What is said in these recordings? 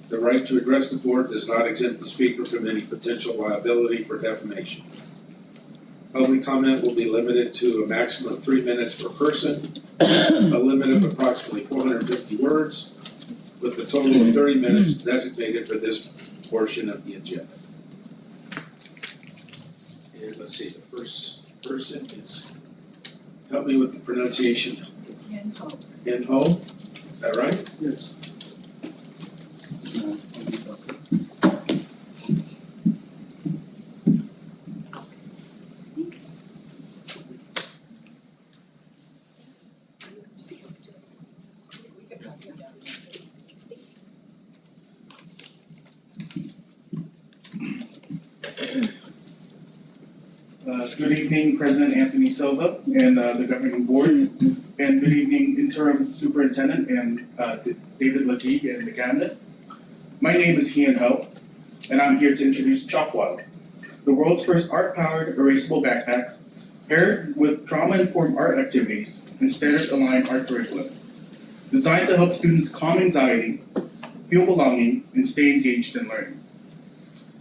The right to address the board does not exempt the speaker from any potential liability for defamation. Public comment will be limited to a maximum of 3 minutes per person, a limit of approximately 450 words, with a total of 30 minutes designated for this portion of the agenda. And let's see, the first person is, help me with the pronunciation. It's Yen Ho. Yen Ho, is that right? Yes. Good evening, President Anthony Silva and the governing board, and good evening, Interim Superintendent and David Lateague and the cabinet. My name is Hien Ho, and I'm here to introduce Chalkwild, the world's first art-powered erasable backpack paired with trauma-informed art activities and standard-aligned art curriculum, designed to help students calm anxiety, feel belonging, and stay engaged in learning.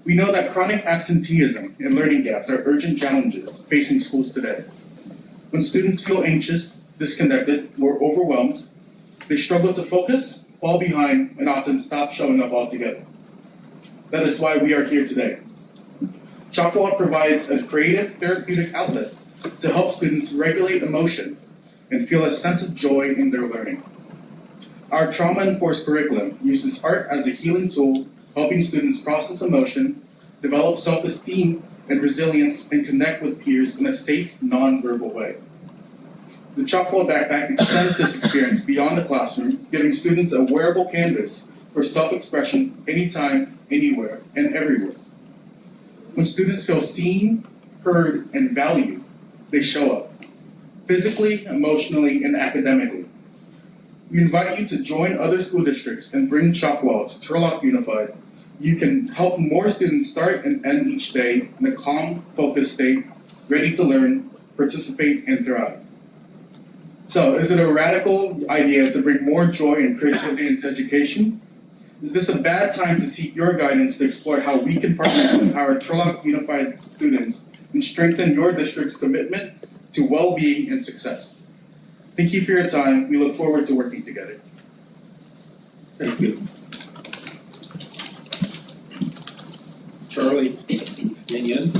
We know that chronic absenteeism and learning gaps are urgent challenges facing schools today. When students feel anxious, disconnected, or overwhelmed, they struggle to focus, fall behind, and often stop showing up altogether. That is why we are here today. Chalkwild provides a creative therapeutic outlet to help students regulate emotion and feel a sense of joy in their learning. Our trauma-enforced curriculum uses art as a healing tool, helping students process emotion, develop self-esteem and resilience, and connect with peers in a safe, non-verbal way. The Chalkwild backpack extends this experience beyond the classroom, giving students a wearable canvas for self-expression anytime, anywhere, and everywhere. When students feel seen, heard, and valued, they show up, physically, emotionally, and academically. We invite you to join other school districts and bring Chalkwild to Turlock Unified. You can help more students start and end each day in a calm, focused state, ready to learn, participate, and thrive. So, is it a radical idea to bring more joy and creativity into education? Is this a bad time to seek your guidance to explore how we can partner to empower Turlock Unified students and strengthen your district's commitment to well-being and success? Thank you for your time. We look forward to working together. Thank you. Charlie Yin,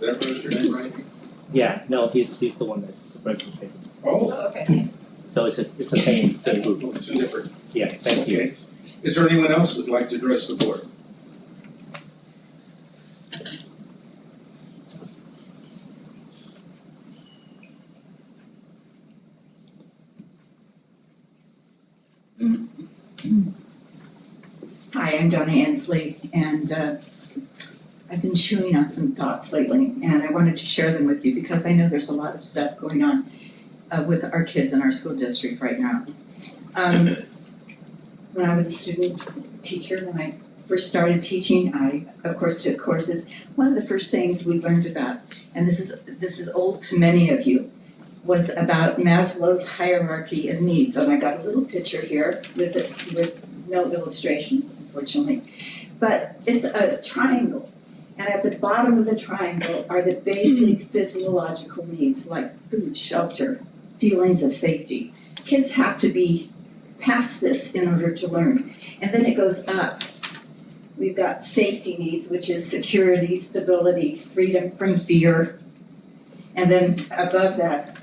did I pronounce your name right? Yeah, no, he's the one that the president's taking. Oh, Okay. So it's the same group. two different. Yeah, thank you. Okay. Is there anyone else who would like to address the board? Hi, I'm Donna Ansley, and I've been chewing on some thoughts lately, and I wanted to share them with you because I know there's a lot of stuff going on with our kids in our school district right now. When I was a student teacher, when I first started teaching, I, of course, took courses. One of the first things we learned about, and this is old to many of you, was about Maslow's hierarchy of needs. And I got a little picture here with no illustrations, unfortunately. But it's a triangle. And at the bottom of the triangle are the basic physiological needs like food, shelter, feelings of safety. Kids have to be past this in order to learn. And then it goes up. We've got safety needs, which is security, stability, freedom from fear. And then above that,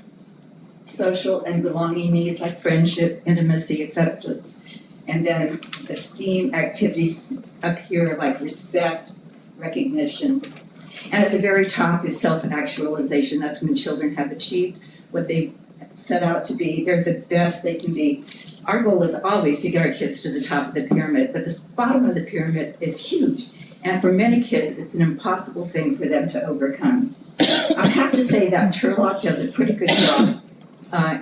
social and belonging needs like friendship, intimacy, acceptance. And then esteem activities up here like respect, recognition. And at the very top is self-actualization. That's when children have achieved what they set out to be. They're the best they can be. Our goal is always to get our kids to the top of the pyramid, but the bottom of the pyramid is huge. And for many kids, it's an impossible thing for them to overcome. I have to say that Turlock does a pretty good job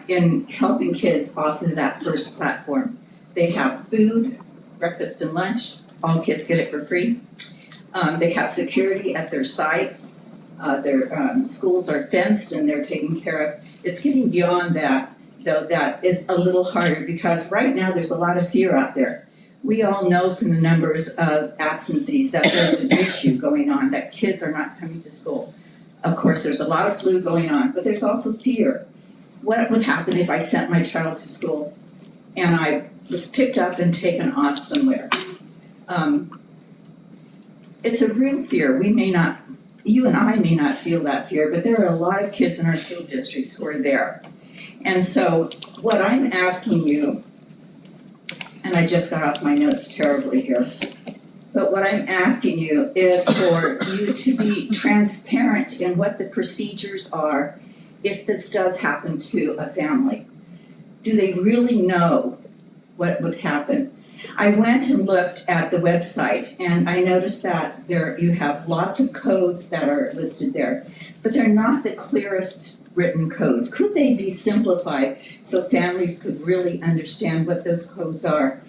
in helping kids off of that first platform. They have food, breakfast and lunch. All kids get it for free. They have security at their site. Their schools are fenced and they're taken care of. It's getting beyond that, though that is a little harder because right now there's a lot of fear out there. We all know from the numbers of absences that there's an issue going on, that kids are not coming to school. Of course, there's a lot of flu going on, but there's also fear. What would happen if I sent my child to school and I was picked up and taken off somewhere? It's a real fear. You and I may not feel that fear, but there are a lot of kids in our school districts who are there. And so what I'm asking you, and I just got off my notes terribly here, but what I'm asking you is for you to be transparent in what the procedures are if this does happen to a family. Do they really know what would happen? I went and looked at the website and I noticed that you have lots of codes that are listed there, but they're not the clearest written codes. Could they be simplified so families could really understand what those codes are?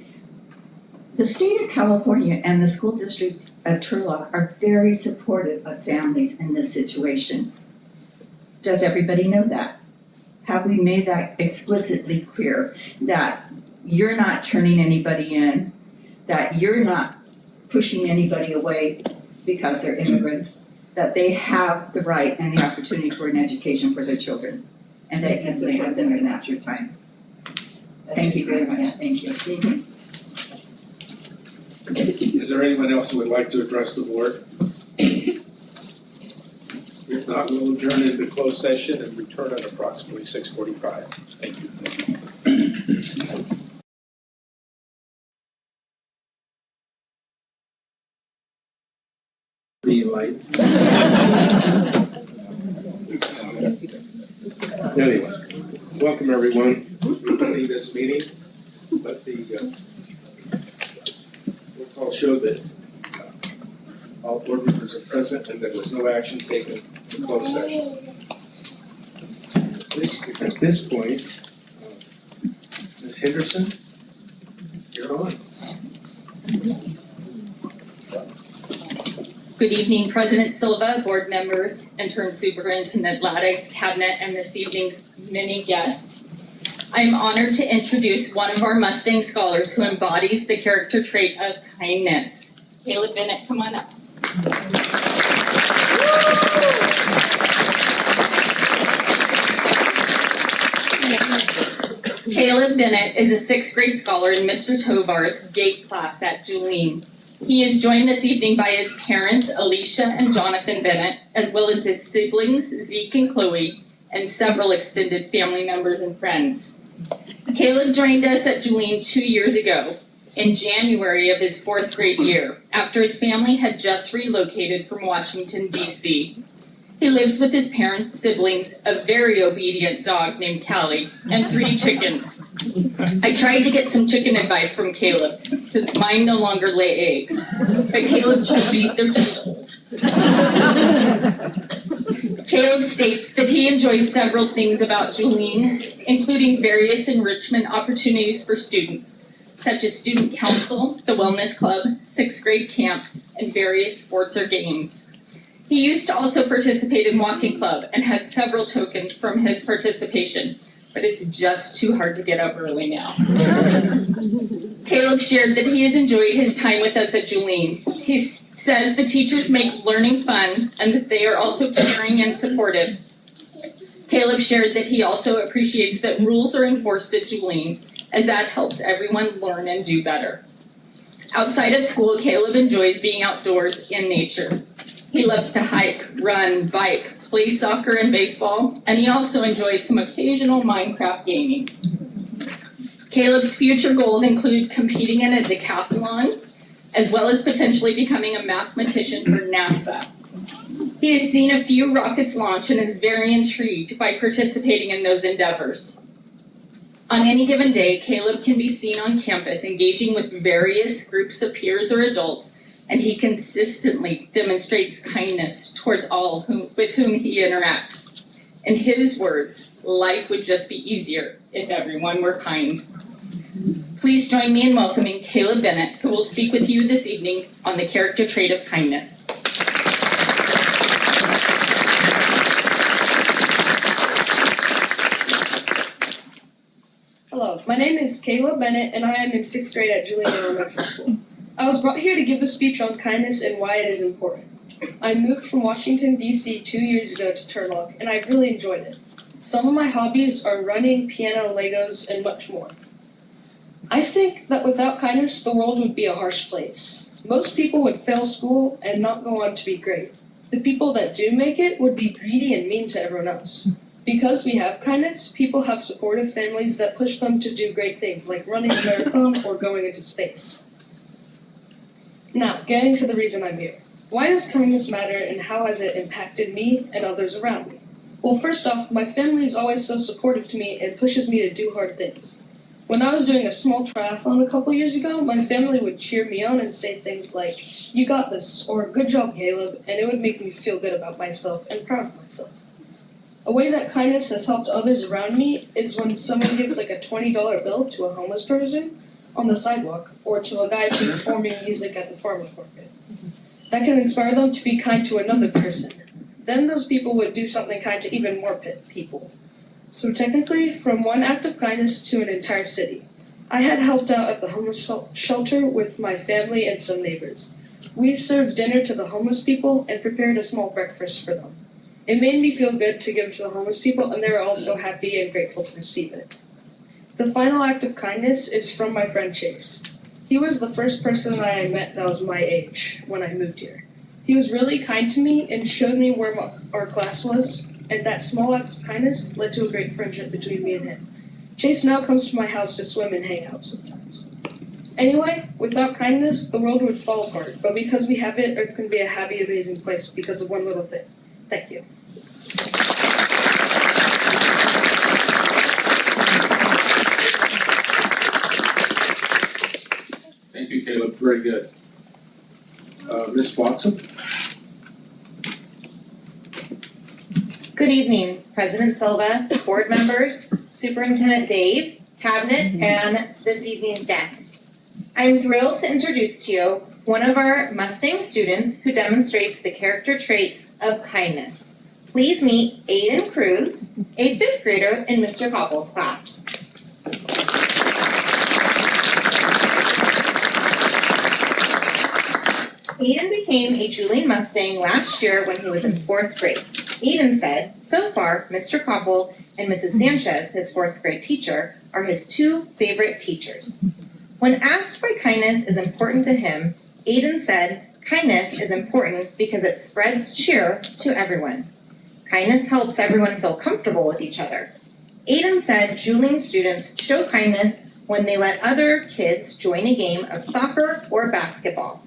The state of California and the school district of Turlock are very supportive of families in this situation. Does everybody know that? Have we made that explicitly clear that you're not turning anybody in, that you're not pushing anybody away because they're immigrants, that they have the right and the opportunity for an education for their children, and that you support them and that's your time? Thank you very much. Thank you. Mm-hmm. Is there anyone else who would like to address the board? If not, we'll adjourn into closed session and return at approximately 6:45. Thank you. Be light. Anyway, welcome everyone to this meeting. Let the roll call show that all board members are present and there was no action taken in closed session. At this point, Ms. Henderson, you're on. Good evening, President Silva, board members, Interim Superintendent Latta, Cabinet, and this evening's many guests. I am honored to introduce one of our Mustang scholars who embodies the character trait of kindness. Caleb Bennett, come on up. Caleb Bennett is a sixth grade scholar in Mr. Tovar's GATE class at Julene. He is joined this evening by his parents, Alicia and Jonathan Bennett, as well as his siblings, Zeke and Chloe, and several extended family members and friends. Caleb joined us at Julene 2 years ago, in January of his fourth grade year, after his family had just relocated from Washington, D.C. He lives with his parents, siblings, a very obedient dog named Callie, and 3 chickens. I tried to get some chicken advice from Caleb, since mine no longer lay eggs. But Caleb told me they're just old. Caleb states that he enjoys several things about Julene, including various enrichment opportunities for students, such as student council, the wellness club, 6th grade camp, and various sports or games. He used to also participate in walking club and has several tokens from his participation, but it's just too hard to get up early now. Caleb shared that he has enjoyed his time with us at Julene. He says the teachers make learning fun and that they are also caring and supportive. Caleb shared that he also appreciates that rules are enforced at Julene, as that helps everyone learn and do better. Outside of school, Caleb enjoys being outdoors in nature. He loves to hike, run, bike, play soccer and baseball, and he also enjoys some occasional Minecraft gaming. Caleb's future goals include competing in a decathlon, as well as potentially becoming a mathematician for NASA. He has seen a few rockets launch and is very intrigued by participating in those endeavors. On any given day, Caleb can be seen on campus engaging with various groups of peers or adults, and he consistently demonstrates kindness towards all with whom he interacts. In his words, life would just be easier if everyone were kind. Please join me in welcoming Caleb Bennett, who will speak with you this evening on the character trait of kindness. Hello, My name is Kayla Bennett, and I am in 6th grade at Julian Elementary School. I was brought here to give a speech on kindness and why it is important. I moved from Washington, D.C. 2 years ago to Turlock, and I've really enjoyed it. Some of my hobbies are running, piano, Legos, and much more. I think that without kindness, the world would be a harsh place. Most people would fail school and not go on to be great. The people that do make it would be greedy and mean to everyone else. Because we have kindness, people have supportive families that push them to do great things, like running a marathon or going into space. Now, getting to the reason I'm here. Why does kindness matter, and how has it impacted me and others around me? Well, first off, my family is always so supportive to me and pushes me to do hard things. When I was doing a small triathlon a couple years ago, my family would cheer me on and say things like, "You got this," or "Good job, Caleb," and it would make me feel good about myself and proud of myself. A way that kindness has helped others around me is when someone gives like a $20 bill to a homeless person on the sidewalk, or to a guy performing music at the farmer's market. That can inspire them to be kind to another person. Then those people would do something kind to even more people. So technically, from one act of kindness to an entire city. I had helped out at the homeless shelter with my family and some neighbors. We served dinner to the homeless people and prepared a small breakfast for them. It made me feel good to give to the homeless people, and they were also happy and grateful to receive it. The final act of kindness is from my friend Chase. He was the first person that I met that was my age when I moved here. He was really kind to me and showed me where our class was, and that small act of kindness led to a great friendship between me and him. Chase now comes to my house to swim and hang out sometimes. Anyway, without kindness, the world would fall apart, but because we have it, Earth can be a happy, amazing place because of one little thing. Thank you. Thank you, Caleb, very good. Ms. Watson? Good evening, President Silva, board members, Superintendent Dave, Cabinet, and this evening's guests. I'm thrilled to introduce to you one of our Mustang students who demonstrates the character trait of kindness. Please meet Aiden Cruz, a 5th grader in Mr. Koppel's class. Aiden became a Julian Mustang last year when he was in 4th grade. Aiden said, so far, Mr. Koppel and Mrs. Sanchez, his 4th grade teacher, are his 2 favorite teachers. When asked why kindness is important to him, Aiden said, kindness is important because it spreads cheer to everyone. Kindness helps everyone feel comfortable with each other. Aiden said Julian students show kindness when they let other kids join a game of soccer or basketball.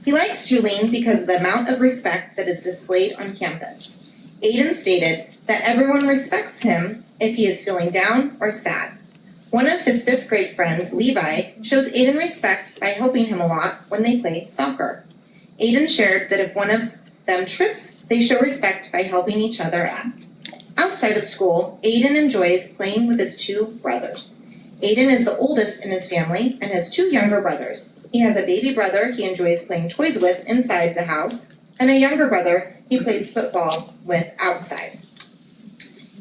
He likes Julian because of the amount of respect that is displayed on campus. Aiden stated that everyone respects him if he is feeling down or sad. One of his 5th grade friends, Levi, shows Aiden respect by helping him a lot when they play soccer. Aiden shared that if one of them trips, they show respect by helping each other out. Outside of school, Aiden enjoys playing with his 2 brothers. Aiden is the oldest in his family and has 2 younger brothers. He has a baby brother he enjoys playing toys with inside the house, and a younger brother he plays football with outside.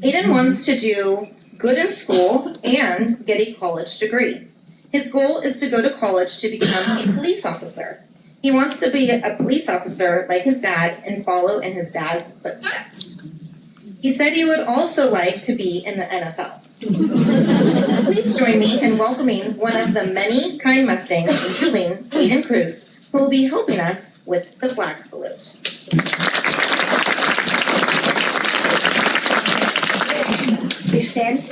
Aiden wants to do good in school and get a college degree. His goal is to go to college to become a police officer. He wants to be a police officer like his dad and follow in his dad's footsteps. He said he would also like to be in the NFL. Please join me in welcoming one of the many kind Mustangs in Julian, Aiden Cruz, who will be helping us with the flag salute. Please stand.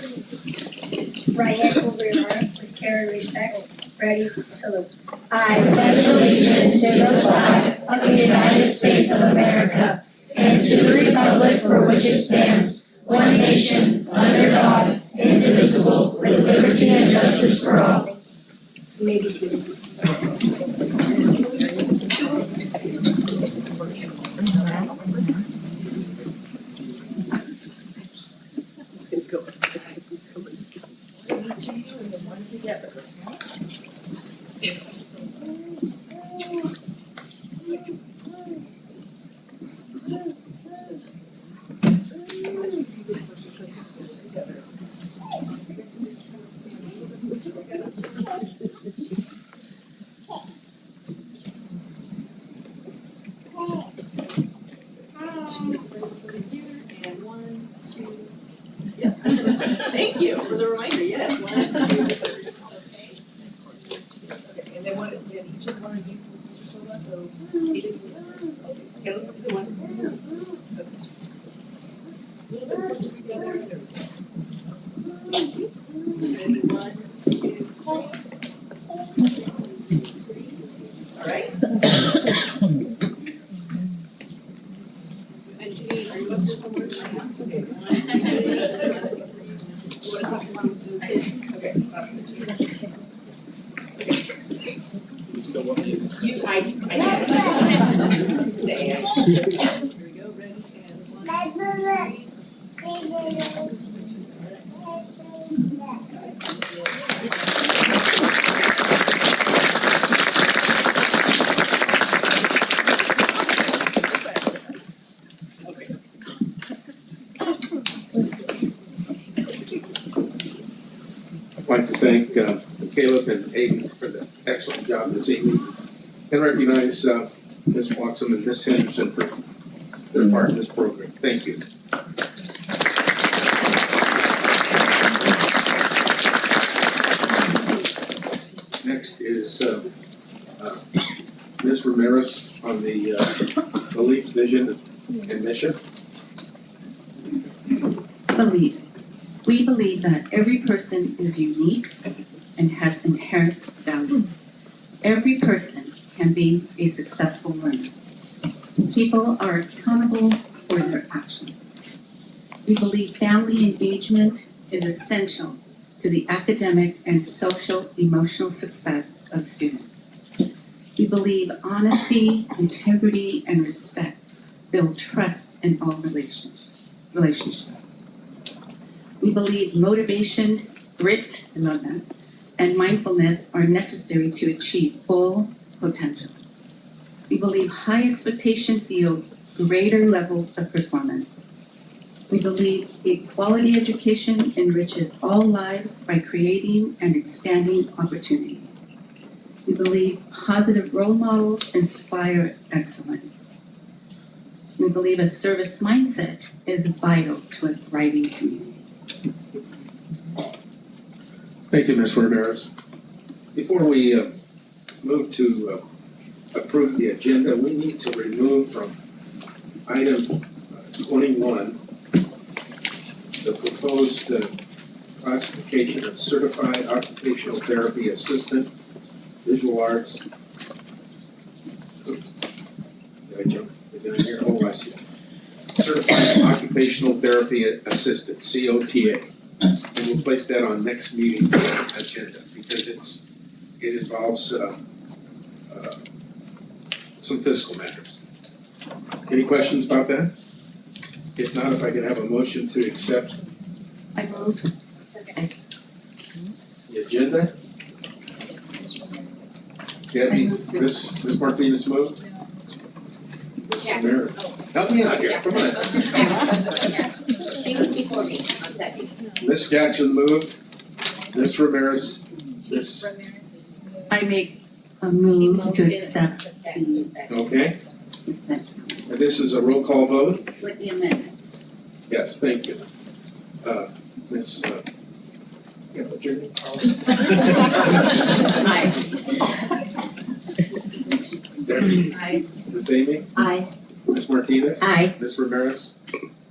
Right hand over your heart with care and respect. Ready, salute. I pledge allegiance to the flag of the United States of America and to the republic for which it stands, one nation, under God, indivisible, with liberty and justice for all. You may be seated. Thank you for the reminder, yes. Okay, and then each of one of you, Mr. Silva, so. Okay, look at the one. Okay. A little bit closer together. There we go. Ready, 1, 2, 3. All right. And Janine, are you up for some words? Okay. You want to talk about the kids? Okay, awesome. I know. Stay. Here we go, ready, and 1, I'd like to thank Caleb and Aiden for the excellent job this evening, and recognize Ms. Bloxham and Ms. Henderson for their part in this program. Thank you. Next is Ms. Ramirez on the belief, vision, and mission. Beliefs. We believe that every person is unique and has inherent value. Every person can be a successful learner. People are accountable for their actions. We believe family engagement is essential to the academic and social emotional success of students. We believe honesty, integrity, and respect build trust in all relationships. We believe motivation, grit, I love that, and mindfulness are necessary to achieve full potential. We believe high expectations yield greater levels of performance. We believe a quality education enriches all lives by creating and expanding opportunities. We believe positive role models inspire excellence. We believe a service mindset is vital to a thriving community. Thank you, Ms. Ramirez. Before we move to approve the agenda, we need to remove from item 21 the proposed classification of certified occupational therapy assistant, visual arts. Oops. Did I jump? Is it in here? Oh, I see. Certified occupational therapy assistant, COTA. And we'll place that on next meeting's agenda because it involves some fiscal matters. Any questions about that? If not, if I could have a motion to accept I move. the agenda. Debbie, Ms. Martinez moved. Mary, help me out here, come on. She was before me on second. Ms. Jackson moved. Ms. Ramirez, Ms. I make a move to accept the Okay, consent and this is a roll call vote? with the amendment. Yes, thank you. Ms. Yeah, what's your name? Aye. Debbie? Aye. Ms. Amy? Aye. Ms. Martinez? Aye. Ms. Ramirez?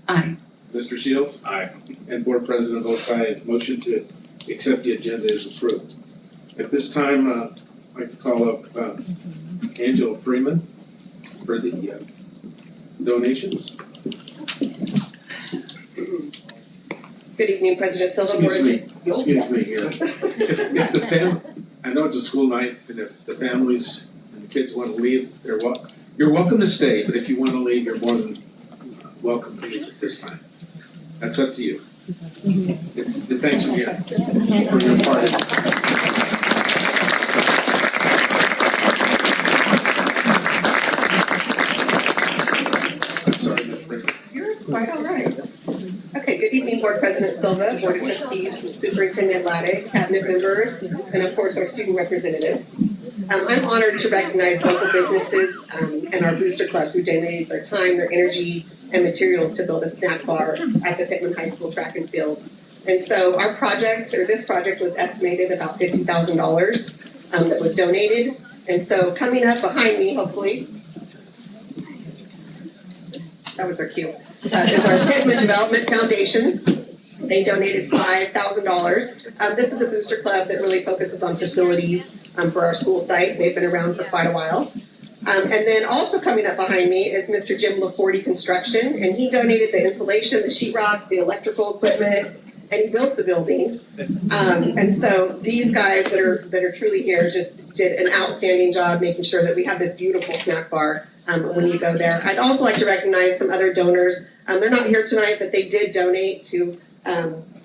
Aye. Mr. Shields? Aye. And Board President votes aye. Motion to accept the agenda is approved. At this time, I'd like to call up Angela Freeman for the donations. Good evening, President Silva. Excuse me here. If the I know it's a school night, and if the families and the kids want to leave, you're welcome to stay, but if you want to leave, you're more than welcome to leave at this time. That's up to you. And thanks again for your part. I'm sorry, Ms. Freeman. You're quite all right. Okay, good evening, Board President Silva, Board of Trustees, Superintendent Laddick, Cabinet members, and of course our student representatives. I'm honored to recognize local businesses and our Booster Club who donated their time, their energy, and materials to build a snack bar at the Pittman High School track and field. And so our project, or this project, was estimated about $50,000 that was donated. And so coming up behind me, hopefully, that was their cue, is our Pittman Development Foundation. They donated $5,000. This is a booster club that really focuses on facilities for our school site. They've been around for quite a while. And then also coming up behind me is Mr. Jim LaForty Construction, and he donated the insulation, the sheetrock, the electrical equipment, and he built the building. And so these guys that are truly here just did an outstanding job making sure that we have this beautiful snack bar when you go there. I'd also like to recognize some other donors. They're not here tonight, but they did donate to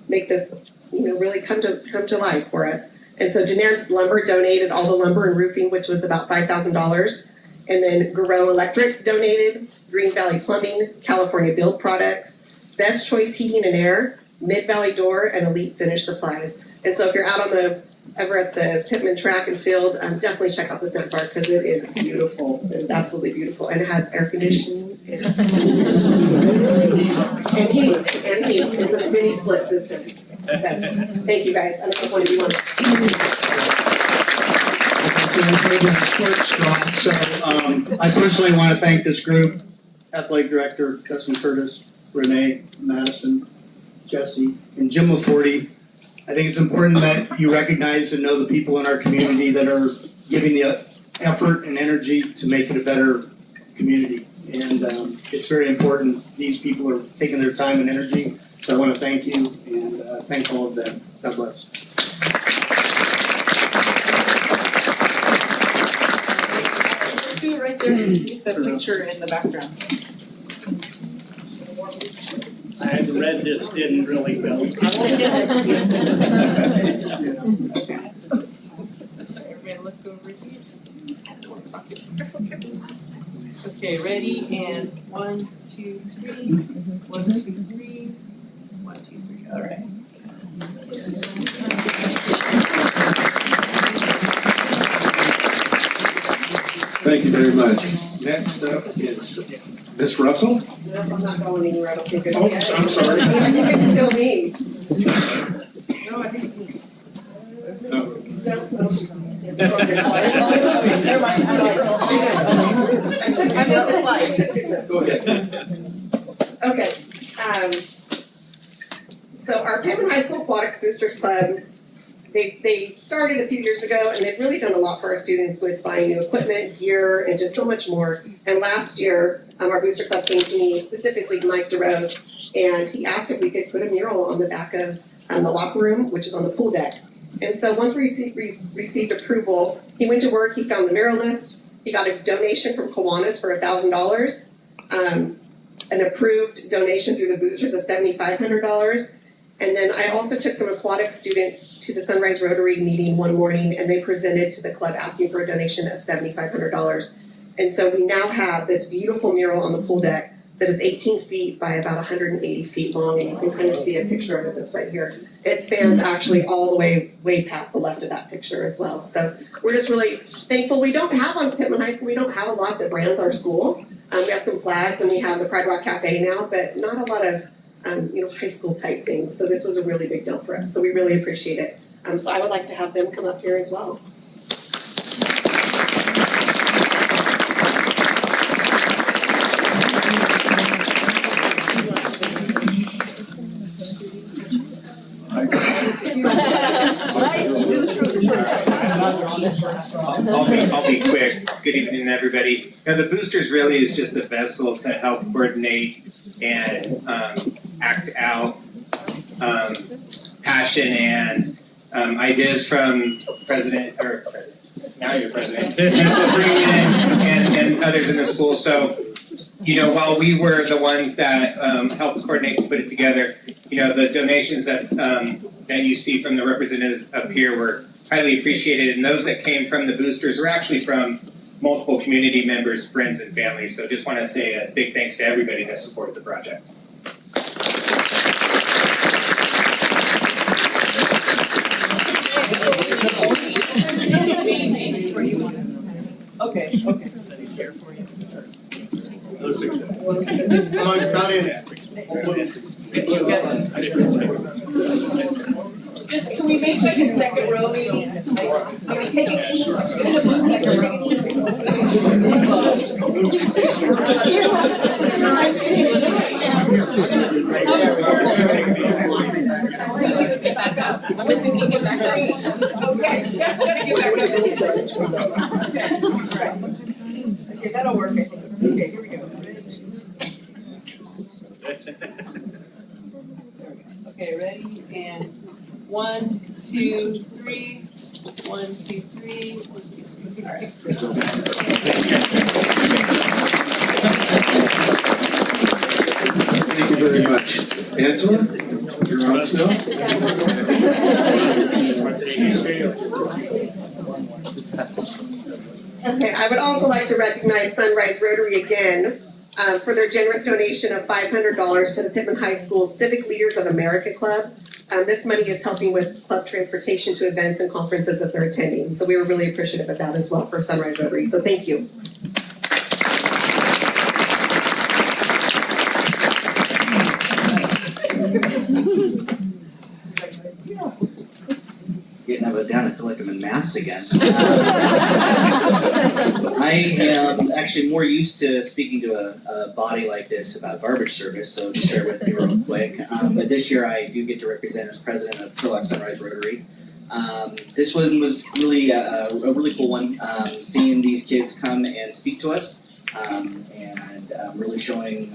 make this, really come to life for us. And so Generic Lumber donated all the lumber and roofing, which was about $5,000. And then Garreau Electric donated, Green Valley Plumbing, California Build Products, Best Choice Heating and Air, Mid-Valley Door, and Elite Finish Supplies. And so if you're out ever at the Pittman track and field, definitely check out the snack bar because it is beautiful. It is absolutely beautiful. And it has air conditioning and heat. It's a mini split system. So thank you guys. I don't know if one of you want to. So I personally want to thank this group, Athletic Director Dustin Curtis, Renee, Madison, Jesse, and Jim LaForty. I think it's important that you recognize and know the people in our community that are giving the effort and energy to make it a better community. And it's very important. These people are taking their time and energy. So I want to thank you and thank all of them. God bless. Do it right there, get the picture in the background. I had read this, didn't really well. Everybody look over here. Okay, ready, and 1, 2, 3. 1, 2, 3. 1, 2, 3. All right. Thank you very much. Next up is Ms. Russell. No, I'm not going anywhere. I don't think it's Oh, I'm sorry. I think it's still me. No, I think it's me. No. Never mind. I'm on the slide. Go ahead. Okay. So our Pittman High School Aquatics Boosters Club, they started a few years ago, and they've really done a lot for our students with buying new equipment, gear, and just so much more. And last year, our booster club came to me, specifically Mike DeRose, and he asked if we could put a mural on the back of the locker room, which is on the pool deck. And so once we received approval, he went to work, he found the mural list, he got a donation from Kiwanis for $1,000, an approved donation through the boosters of $7,500. And then I also took some aquatic students to the Sunrise Rotary meeting one morning, and they presented to the club asking for a donation of $7,500. And so we now have this beautiful mural on the pool deck that is 18 feet by about 180 feet long, and you can kind of see a picture of it that's right here. It spans actually all the way past the left of that picture as well. So we're just really thankful. We don't have on Pittman High School, we don't have a lot that brands our school. We have some flags, and we have the Pride Rock Cafe now, but not a lot of high school type things. So this was a really big deal for us. So we really appreciate it. So I would like to have them come up here as well. I'll be quick. Good evening, everybody. Now, the boosters really is just a vessel to help coordinate and act out passion and ideas from now you're president, Mr. Freeman and others in the school. So, while we were the ones that helped coordinate and put it together, the donations that you see from the representatives up here were highly appreciated, and those that came from the boosters were actually from multiple community members, friends, and families. So just want to say a big thanks to everybody that supported the project. Okay. Those pictures. Come on, not in. Just, can we make like a second row maybe? Can we take a seat? Second Okay, that's gotta get back up. Okay, alright. Okay, that'll work, I think. Okay, here we go. Okay, ready? And 1, 2, 3. 1, 2, 3. Alright. Thank you very much. Angela, you're on still? Okay, I would also like to recognize Sunrise Rotary again for their generous donation of $500 to the Pittman High School Civic Leaders of America Club. This money is helping with club transportation to events and conferences that they're attending. So we were really appreciative of that as well for Sunrise Rotary. So thank you. Getting it down, I feel like I'm in mass again. I am actually more used to speaking to a body like this about garbage service, so just bear with me real quick. But this year I do get to represent as president of Turlock Sunrise Rotary. This one was really a really cool one, seeing these kids come and speak to us and really showing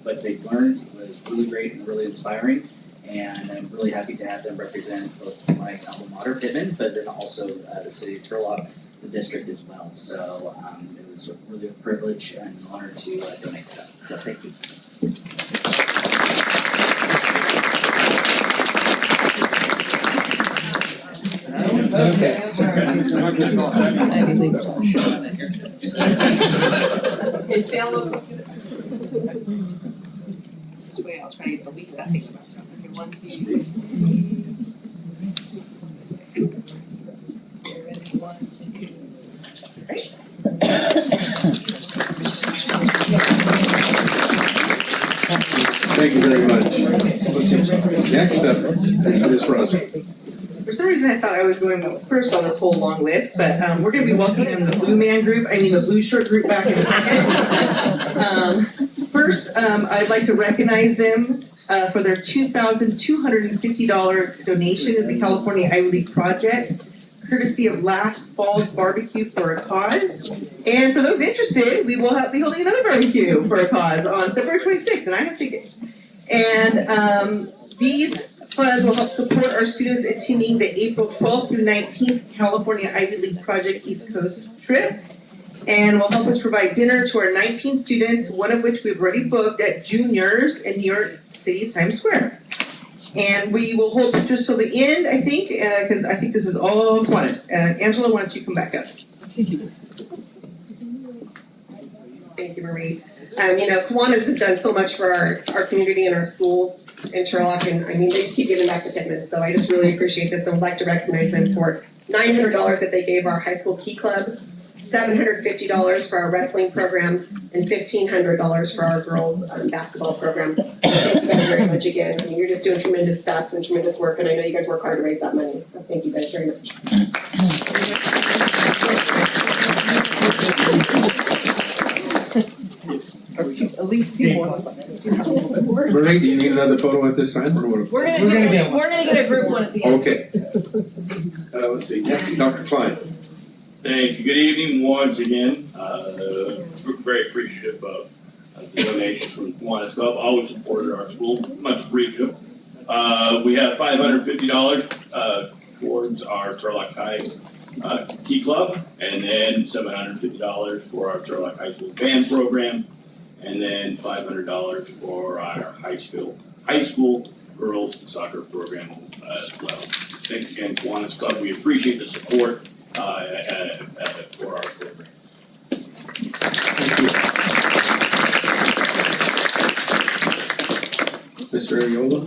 what they've learned was really great and really inspiring. And I'm really happy to have them represent both my alma mater, Pittman, but then also the city of Turlock, the district as well. So it was really a privilege and an honor to donate to them. So thank you. Is Sam looking? This way I'll try to get the least I think about. Okay, 1, 2, 3. Ready? 1, 2. Great. Thank you very much. Next up is Ms. Russell. For some reason, I thought I was going first on this whole long list, but we're going to be welcoming the Blue Man group, the Blue Shirt group back in a second. First, I'd like to recognize them for their $2,250 donation to the California Ivy League project, courtesy of last fall's barbecue for a cause. And for those interested, we will be holding another barbecue for a cause on February 26th, and I have tickets. And these funds will help support our students attending the April 12th through 19th California Ivy League Project East Coast trip, and will help us provide dinner to our 19 students, one of which we've already booked at Juniors in New York City's Times Square. And we will hold pictures till the end, I think, because I think this is all Kiwanis. Angela, why don't you come back up? Thank you, Marie. Kiwanis has done so much for our community and our schools in Turlock, and they just keep giving back to Pittman. So I just really appreciate this and would like to recognize them for $900 that they gave our high school key club, $750 for our wrestling program, and $1,500 for our girls basketball program. Thank you guys very much again. You're just doing tremendous stuff and tremendous work, and I know you guys work hard to raise that money. So thank you guys very much. At least two more. Marie, do you need another photo at this time? Or We're gonna get a group one at the end. Okay. Let's see, next, Dr. Klein. Thank you. Good evening once again. We're very appreciative of the donations from the Kiwanis Club. Always supported our school. Much appreciative. We have $550 towards our Turlock High Key Club, and then $750 for our Turlock High School band program, and then $500 for our high school girls soccer program as well. Thanks again, Kiwanis Club. We appreciate the support for our program. Mr. Ariola.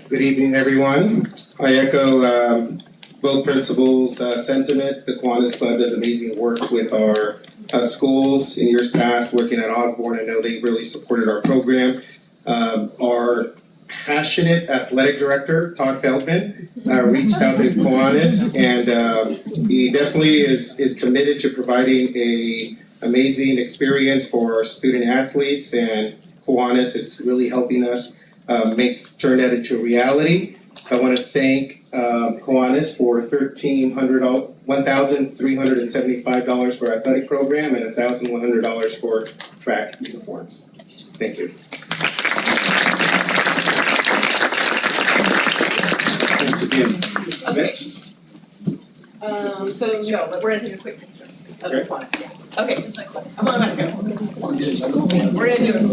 Good evening, everyone. I echo both principals' sentiment. The Kiwanis Club does amazing work with our schools in years past, working at Osborne. I know they really supported our program. Our passionate athletic director, Todd Feldman, reached out to Kiwanis, and he definitely is committed to providing a amazing experience for our student athletes, and Kiwanis is really helping us turn that into a reality. So I want to thank Kiwanis for $1,375 for our athletic program and $1,100 for track uniforms. Thank you. Thanks again. Next. So no, but we're gonna take a quick picture of the Kiwanis, yeah. Okay, come on, let's go. We're gonna do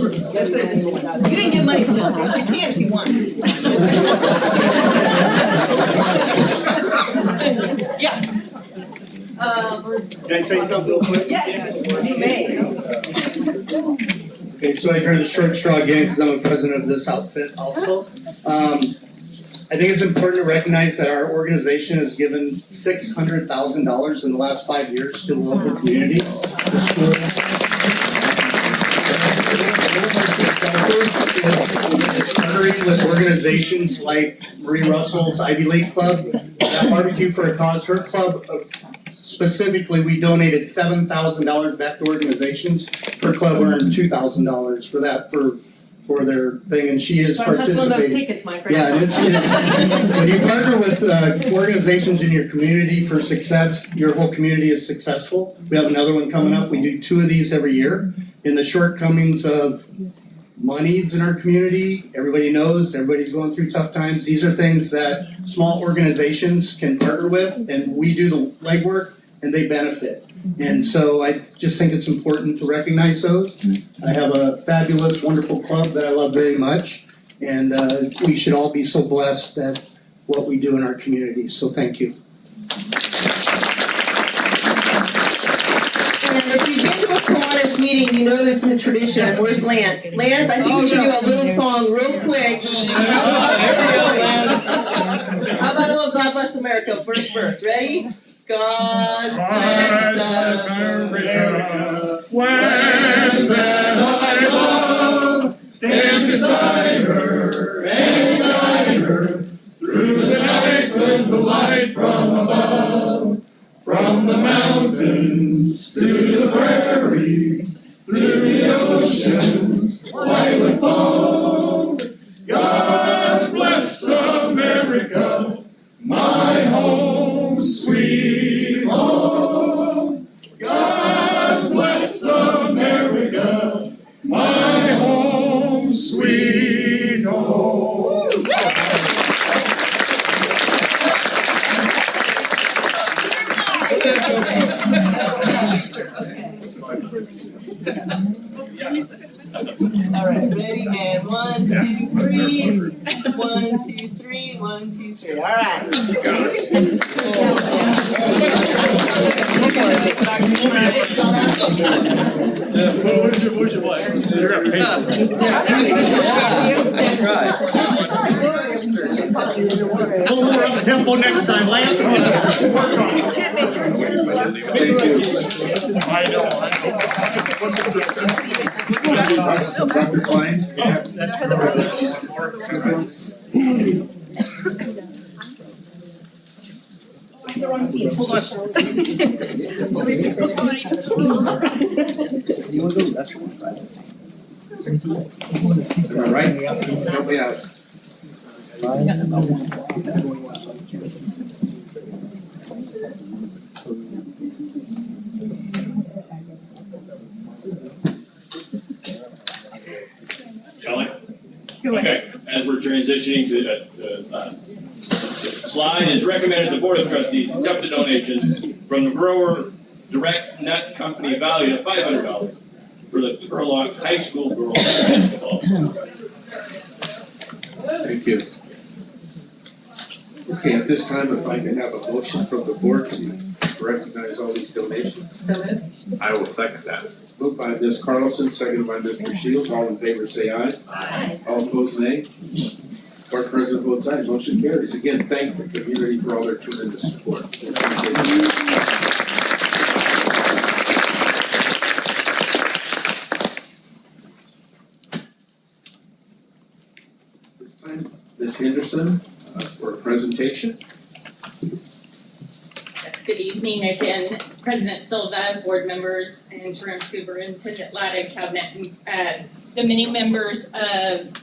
it. Listen, you didn't get money for this, but you can if you want. Yeah. Can I say something real quick? Yes, you may. Okay, so I drew the short straw again because I'm a president of this outfit also. I think it's important to recognize that our organization has given $600,000 in the last 5 years to the local community, the schools. Partnering with organizations like Marie Russell's Ivy League Club, that Barbecue for a Cause, her club, specifically, we donated $7,000 back to organizations. Her club earned $2,000 for that, for their thing, and she is participating. Those tickets, my friend. Yeah, it's when you partner with organizations in your community for success, your whole community is successful. We have another one coming up. We do 2 of these every year. In the shortcomings of monies in our community, everybody knows, everybody's going through tough times. These are things that small organizations can partner with, and we do the legwork, and they benefit. And so I just think it's important to recognize those. I have a fabulous, wonderful club that I love very much, and we should all be so blessed at what we do in our communities. So thank you. And if you've been to a Kiwanis meeting, you know this in the tradition. Where's Lance? Lance, I think we should do a little song real quick. How about a little God Bless America, first verse? Ready? God bless America, when that I love, stand beside her and guide her through the night with the light from above, from the mountains to the prairies, through the oceans white with foam. God bless America, my home, sweet home. God bless America, my home, sweet home. All right, ready? And 1, 2, 3. 1, 2, 3. 1, 2, 3. All right. Where's your wife? You're gonna pay for it. A little more on the tempo next time, Lance. Thank you. I know. Dr. Klein? The wrong team. Hold on. Let me fix the slide. You want to go? That's one, right? All right, help me out. Shall I? Okay, as we're transitioning to that slide, it's recommended the Board of Trustees accept a donation from the Grower Direct Nut Company valued at $500 for the Turlock High School girls basketball. Thank you. Okay, at this time, if I can have a motion from the board to recognize all these donations. I will second that. Moved by Ms. Carlson, seconded by Mr. Shields. All in favor say aye. Aye. All opposed, nay. Board President votes aye. Motion carries. Again, thank the community for all their tremendous support. Anderson for a presentation. Yes, good evening again, President Silva, board members, Interim Superintendent Laddick, Cabinet, and the many members of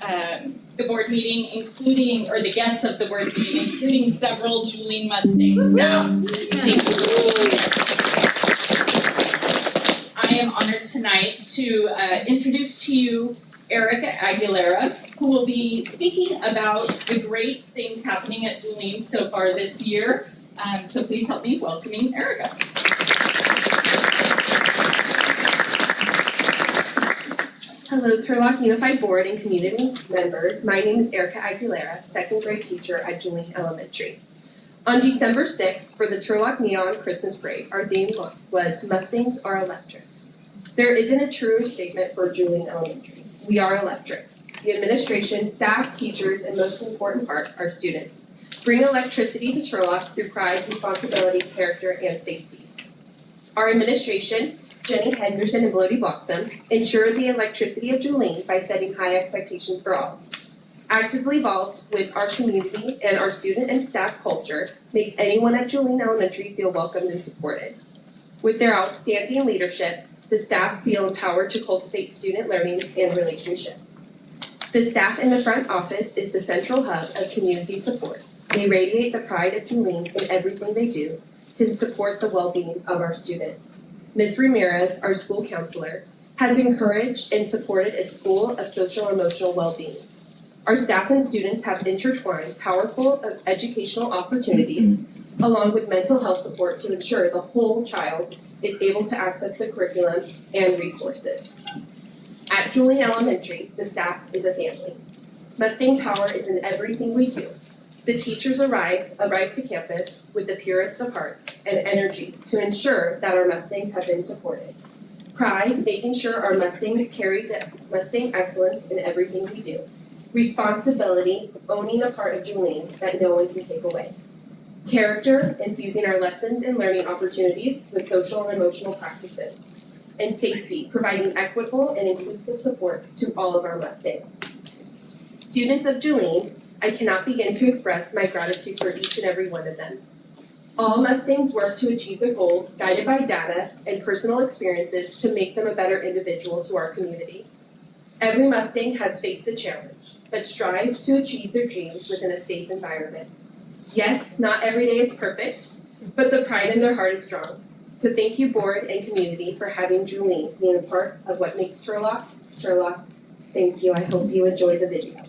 the board meeting, including, or the guests of the board meeting, including several Julian Mustang staff. Thank you for being here. I am honored tonight to introduce to you Erica Aguilera, who will be speaking about the great things happening at Julian so far this year. So please help me welcoming Erica. Hello, Turlock Unified Board and community members. My name is Erica Aguilera, second grade teacher at Julian Elementary. On December 6th, for the Turlock Neon Christmas Parade, our theme was Mustangs Are Electric. There isn't a truer statement for Julian Elementary. We are electric. The administration, staff, teachers, and most important part, our students, bring electricity to Turlock through pride, responsibility, character, and safety. Our administration, Jenny Henderson and Blody Bloxham, ensure the electricity of Julian by setting high expectations for all. Actively involved with our community and our student and staff culture makes anyone at Julian Elementary feel welcomed and supported. With their outstanding leadership, the staff feel empowered to cultivate student learning and relationship. The staff in the front office is the central hub of community support. They radiate the pride of Julian in everything they do to support the well-being of our students. Ms. Ramirez, our school counselor, has encouraged and supported a school of social and emotional well-being. Our staff and students have intertwined powerful educational opportunities along with mental health support to ensure the whole child is able to access the curriculum and resources. At Julian Elementary, the staff is a family. Mustang Power is in everything we do. The teachers arrive to campus with the purest of hearts and energy to ensure that our Mustangs have been supported. Pride, making sure our Mustangs carry the Mustang excellence in everything we do. Responsibility, owning a part of Julian that no one can take away. Character, infusing our lessons and learning opportunities with social and emotional practices. And safety, providing equitable and inclusive support to all of our Mustangs. Students of Julian, I cannot begin to express my gratitude for each and every one of them. All Mustangs work to achieve their goals, guided by data and personal experiences to make them a better individual to our community. Every Mustang has faced a challenge, but strives to achieve their dreams within a safe environment. Yes, not every day is perfect, but the pride in their heart is strong. So thank you, board and community, for having Julian being a part of what makes Turlock, Turlock. Thank you. I hope you enjoy the video.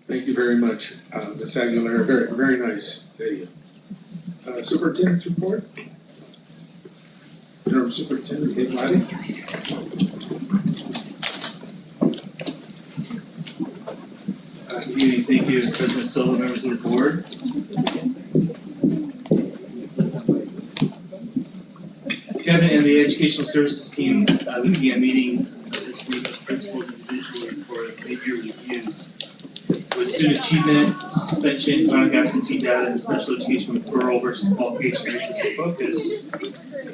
Thank you very much, Ms. Aguilera, very, very nice video. Superintendent's report? Interim Superintendent Dave Lottie. Good evening, thank you, President Silva, members of the board. Kevin and the Educational Services team began meeting this week with principals individually for major reviews with student achievement, suspension, chronic absentee data, and special education referral versus qualification rates as a focus.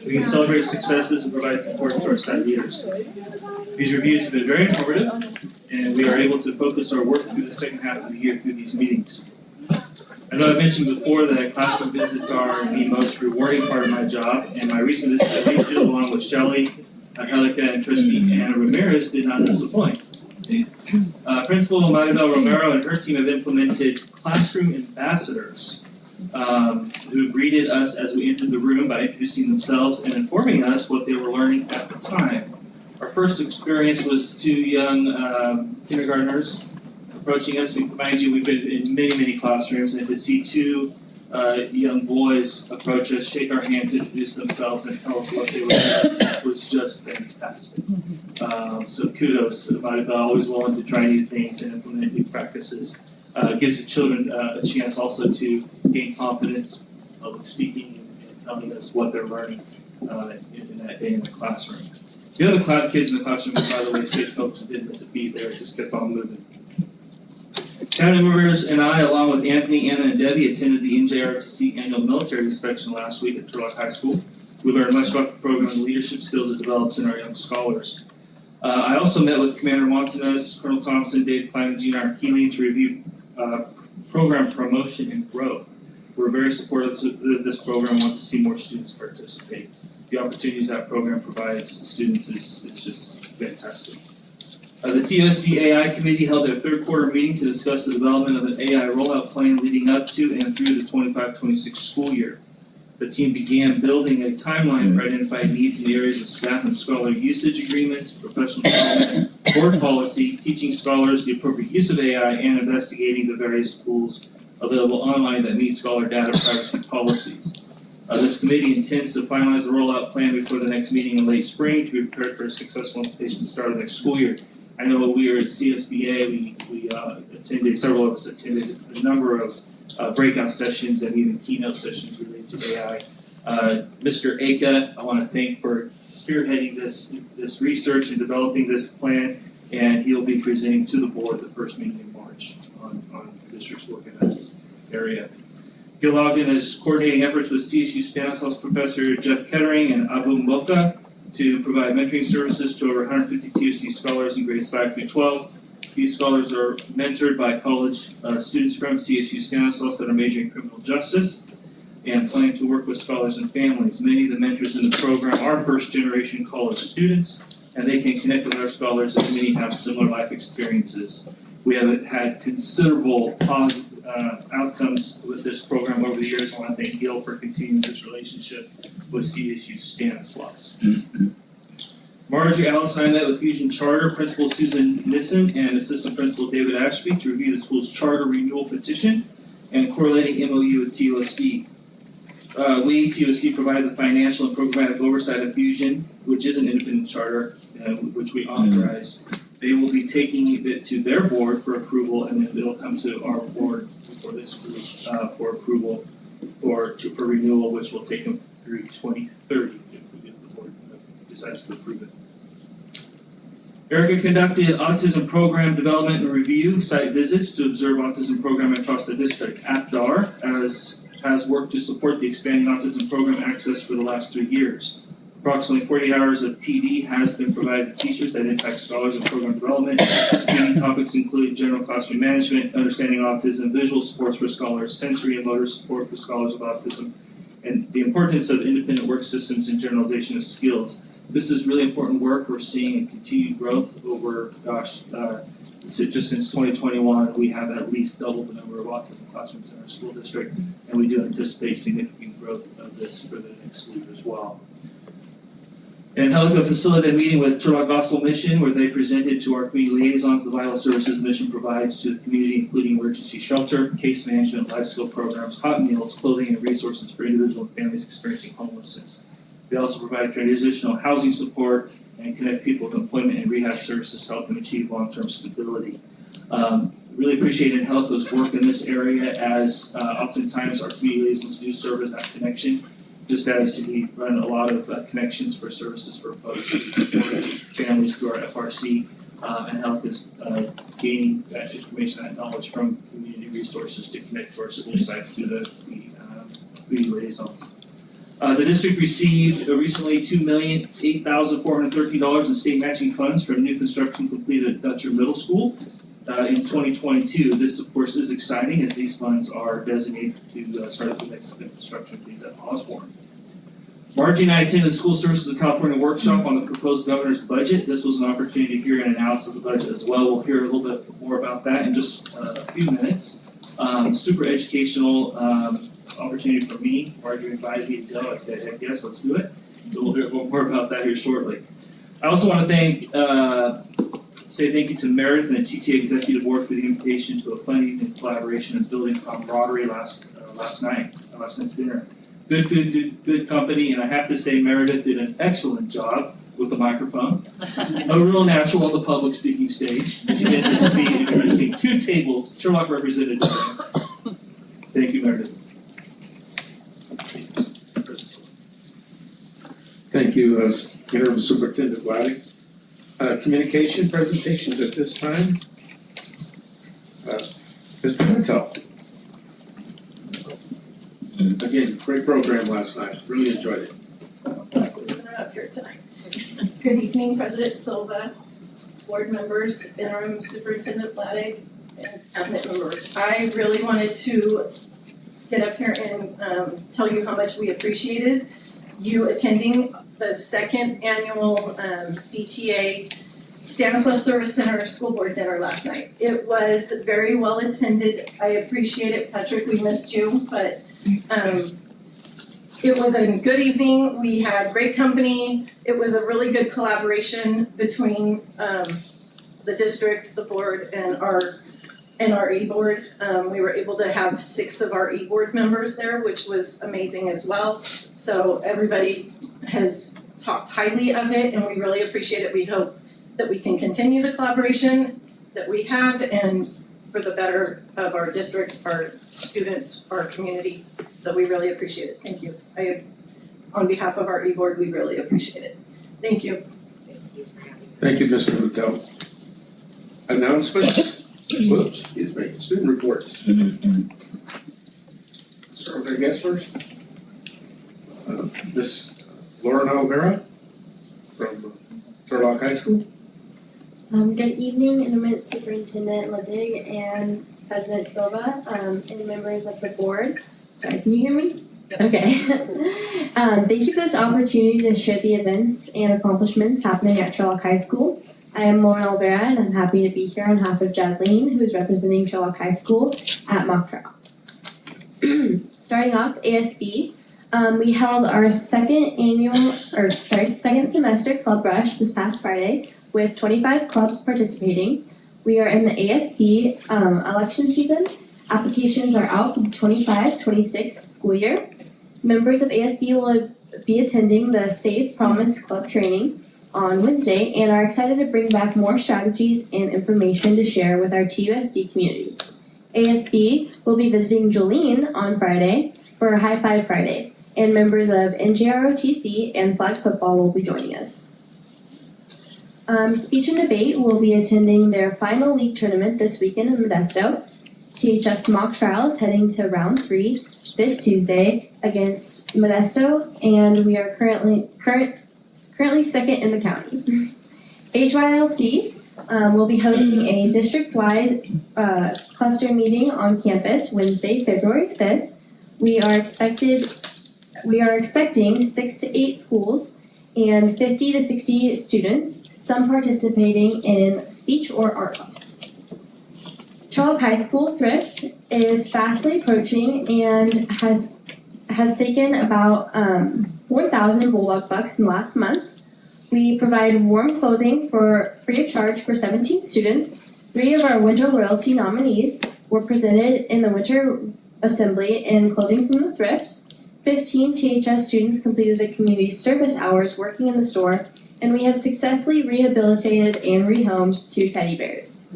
We can celebrate successes and provide support to our site leaders. These reviews have been very informative, and we are able to focus our work through the second half of the year through these meetings. I know I've mentioned before that classroom visits are the most rewarding part of my job, and my recent visit to Hayfield, along with Shelley, Angelica, and Trustee Anna Ramirez, did not disappoint. Principal Maribel Romero and her team have implemented classroom ambassadors who greeted us as we entered the room by introducing themselves and informing us what they were learning at the time. Our first experience was two young kindergartners approaching us, and mind you, we've been in many, many classrooms, and to see two young boys approach us, shake our hands, introduce themselves, and tell us what they were doing was just fantastic. So kudos to Maribel, always willing to try new things and implement new practices. Gives the children a chance also to gain confidence, public speaking, and telling us what they're learning in that day in the classroom. The other kids in the classroom, by the way, stayed focused and didn't miss a beat there, just kept on moving. Family members and I, along with Anthony, Anna, and Debbie, attended the NJRTC annual military inspection last week at Turlock High School. We learned much about the program and the leadership skills it develops in our young scholars. I also met with Commander Montanez, Colonel Thompson, Dave Klein, and Gene R. Keeling to review program promotion and growth. We're very supportive of this program and want to see more students participate. The opportunities that program provides students is just fantastic. The TUSD AI committee held their third quarter meeting to discuss the development of an AI rollout plan leading up to and through the 25-26 school year. The team began building a timeline for identifying needs in the areas of staff and scholar usage agreements, professional development, board policy, teaching scholars the appropriate use of AI, and investigating the various tools available online that meet scholar data privacy policies. This committee intends to finalize the rollout plan before the next meeting in late spring to be prepared for a successful implementation to start the next school year. I know we are at CSBA, we attended, several of us attended a number of breakout sessions and even keynote sessions related to AI. Mr. Aka, I want to thank for spearheading this research and developing this plan, and he'll be presenting to the board the first meeting in March on the district's work in that area. Gil Ogden is coordinating efforts with CSU Stanislaus Professor Jeff Kettering and Abu Moka to provide mentoring services to over 150 TUSD scholars in grades 5 through 12. These scholars are mentored by college students from CSU Stanislaus that are majoring in criminal justice and plan to work with scholars and families. Many of the mentors in the program are first-generation college students, and they can connect with our scholars as many have similar life experiences. We have had considerable positive outcomes with this program over the years. I want to thank Gil for continuing this relationship with CSU Stanislaus. Marjorie, Alice, and I met with Fusion Charter Principal Susan Nissen and Assistant Principal David Ashby to review the school's charter renewal petition and correlating MOU with TUSD. We, TUSD, provide the financial and programmatic oversight of Fusion, which is an independent charter, which we authorize. They will be taking it to their board for approval, and then it'll come to our board for this group for approval for renewal, which will take them through 2030 if the board decides to approve it. Erica conducted autism program development and review site visits to observe autism programming across the district. APDAR has worked to support the expanding autism program access for the last 3 years. Approximately 48 hours of PD has been provided to teachers that impact scholars in program development. PD topics include general classroom management, understanding autism, visual supports for scholars, sensory and motor support for scholars with autism, and the importance of independent work systems and generalization of skills. This is really important work. We're seeing a continued growth over, just since 2021, we have at least doubled the number of autism classrooms in our school district, and we do anticipate significant growth of this for the next school year as well. And Angelica facilitated a meeting with Turlock Gospel Mission where they presented to our community liaisons the vital services the mission provides to the community, including emergency shelter, case management, life skill programs, hot meals, clothing, and resources for individual and families experiencing homelessness. They also provide transitional housing support and connect people with employment and rehab services to help them achieve long-term stability. Really appreciate Angelica's work in this area as oftentimes our community liaisons do serve as that connection. Just as we run a lot of connections for services for folks who support families through our FRC, and help us gaining that information, that knowledge from community resources to connect to our school sites through the community liaisons. The district received recently $2,008,413 in state matching funds from new construction completed at Dutcher Middle School in 2022. This, of course, is exciting as these funds are designated to start up the next construction phase at Osborne. Margie and I attended the School Services of California workshop on the proposed governor's budget. This was an opportunity to hear an analysis of the budget as well. We'll hear a little bit more about that in just a few minutes. Super educational opportunity for me. Margie invited me to go. I said, heck yes, let's do it. So we'll hear more about that here shortly. I also want to say thank you to Meredith and the TTA Executive Board for the invitation to a funding and collaboration and building camaraderie last night's dinner. Good company, and I have to say Meredith did an excellent job with the microphone. A real natural on the public speaking stage. She did this meeting, and we've seen 2 tables, Turlock represented. Thank you, Meredith. Thank you, Interim Superintendent Laddy. Communication presentations at this time. Mr. Patel. Again, great program last night. Really enjoyed it. That's the reason I'm up here tonight. Good evening, President Silva, board members, Interim Superintendent Laddy, and cabinet members. I really wanted to get up here and tell you how much we appreciated you attending the second annual CTA Stanislaus Service Center School Board dinner last night. It was very well attended. I appreciate it, Patrick. We missed you, but it was a good evening. We had great company. It was a really good collaboration between the district, the board, and our e-board. We were able to have 6 of our e-board members there, which was amazing as well. So everybody has talked highly of it, and we really appreciate it. We hope that we can continue the collaboration that we have and for the better of our district, our students, our community. So we really appreciate it. Thank you. On behalf of our e-board, we really appreciate it. Thank you. Thank you, Mr. Patel. Announcements? Whoops, excuse me. Student reports. Start with our guest first. Miss Lauren Alvera from Turlock High School. Good evening, Interim Superintendent Ladig and President Silva, and members of the board. Sorry, can you hear me? Okay. Thank you for this opportunity to share the events and accomplishments happening at Sherlock High School. I am Lauren Olvera, and I'm happy to be here on behalf of Jasleen, who is representing Sherlock High School at Mock Trial. Starting off, ASB. We held our second semester club rush this past Friday with 25 clubs participating. We are in the ASB election season. Applications are out for the 25-26 school year. Members of ASB will be attending the Save Promise Club training on Wednesday and are excited to bring back more strategies and information to share with our TUSD community. ASB will be visiting Jolene on Friday for High Five Friday, and members of NJROTC and flag football will be joining us. Speech and Debate will be attending their final league tournament this weekend in Modesto. THS Mock Trial is heading to round 3 this Tuesday against Modesto, and we are currently second in the county. HYLC will be hosting a district-wide cluster meeting on campus Wednesday, February 5th. We are expecting 6 to 8 schools and 50 to 60 students, some participating in speech or art contests. Sherlock High School Thrift is fastly approaching and has taken about 4,000 Bulldog bucks in the last month. We provide warm clothing for free of charge for 17 students. 3 of our Winter Royalty nominees were presented in the Winter Assembly in clothing from the thrift. 15 THS students completed the community service hours working in the store, and we have successfully rehabilitated and rehomed 2 teddy bears.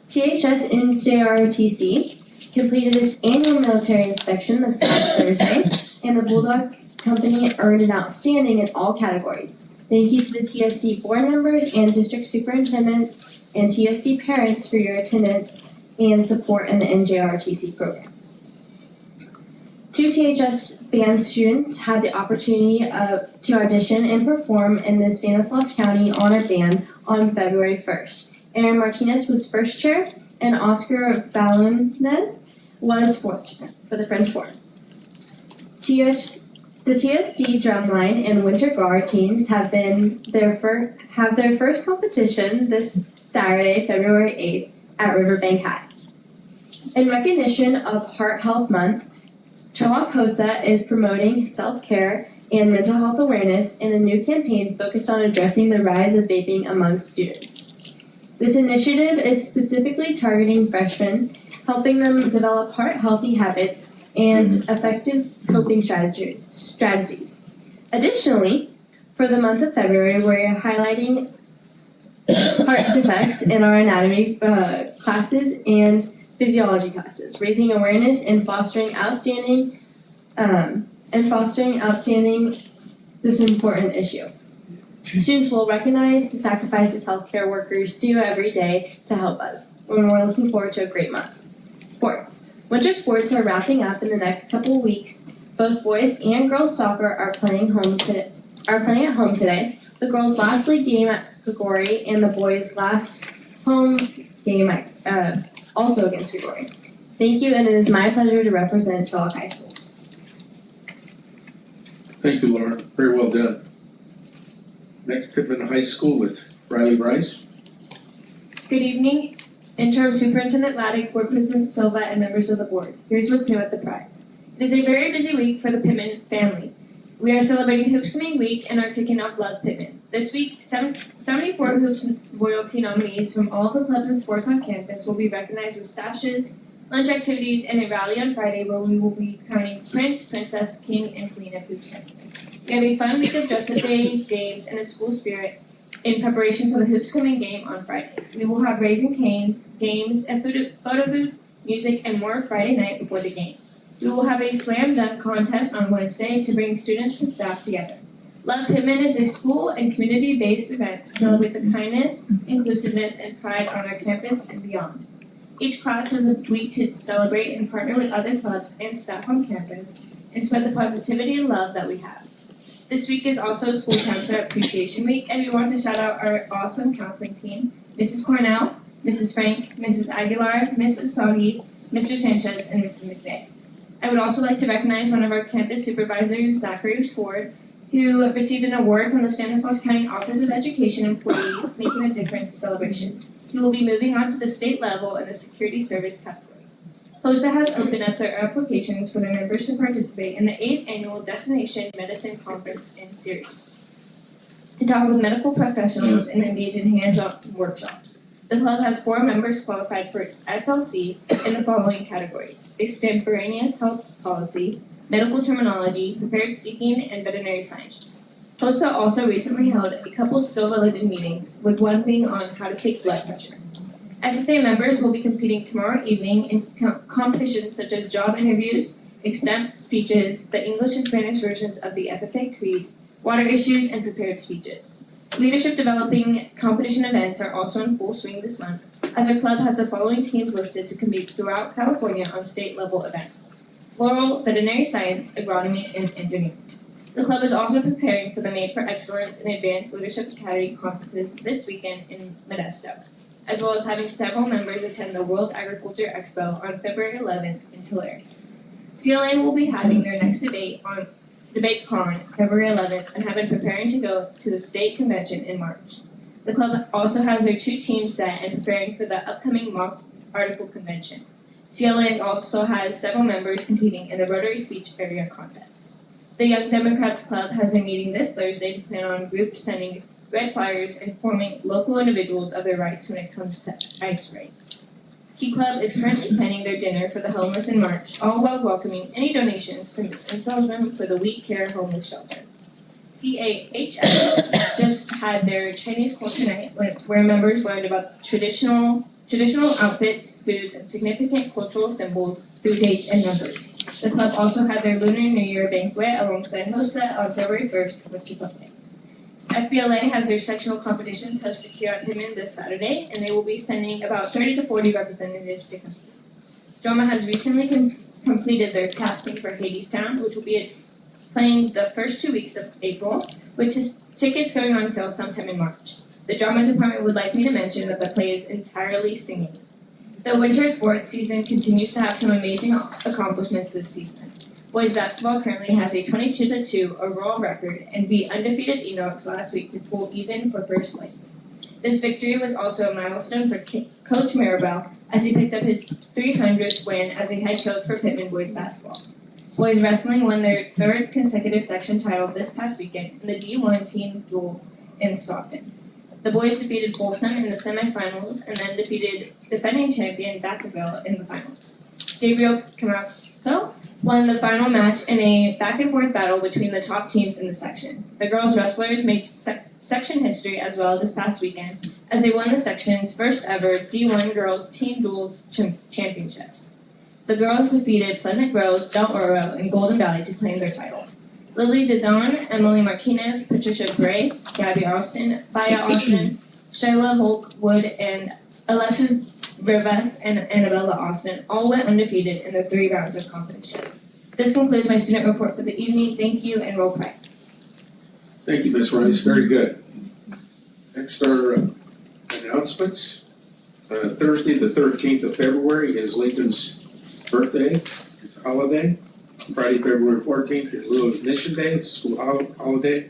THS NJROTC completed its annual military inspection this past Thursday, and the Bulldog Company earned an outstanding in all categories. Thank you to the TSD board members and district superintendents and TSD parents for your attendance and support in the NJROTC program. 2 THS band students had the opportunity to audition and perform in the Stanislaus County Honor Band on February 1st. Aaron Martinez was first chair, and Oscar Balones was fourth chair for the French horn. The TSD Drumline and Winter Guard teams have their first competition this Saturday, February 8th at Riverbank High. In recognition of Heart Health Month, Sherlock HOSA is promoting self-care and mental health awareness in a new campaign focused on addressing the rise of vaping among students. This initiative is specifically targeting freshmen, helping them develop heart-healthy habits and effective coping strategies. Additionally, for the month of February, we're highlighting heart defects in our anatomy classes and physiology classes, raising awareness and fostering outstanding this important issue. Students will recognize the sacrifices healthcare workers do every day to help us, and we're looking forward to a great month. Sports. Winter sports are wrapping up in the next couple of weeks. Both boys and girls soccer are playing at home today. The girls' last league game at Grigori and the boys' last home game also against Grigori. Thank you, and it is my pleasure to represent Sherlock High School. Thank you, Laura. Very well done. Next, Pittman High School with Riley Rice. Good evening, Interim Superintendent Laddick, Board President Silva, and members of the board. Here's what's new at the Pride. It is a very busy week for the Pittman family. We are celebrating Hoops Coming Week and are kicking off Love Pittman. This week, 74 Hoops Royalty nominees from all the clubs and sports on campus will be recognized with sashes, lunch activities, and a rally on Friday where we will be crowning Prince, Princess, King, and Queen of Hoops Coming. We have a fun week of dress-up days, games, and a school spirit in preparation for the Hoops Coming game on Friday. We will have Raising Canes, games, a photo booth, music, and more Friday night before the game. We will have a slam dunk contest on Wednesday to bring students and staff together. Love Pittman is a school and community-based event to celebrate the kindness, inclusiveness, and pride on our campus and beyond. Each class has a week to celebrate and partner with other clubs and staff on campus and spread the positivity and love that we have. This week is also School Counselor Appreciation Week, and we want to shout out our awesome counseling team, Mrs. Cornell, Mrs. Frank, Mrs. Aguilar, Mrs. Soggy, Mr. Sanchez, and Mrs. McVeigh. I would also like to recognize one of our campus supervisors, Zachary Sword, who received an award from the Stanislaus County Office of Education Employees Making a Difference celebration. He will be moving on to the state level in the security service category. HOSA has opened up their applications for their members to participate in the 8th Annual Destination Medicine Conference and Series to talk with medical professionals and engage in hands-on workshops. The club has 4 members qualified for SLC in the following categories: extemporaneous health policy, medical terminology, prepared speaking, and veterinary science. HOSA also recently held a couple skill-related meetings, with one being on how to take blood pressure. FFA members will be competing tomorrow evening in competitions such as job interviews, extemp speeches, the English and Spanish versions of the FFA Creed, water issues, and prepared speeches. Leadership developing competition events are also in full swing this month, as our club has the following teams listed to compete throughout California on state-level events: floral, veterinary science, agronomy, and engineering. The club is also preparing for the Made for Excellence and Advanced Leadership Academy conferences this weekend in Modesto, as well as having several members attend the World Agriculture Expo on February 11th in Tulare. CLA will be having their next DebateCon February 11th and have been preparing to go to the state convention in March. The club also has their 2 teams set and preparing for the upcoming mock article convention. CLA also has several members competing in the Rotary Speech Area Contest. The Young Democrats Club has a meeting this Thursday to plan on groups sending red flyers informing local individuals of their rights when it comes to ICE raids. Key Club is currently planning their dinner for the homeless in March, all while welcoming any donations to Ms. Insal's room for the We Care Homeless Shelter. PAHS just had their Chinese culture night where members learned about traditional outfits, foods, and significant cultural symbols through dates and numbers. The club also had their Lunar New Year banquet alongside HOSA on February 1st with Chipotle. FBLA has their sectional competitions hosted here at Pittman this Saturday, and they will be sending about 30 to 40 representatives to compete. Drama has recently completed their casting for Hadestown, which will be playing the first 2 weeks of April, with tickets going on sale sometime in March. The drama department would like me to mention that the play is entirely singing. The winter sports season continues to have some amazing accomplishments this season. Boys basketball currently has a 22-2 overall record and beat undefeated Enochs last week to pull even for first place. This victory was also a milestone for Coach Maribel as he picked up his 300th win as a head coach for Pittman boys basketball. Boys wrestling won their 3rd consecutive section title this past weekend in the D1 team duels in Stockton. The boys defeated Folsom in the semifinals and then defeated defending champion Vacaville in the finals. Gabriel Camacho won the final match in a back-and-forth battle between the top teams in the section. The girls wrestlers made section history as well this past weekend as they won the section's first ever D1 Girls Team Duels Championships. The girls defeated Pleasant Grove, Del Oro, and Golden Valley to claim their title. Lily DeZon, Emily Martinez, Patricia Gray, Gabby Austin, Baya Austin, Shayla Volkwood, and Alexis Rivas and Annabella Austin all went undefeated in their 3 rounds of competition. This concludes my student report for the evening. Thank you and roll call. Thank you, Ms. Rice. Very good. Next are announcements. Thursday, the 13th of February is Lincoln's birthday. It's a holiday. Friday, February 14th is Little Ignition Day. It's a school holiday.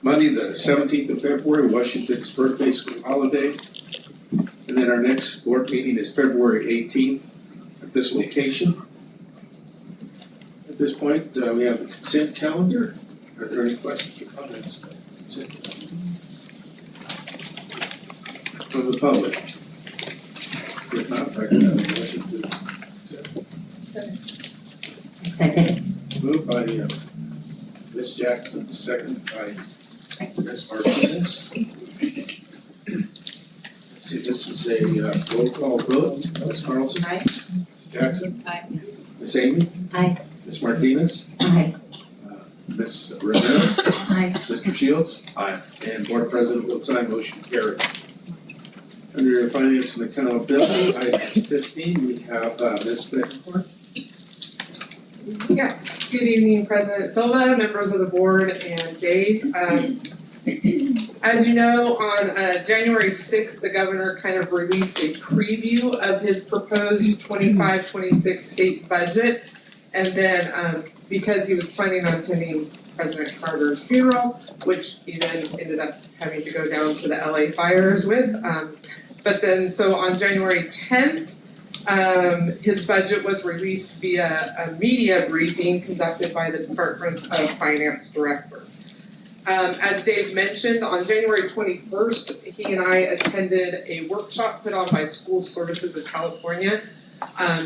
Monday, the 17th of February, Washington's birthday school holiday. And then our next board meeting is February 18th at this location. At this point, we have the consent calendar. Are there any questions or comments about the consent calendar? From the public? If not, I can have a motion to accept. Second. Moved by Ms. Jackson, second by Ms. Martinez. Let's see, this is a roll call vote. Ms. Carlson? Aye. Ms. Jackson? Aye. Ms. Amy? Aye. Ms. Martinez? Aye. Ms. Ramirez? Aye. Mr. Shields? Aye. And Board President will sign, motion carried. Under Finance and Accountability, item 15, we have Ms. Beckford. Yes, good evening, President Silva, members of the board, and Dave. As you know, on January 6th, the governor kind of released a preview of his proposed 25-26 state budget. And then because he was planning on attending President Carter's funeral, which he then ended up having to go down to the LA fires with. But then, so on January 10th, his budget was released via a media briefing conducted by the Department of Finance Director. As Dave mentioned, on January 21st, he and I attended a workshop put on by School Services of California.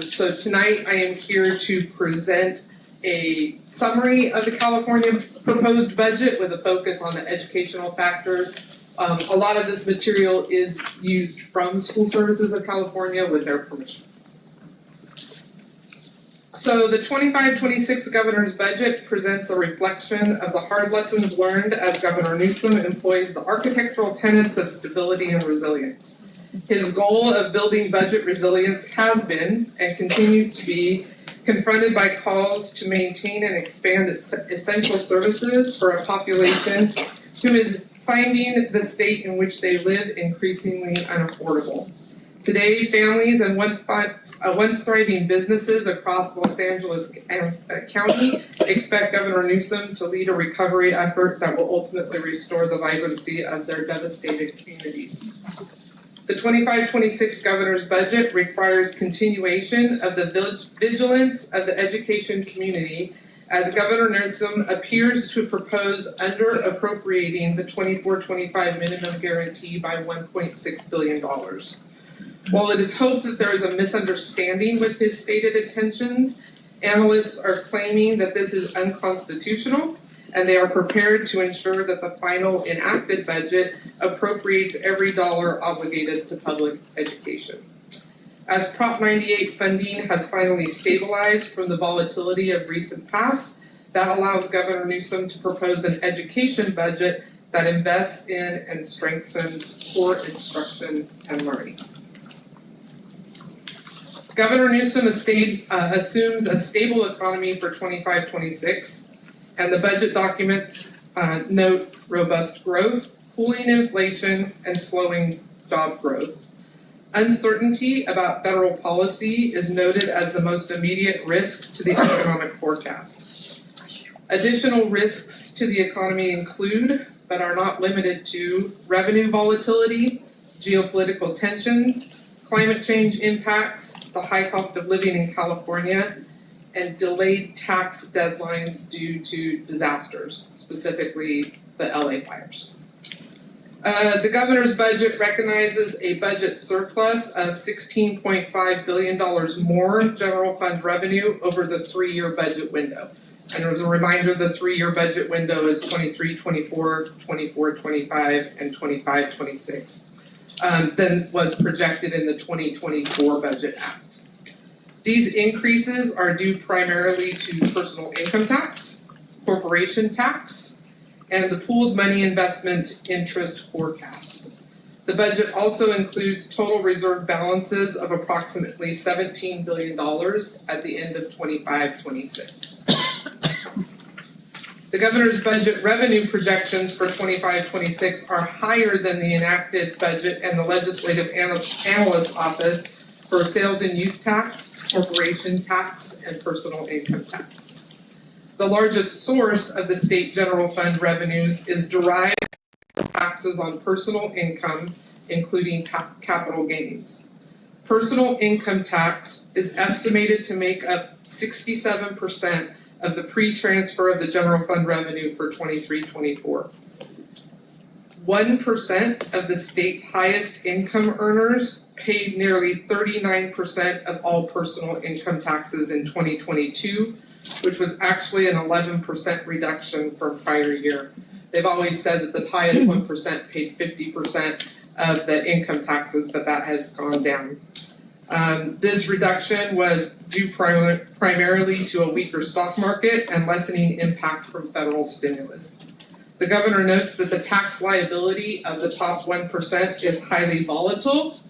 So tonight I am here to present a summary of the California proposed budget with a focus on the educational factors. A lot of this material is used from School Services of California with their permission. So the 25-26 governor's budget presents a reflection of the hard lessons learned as Governor Newsom employs the architectural tenets of stability and resilience. His goal of building budget resilience has been, and continues to be, confronted by calls to maintain and expand essential services for a population who is finding the state in which they live increasingly unaffordable. Today, families and once thriving businesses across Los Angeles County expect Governor Newsom to lead a recovery effort that will ultimately restore the vibrancy of their devastated communities. The 25-26 governor's budget requires continuation of the vigilance of the education community as Governor Newsom appears to propose under-appropriating the 24-25 minimum guarantee by $1.6 billion. While it is hoped that there is a misunderstanding with his stated intentions, analysts are claiming that this is unconstitutional, and they are prepared to ensure that the final enacted budget appropriates every dollar obligated to public education. As Prop 98 funding has finally stabilized from the volatility of recent past, that allows Governor Newsom to propose an education budget that invests in and strengthens core instruction and learning. Governor Newsom assumes a stable economy for 25-26, and the budget documents note robust growth, cooling inflation, and slowing job growth. Uncertainty about federal policy is noted as the most immediate risk to the economic forecast. Additional risks to the economy include, but are not limited to, revenue volatility, geopolitical tensions, climate change impacts, the high cost of living in California, and delayed tax deadlines due to disasters, specifically the LA fires. The governor's budget recognizes a budget surplus of $16.5 billion more general fund revenue over the 3-year budget window. And as a reminder, the 3-year budget window is 23-24, 24-25, and 25-26. Than was projected in the 2024 Budget Act. These increases are due primarily to personal income tax, corporation tax, and the pooled money investment interest forecast. The budget also includes total reserve balances of approximately $17 billion at the end of 25-26. The governor's budget revenue projections for 25-26 are higher than the enacted budget and the legislative analyst's office for sales and use tax, corporation tax, and personal income tax. The largest source of the state general fund revenues is derived from taxes on personal income, including capital gains. Personal income tax is estimated to make up 67% of the pre-transfer of the general fund revenue for 23-24. 1% of the state's highest income earners paid nearly 39% of all personal income taxes in 2022, which was actually an 11% reduction from prior year. They've always said that the highest 1% paid 50% of the income taxes, but that has gone down. This reduction was due primarily to a weaker stock market and lessening impact from federal stimulus. The governor notes that the tax liability of the top 1% is highly volatile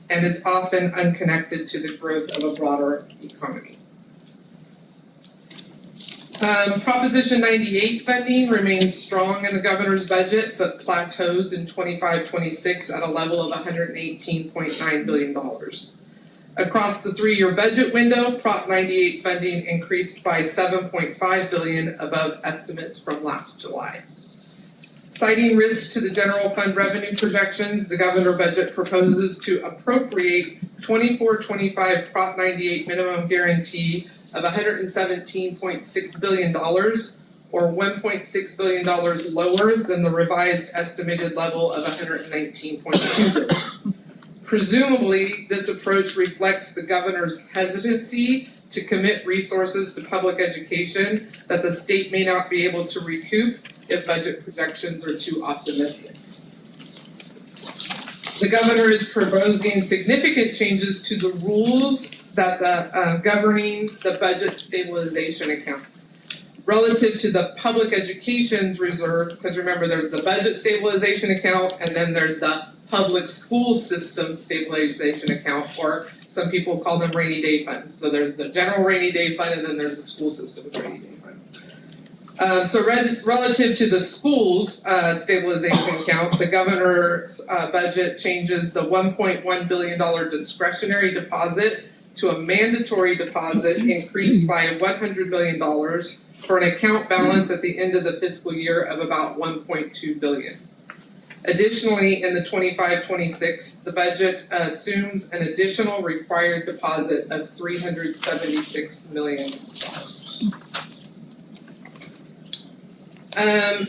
and is often unconnected to the growth of a broader economy. Proposition 98 funding remains strong in the governor's budget, but plateaus in 25-26 at a level of $118.9 billion. Across the 3-year budget window, Prop 98 funding increased by $7.5 billion above estimates from last July. Citing risks to the general fund revenue projections, the governor budget proposes to appropriate 24-25 Prop 98 minimum guarantee of $117.6 billion, or $1.6 billion lower than the revised estimated level of $119.2 billion. Presumably, this approach reflects the governor's hesitancy to commit resources to public education that the state may not be able to recoup if budget projections are too optimistic. The governor is proposing significant changes to the rules that governing the budget stabilization account. Relative to the public education's reserve, because remember there's the budget stabilization account and then there's the public school system stabilization account, or some people call them rainy day funds. So there's the general rainy day fund and then there's the school system rainy day fund. Relative to the schools stabilization account, the governor's budget changes the $1.1 billion discretionary deposit to a mandatory deposit increased by $100 million for an account balance at the end of the fiscal year of about $1.2 billion. Additionally, in the 25-26, the budget assumes an additional required deposit of $376 million.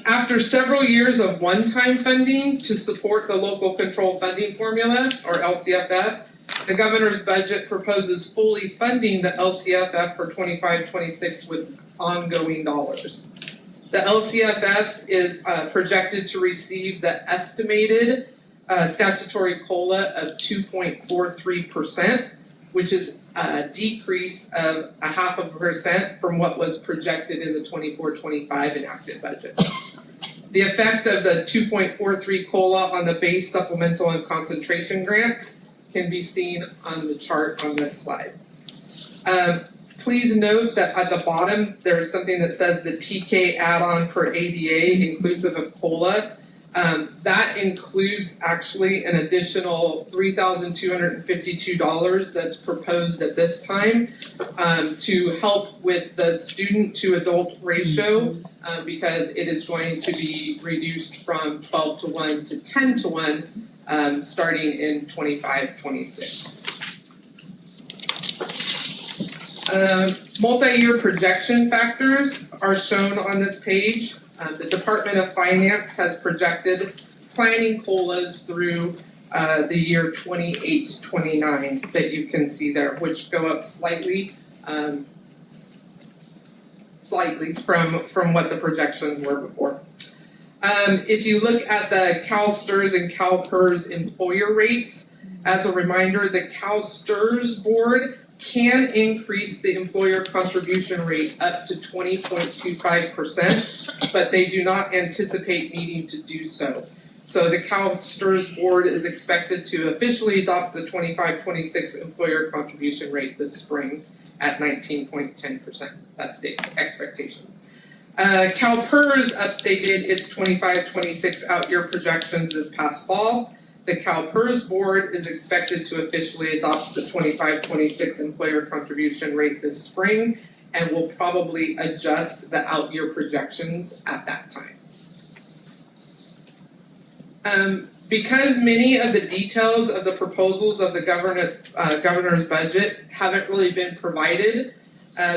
After several years of one-time funding to support the local control funding formula, or LCFF, the governor's budget proposes fully funding the LCFF for 25-26 with ongoing dollars. The LCFF is projected to receive the estimated statutory COLA of 2.43%, which is a decrease of 0.5% from what was projected in the 24-25 enacted budget. The effect of the 2.43 COLA on the base, supplemental, and concentration grants can be seen on the chart on this slide. Please note that at the bottom, there's something that says the TK add-on per ADA inclusive of COLA. That includes actually an additional $3,252 that's proposed at this time to help with the student to adult ratio because it is going to be reduced from 12-to-1 to 10-to-1 starting in 25-26. Multi-year projection factors are shown on this page. The Department of Finance has projected planning COLAs through the year 28-29 that you can see there, which go up slightly from what the projections were before. If you look at the CalSTRS and CalPERS employer rates, as a reminder, the CalSTRS board can increase the employer contribution rate up to 20.25%, but they do not anticipate needing to do so. So the CalSTRS board is expected to officially adopt the 25-26 employer contribution rate this spring at 19.10%. That's the expectation. CalPERS updated its 25-26 out-year projections this past fall. The CalPERS board is expected to officially adopt the 25-26 employer contribution rate this spring and will probably adjust the out-year projections at that time. Because many of the details of the proposals of the governor's budget haven't really been provided,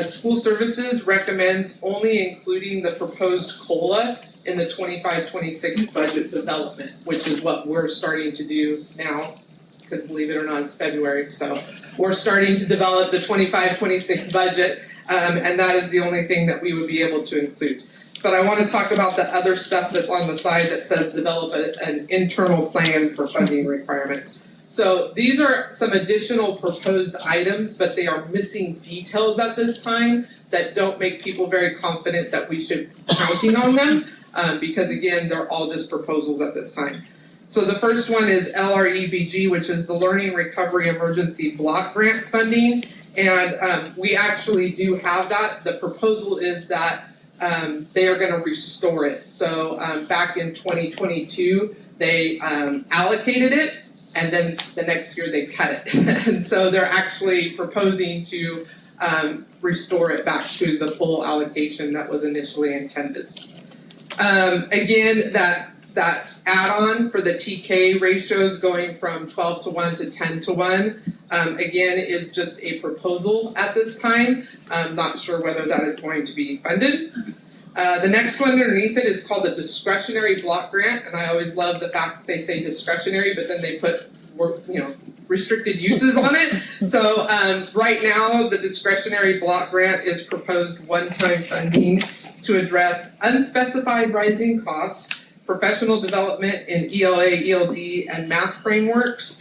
School Services recommends only including the proposed COLA in the 25-26 budget development, which is what we're starting to do now, because believe it or not, it's February, so we're starting to develop the 25-26 budget, and that is the only thing that we would be able to include. But I want to talk about the other stuff that's on the side that says develop an internal plan for funding requirements. So these are some additional proposed items, but they are missing details at this time that don't make people very confident that we should be counting on them. Because again, they're all just proposals at this time. So the first one is LREBG, which is the Learning Recovery Emergency Block Grant Funding. And we actually do have that. The proposal is that they are gonna restore it. So back in 2022, they allocated it, and then the next year they cut it. And so they're actually proposing to restore it back to the full allocation that was initially intended. Again, that add-on for the TK ratios going from 12:1 to 10:1, again, is just a proposal at this time. I'm not sure whether that is going to be funded. The next one underneath it is called the discretionary block grant, and I always love the fact that they say discretionary, but then they put restricted uses on it. So right now, the discretionary block grant is proposed one-time funding to address unspecified rising costs, professional development in ELA, ELD, and math frameworks,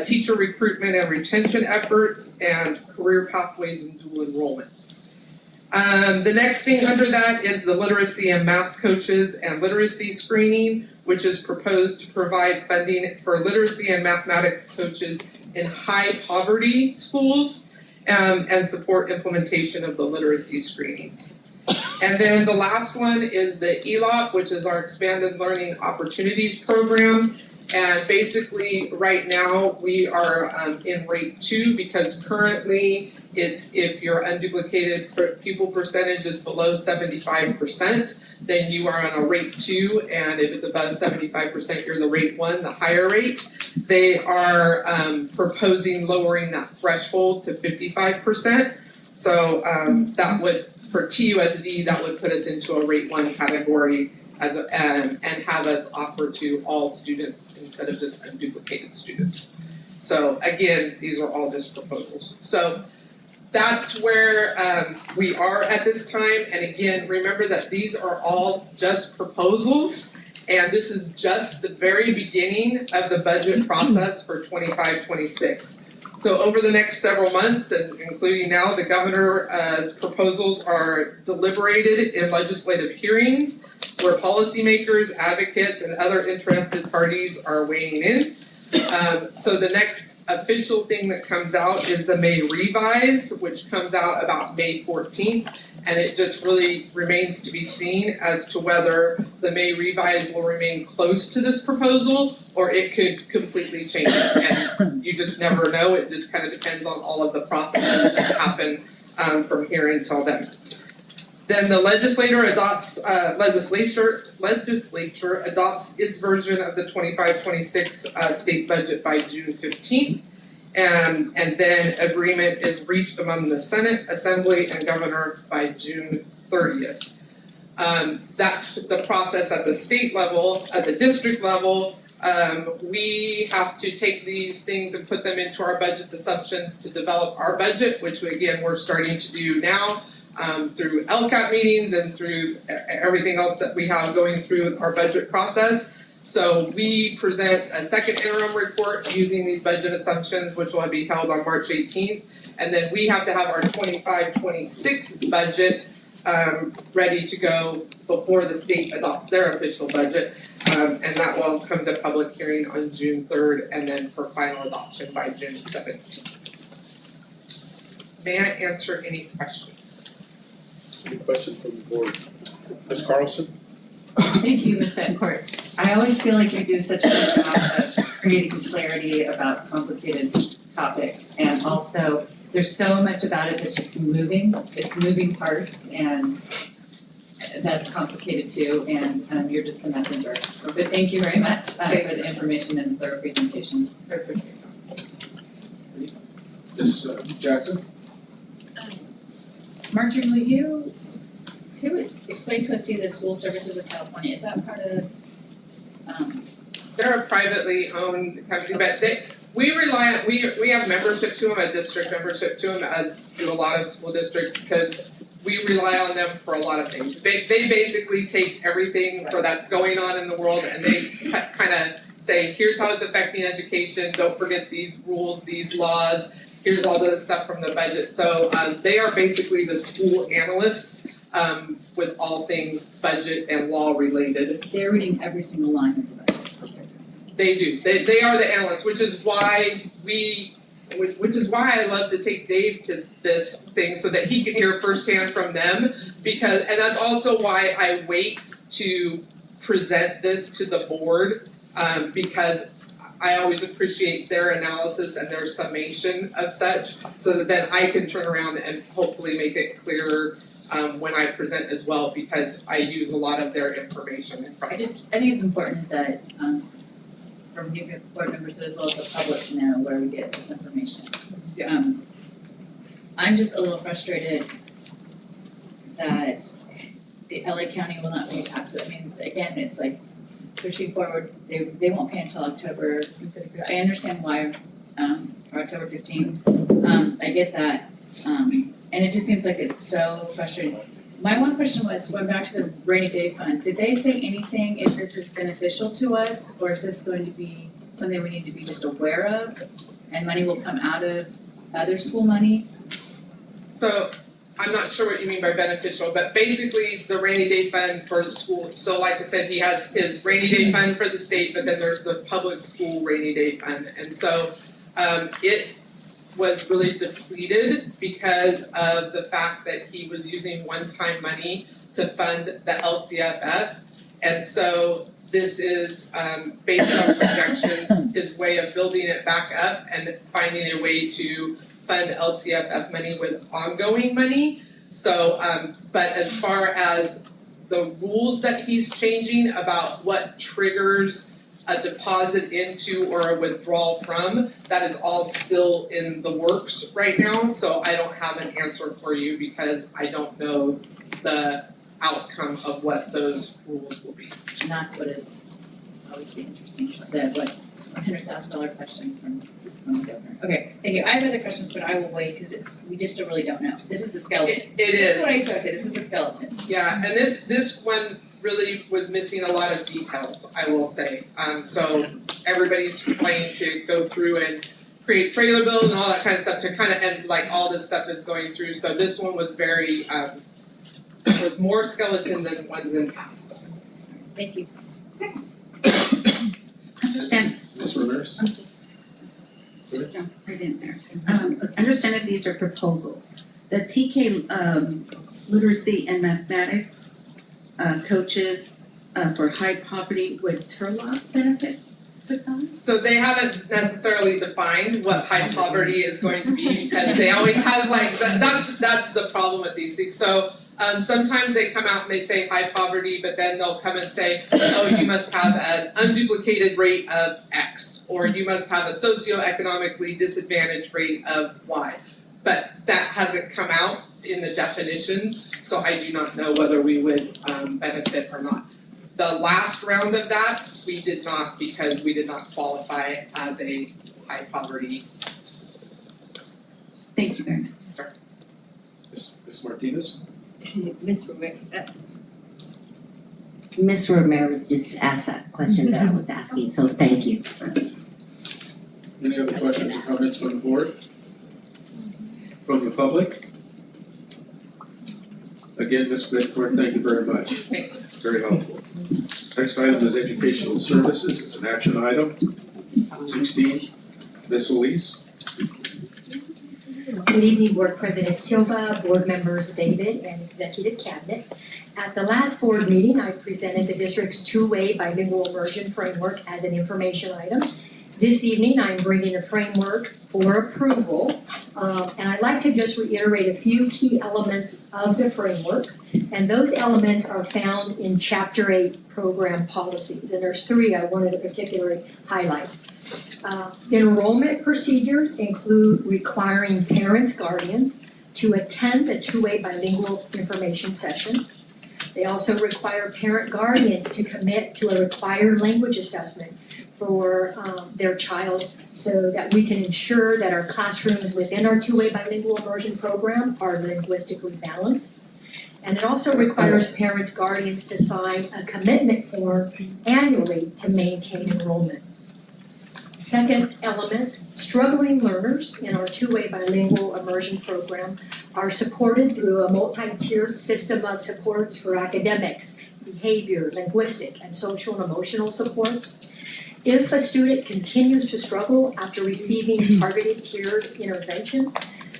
teacher recruitment and retention efforts, and career pathways and dual enrollment. The next thing under that is the literacy and math coaches and literacy screening, which is proposed to provide funding for literacy and mathematics coaches in high poverty schools, and support implementation of the literacy screenings. And then the last one is the ELOP, which is our Expanded Learning Opportunities Program. And basically, right now, we are in rate 2 because currently it's if your unduplicated pupil percentage is below 75%, then you are on a rate 2, and if it's above 75%, you're the rate 1, the higher rate. They are proposing lowering that threshold to 55%. So that would, for TUSD, that would put us into a rate 1 category as and have us offer to all students instead of just unduplicated students. So again, these are all just proposals. So that's where we are at this time. And again, remember that these are all just proposals, and this is just the very beginning of the budget process for 25-26. So over the next several months, and including now, the governor's proposals are deliberated in legislative hearings where policymakers, advocates, and other interested parties are weighing in. So the next official thing that comes out is the May revise, which comes out about May 14th, and it just really remains to be seen as to whether the May revise will remain close to this proposal or it could completely change it. And you just never know. It just kind of depends on all of the processes that happen from here until then. Then the legislature adopts its version of the 25-26 state budget by June 15th. And then agreement is reached among the Senate, Assembly, and Governor by June 30th. That's the process at the state level. At the district level, we have to take these things and put them into our budget assumptions to develop our budget, which again, we're starting to do now. Through LCAP meetings and through everything else that we have going through our budget process. So we present a second interim report using these budget assumptions, which will be held on March 18th. And then we have to have our 25-26 budget ready to go before the state adopts their official budget. And that will come to public hearing on June 3rd and then for final adoption by June 17th. May I answer any questions? Any questions from the board? Ms. Carlson? Thank you, Ms. Bettencourt. I always feel like you do such a good job of creating clarity about complicated topics, and also there's so much about it that's just moving. It's moving parts, and that's complicated too, and you're just the messenger. But thank you very much for the information and the thorough presentation. Ms. Jackson? Marjorie, will you explain to us the School Services of California? Is that part of? They're a privately owned company, but we rely on, we have membership to them, a district membership to them, as do a lot of school districts, because we rely on them for a lot of things. They basically take everything that's going on in the world and they kind of say, here's how it's affecting education, don't forget these rules, these laws, here's all the stuff from the budget. So they are basically the school analysts with all things budget and law related. They're reading every single line of the budget. They do. They are the analysts, which is why we which is why I love to take Dave to this thing so that he can hear firsthand from them. And that's also why I wait to present this to the board, because I always appreciate their analysis and their summation of such, so that then I can turn around and hopefully make it clearer when I present as well, because I use a lot of their information in front of me. I think it's important that for new board members, but as well as the public to know where we get this information. Yeah. I'm just a little frustrated that the LA County will not pay taxes. That means, again, it's like pushing forward, they won't pay until October. I understand why, or October 15. I get that. And it just seems like it's so frustrating. My one question was, going back to the rainy day fund, did they say anything if this is beneficial to us, or is this going to be something we need to be just aware of, and money will come out of other school money? So I'm not sure what you mean by beneficial, but basically the rainy day fund for the school. So like I said, he has his rainy day fund for the state, but then there's the public school rainy day fund. And so it was really depleted because of the fact that he was using one-time money to fund the LCFF. And so this is, based on projections, his way of building it back up and finding a way to fund LCFF money with ongoing money. So, but as far as the rules that he's changing about what triggers a deposit into or a withdrawal from, that is all still in the works right now. So I don't have an answer for you because I don't know the outcome of what those rules will be. And that's what is obviously interesting, the $100,000 question from the governor. Okay, thank you. I have other questions, but I will wait because we just really don't know. This is the skeleton. It is. This is what I used to say. This is the skeleton. Yeah, and this one really was missing a lot of details, I will say. So everybody's trying to go through and create trailer bills and all that kind of stuff to kind of end like all this stuff is going through. So this one was very was more skeleton than ones in past. Thank you. Understand. Ms. Ramirez? Jump right in there. Understand that these are proposals. The TK literacy and mathematics coaches for high poverty would Turlock benefit? So they haven't necessarily defined what high poverty is going to be because they always have like, that's the problem with these things. So sometimes they come out and they say high poverty, but then they'll come and say, oh, you must have an unduplicated rate of X, or you must have a socioeconomically disadvantaged rate of Y. But that hasn't come out in the definitions, so I do not know whether we would benefit or not. The last round of that, we did not because we did not qualify as a high poverty. Thank you very much. Sure. Ms. Martinez? Ms. Ramirez just asked that question that I was asking, so thank you. Any other questions or comments from the board? From the public? Again, Ms. Bedford, thank you very much. Very helpful. Next item is educational services. It's an action item. 16, Ms. Elise. Good evening, Board President Silva, board members David, and Executive Cabinet. At the last board meeting, I presented the district's Two-Way Bilingual Immersion Framework as an information item. This evening, I'm bringing the framework for approval, and I'd like to just reiterate a few key elements of the framework. And those elements are found in Chapter 8 program policies, and there's 3 I wanted to particularly highlight. Enrollment procedures include requiring parents, guardians to attend the Two-Way Bilingual Information Session. They also require parent guardians to commit to a required language assessment for their child so that we can ensure that our classrooms within our Two-Way Bilingual Immersion program are linguistically balanced. And it also requires parents, guardians to sign a commitment form annually to maintain enrollment. Second element, struggling learners in our Two-Way Bilingual Immersion program are supported through a multi-tiered system of supports for academics, behavior, linguistic, and social and emotional supports. If a student continues to struggle after receiving targeted tiered intervention,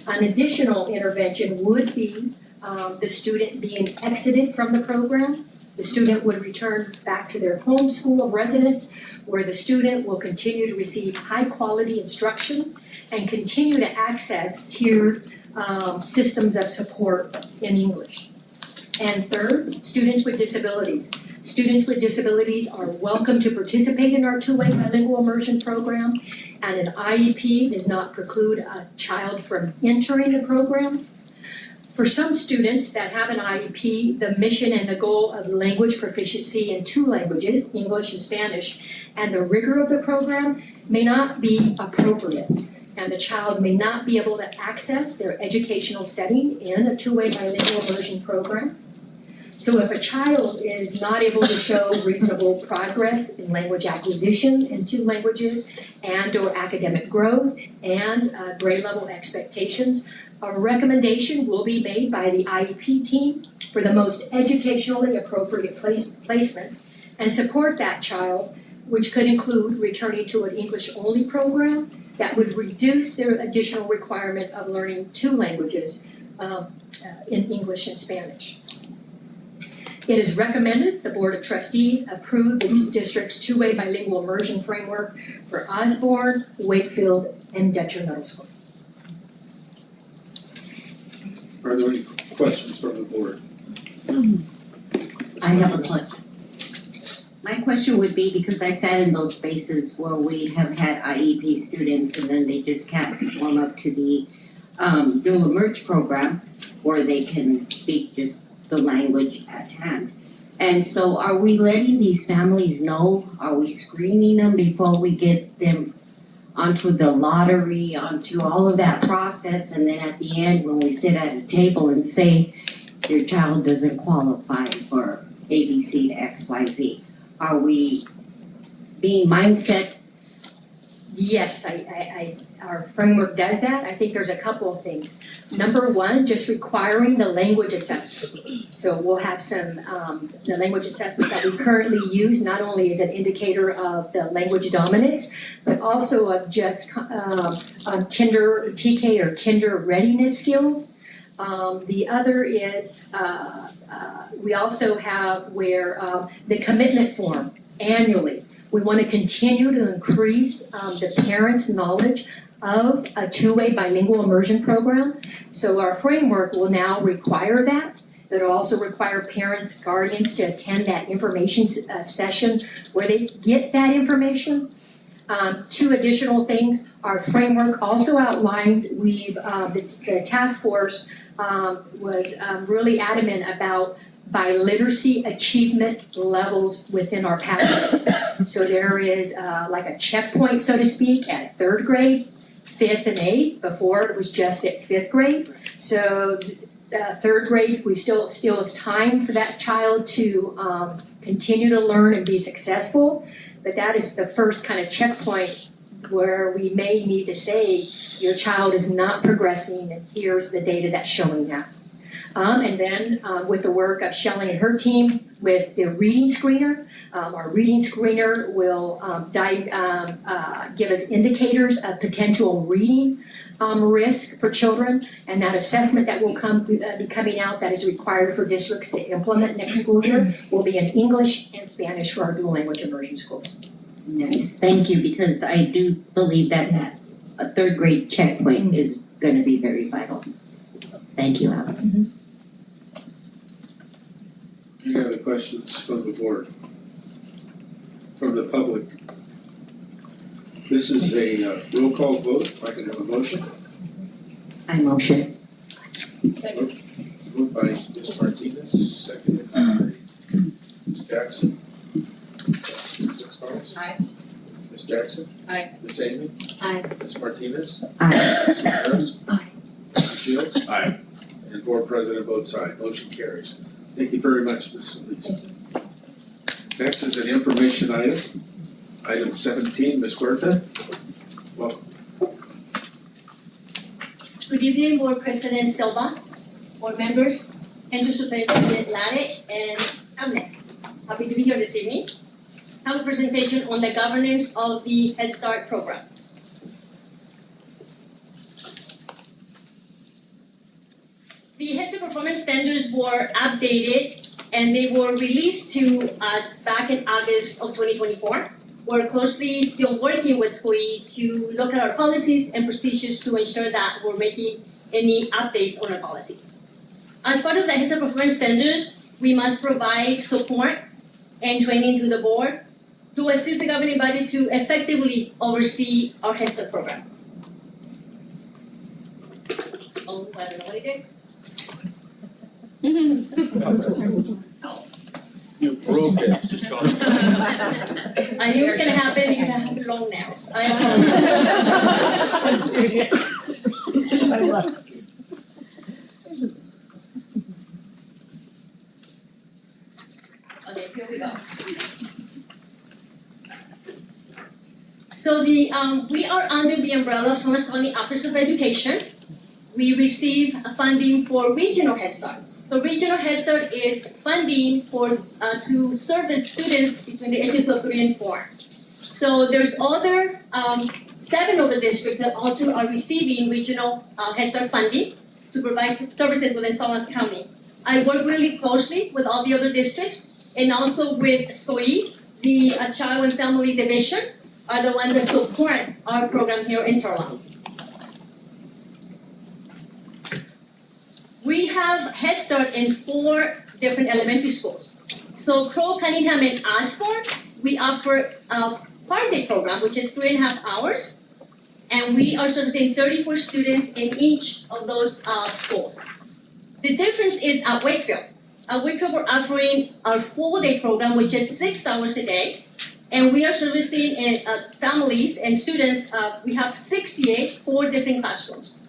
an additional intervention would be the student being exited from the program. The student would return back to their home school of residence, where the student will continue to receive high quality instruction and continue to access tiered systems of support in English. And third, students with disabilities. Students with disabilities are welcome to participate in our two-way bilingual immersion program, and an IEP does not preclude a child from entering the program. For some students that have an IEP, the mission and the goal of language proficiency in two languages, English and Spanish, and the rigor of the program may not be appropriate, and the child may not be able to access their educational setting in a two-way bilingual immersion program. So if a child is not able to show reasonable progress in language acquisition in two languages and or academic growth and grade level expectations, a recommendation will be made by the IEP team for the most educationally appropriate placement and support that child, which could include returning to an English-only program that would reduce their additional requirement of learning two languages in English and Spanish. It is recommended the Board of Trustees approve the district's two-way bilingual immersion framework for Osborne, Wakefield, and Dutcher Middle School. Are there any questions from the board? I have a question. My question would be, because I sat in those spaces where we have had IEP students and then they just can't warm up to the dual emerge program where they can speak just the language at hand. And so are we letting these families know? Are we screening them before we get them onto the lottery, onto all of that process, and then at the end when we sit at a table and say your child doesn't qualify for ABC to XYZ? Are we being mindset? Yes, our framework does that. I think there's a couple of things. Number one, just requiring the language assessment. So we'll have some, the language assessment that we currently use not only as an indicator of the language dominance, but also of just kinder TK or kinder readiness skills. The other is we also have where the commitment form annually. We want to continue to increase the parents' knowledge of a two-way bilingual immersion program. So our framework will now require that. It'll also require parents, guardians to attend that information session where they get that information. Two additional things, our framework also outlines, the task force was really adamant about biliteracy achievement levels within our pathway. So there is like a checkpoint, so to speak, at third grade, fifth and eighth. Before it was just at fifth grade. So third grade, we still is time for that child to continue to learn and be successful. But that is the first kind of checkpoint where we may need to say your child is not progressing, and here's the data that's showing that. And then with the work of Shelley and her team with the reading screener, our reading screener will give us indicators of potential reading risk for children, and that assessment that will be coming out that is required for districts to implement next school year will be in English and Spanish for our dual language immersion schools. Nice, thank you, because I do believe that a third grade checkpoint is going to be very vital. Thank you, Alice. Any other questions from the board? From the public? This is a roll call vote, if I can have a motion. I motion. Second. Moved by Ms. Martinez, seconded by Ms. Jackson. Ms. Carnes? Aye. Ms. Jackson? Aye. Ms. Amy? Aye. Ms. Martinez? Aye. Ms. Ramirez? Aye. Mr. Shields? Aye. And board president votes aye. Motion carries. Thank you very much, Ms. Solis. Next is an information item. Item 17, Ms. Huerta. Welcome. Good evening, Board President Silva, board members, and to Superintendent Lade and Amnek. Happy to be here this evening. have a presentation on the governance of the Head Start program. The Head Start performance standards were updated and they were released to us back in August of 2024. We're closely still working with SCOE to look at our policies and procedures to ensure that we're making any updates on our policies. As part of the Head Start performance standards, we must provide support and training to the board to assist the governing body to effectively oversee our Head Start program. Oh, I don't know what I did. You broke it. I knew it was gonna happen because I have long nails. I apologize. Okay, here we go. So we are under the umbrella of San Luis County Office of Education. We receive funding for regional Head Start. So regional Head Start is funding for to service students between the ages of 3 and 4. So there's other 7 of the districts that also are receiving regional Head Start funding to provide services within San Luis County. I work really closely with all the other districts and also with SCOE, the Child and Family Division, are the ones that support our program here in Turlock. We have Head Start in 4 different elementary schools. So Crow, Cunningham, and Osborne, we offer a part-day program, which is 3.5 hours, and we are servicing 34 students in each of those schools. The difference is at Wakefield. At Wakefield, we're offering our full-day program, which is 6 hours a day, and we are servicing families and students. We have 68, 4 different classrooms.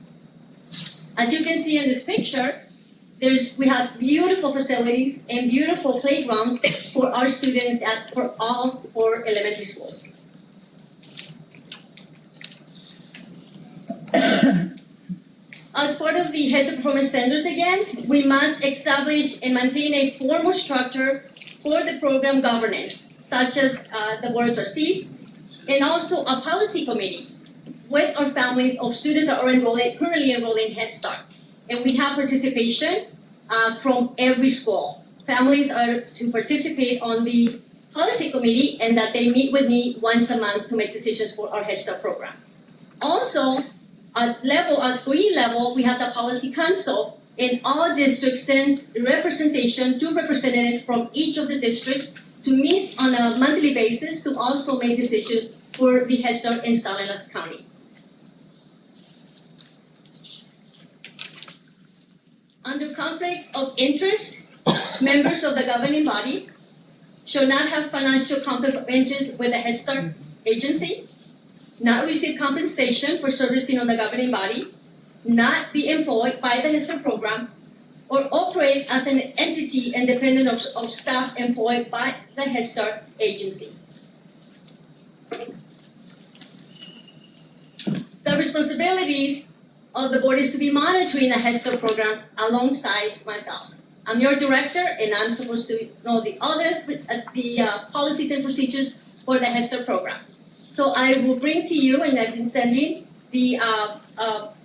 As you can see in this picture, we have beautiful facilities and beautiful playgrounds for our students for all 4 elementary schools. As part of the Head Start performance standards again, we must establish and maintain a formal structure for the program governance, such as the Board of Trustees, and also a policy committee with our families of students that are currently enrolling in Head Start. And we have participation from every school. Families are to participate on the policy committee and that they meet with me once a month to make decisions for our Head Start program. Also, at SCOE level, we have the policy council, and all districts send representation, 2 representatives from each of the districts to meet on a monthly basis to also make decisions for the Head Start in Stanislaus County. Under conflict of interest, members of the governing body shall not have financial conflict of interest with the Head Start agency, not receive compensation for servicing on the governing body, not be employed by the Head Start program, or operate as an entity independent of staff employed by the Head Start agency. The responsibilities of the board is to be monitoring the Head Start program alongside myself. I'm your director, and I'm supposed to know the policies and procedures for the Head Start program. So I will bring to you, and I've been sending the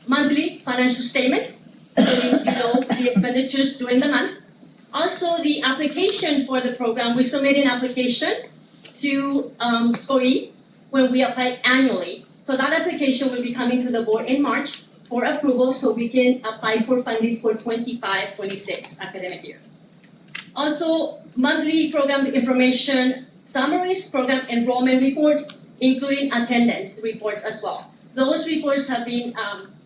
monthly financial statements, so you know the expenditures during the month. Also, the application for the program, we submit an application to SCOE when we apply annually. So that application will be coming to the board in March for approval, so we can apply for fundings for 25-26 academic year. Also, monthly program information summaries, program enrollment reports, including attendance reports as well. Those reports have been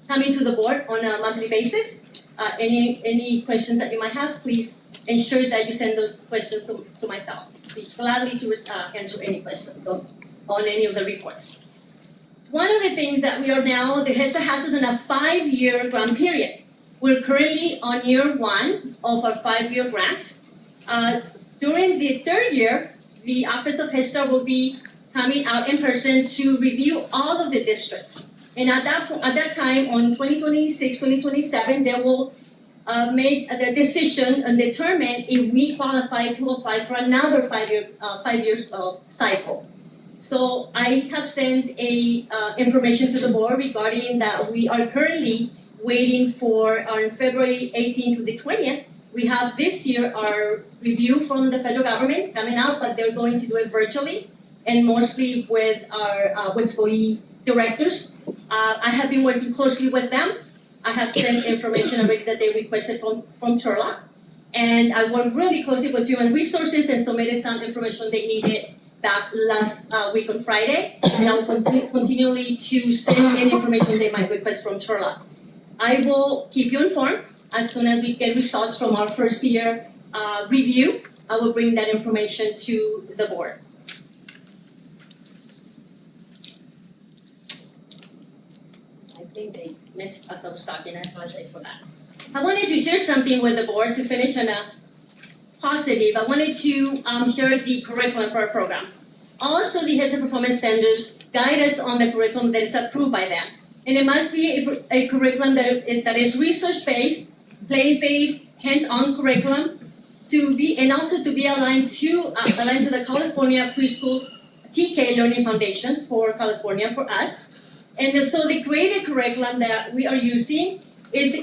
coming to the board on a monthly basis. Any questions that you might have, please ensure that you send those questions to myself. I'll be gladly to answer any questions on any of the reports. One of the things that we are now, the Head Start has us on a 5-year grant period. We're currently on year 1 of our 5-year grant. During the 3rd year, the Office of Head Start will be coming out in person to review all of the districts. And at that time, on 2026, 2027, they will made the decision and determined if we qualify to apply for another 5 years cycle. So I have sent a information to the board regarding that we are currently waiting for on February 18th to the 20th. We have this year our review from the federal government coming out, but they're going to do it virtually and mostly with our WISCOE directors. I have been working closely with them. I have sent information already that they requested from Turlock. And I worked really closely with Human Resources and submitted some information they needed back last week on Friday. And I will continually to send any information they might request from Turlock. I will keep you informed as soon as we get results from our first year review. I will bring that information to the board. I think they missed us out talking. I apologize for that. I wanted to share something with the board to finish on a positive. I wanted to share the curriculum for our program. Also, the heads of performance standards guide us on the curriculum that is approved by them. And it must be a curriculum that is research-based, play-based, hands-on curriculum and also to be aligned to the California Preschool TK Learning Foundations for California for us. And so the graded curriculum that we are using is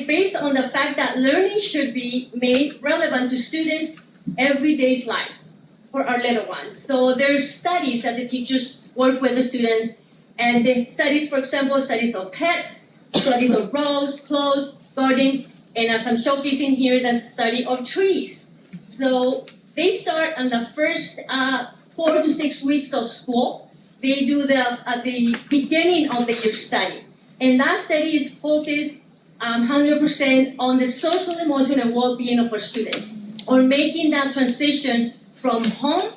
based on the fact that learning should be made relevant to students' everyday lives for our little ones. So there's studies that the teachers work with the students, and the studies, for example, studies of pets, studies of roads, clothes, gardening, and as I'm showcasing here, the study of trees. So they start on the first 4 to 6 weeks of school. They do at the beginning of the year study. And that study is focused 100% on the social, emotional, and well-being of our students, on making that transition from home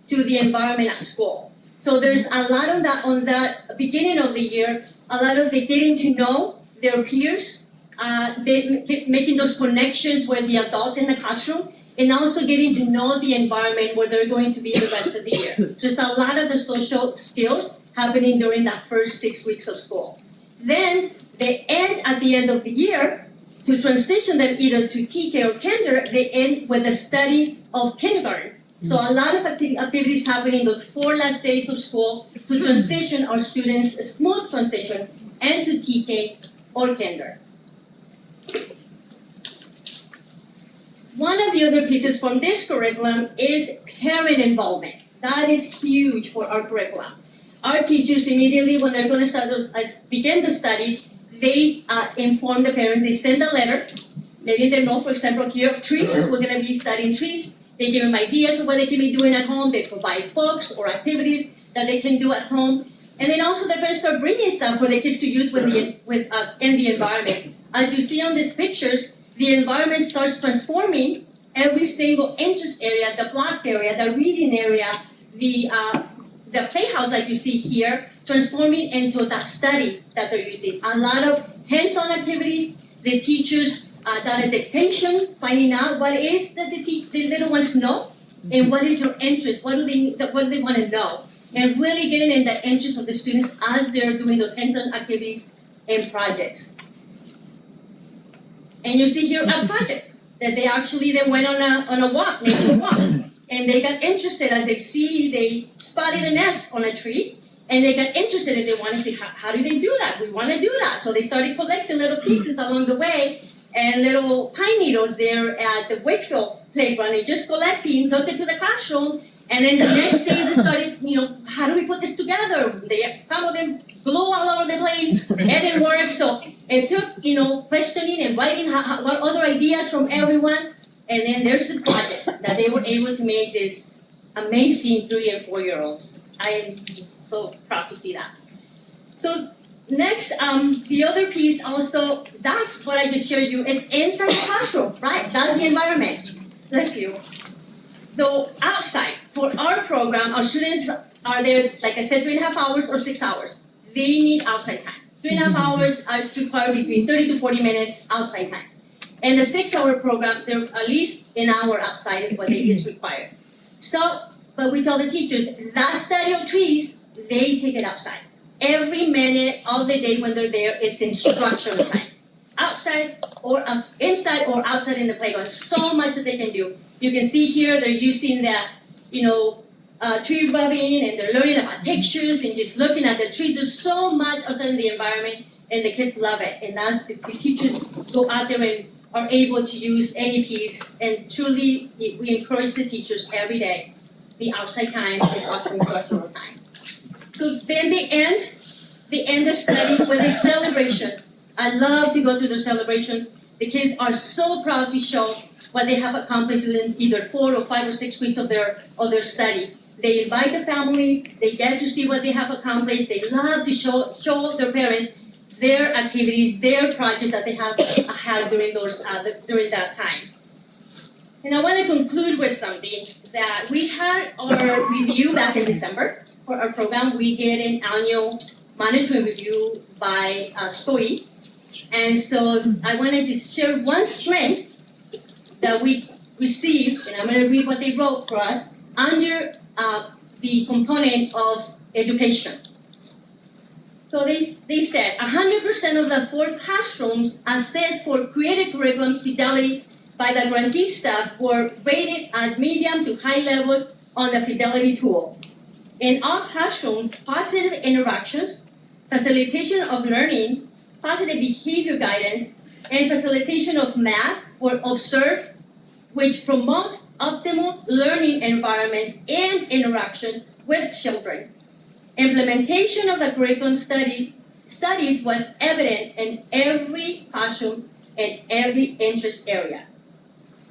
to the environment at school. So there's a lot of that on that beginning of the year, a lot of the getting to know their peers, making those connections with the adults in the classroom, and also getting to know the environment where they're going to be the rest of the year. So there's a lot of the social skills happening during that first 6 weeks of school. Then they end at the end of the year to transition them either to TK or kinder. They end with the study of kindergarten. So a lot of activities happening those 4 last days of school to transition our students, a smooth transition, and to TK or kinder. One of the other pieces from this curriculum is parent involvement. That is huge for our curriculum. Our teachers immediately, when they're going to begin the studies, they inform the parents. They send a letter, letting them know, for example, here of trees. We're going to be studying trees. They give them ideas of what they can be doing at home. They provide books or activities that they can do at home. And then also the parents start bringing stuff for the kids to use in the environment. As you see on these pictures, the environment starts transforming every single interest area, the block area, the reading area, the playhouse that you see here, transforming into that study that they're using. A lot of hands-on activities, the teachers, data dictation, finding out what it is that the little ones know, and what is your interest, what do they want to know, and really getting in the interest of the students as they're doing those hands-on activities and projects. And you see here a project that they went on a walk, neighborhood walk, and they got interested as they spotted a nest on a tree, and they got interested and they wanted to see how do they do that? We want to do that. So they started collecting little pieces along the way and little pine needles there at the Wakefield playground and just collecting, took it to the classroom, and then the next day they started, how do we put this together? Some of them blew all over the place, it didn't work, so it took, questioning and writing what other ideas from everyone, and then there's the project that they were able to make this amazing 3 and 4-year-olds. I am just so proud to see that. So next, the other piece also, that's what I just showed you, is inside the classroom, right? That's the environment. Bless you. So outside, for our program, our students are there, like I said, 3.5 hours or 6 hours. They need outside time. 3.5 hours is required between 30 to 40 minutes outside time. And the 6-hour program, they're at least an hour outside is what is required. So, but we tell the teachers, that study of trees, they take it outside. Every minute of the day when they're there is instructional time. outside or inside or outside in the playground. So much that they can do. You can see here they're using the, tree rubbing, and they're learning about textures and just looking at the trees. There's so much outside in the environment, and the kids love it. And that's the teachers go out there and are able to use any piece. And truly, we encourage the teachers every day, the outside time and instructional time. So then they end the study with a celebration. I love to go to the celebrations. The kids are so proud to show what they have accomplished in either 4 or 5 or 6 weeks of their study. They invite the families, they get to see what they have accomplished, they love to show their parents their activities, their projects that they have had during that time. And I want to conclude with something that we had our review back in December for our program. We did an annual monitoring review by SCOE. And so I wanted to share one strength that we received, and I'm going to read what they wrote for us, under the component of education. So they said 100% of the 4 classrooms assessed for creative curriculum fidelity by the grantee staff were rated at medium to high levels on the fidelity tool. In all classrooms, positive interactions, facilitation of learning, positive behavior guidance, and facilitation of math were observed, which promotes optimal learning environments and interactions with children. Implementation of the curriculum studies was evident in every classroom and every interest area.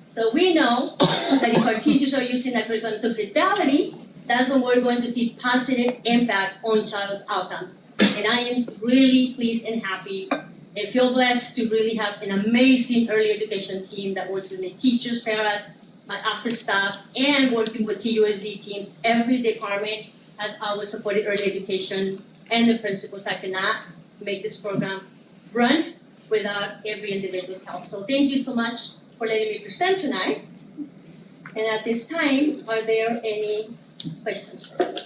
So we know that if our teachers are using the curriculum to fidelity, that's when we're going to see positive impact on child's outcomes. And I am really pleased and happy and feel blessed to really have an amazing early education team that works with the teachers, parents, my office staff, and working with TUSD teams. Every department has always supported early education and the principals. I cannot make this program run without every individual's help. So thank you so much for letting me present tonight. And at this time, are there any questions for me?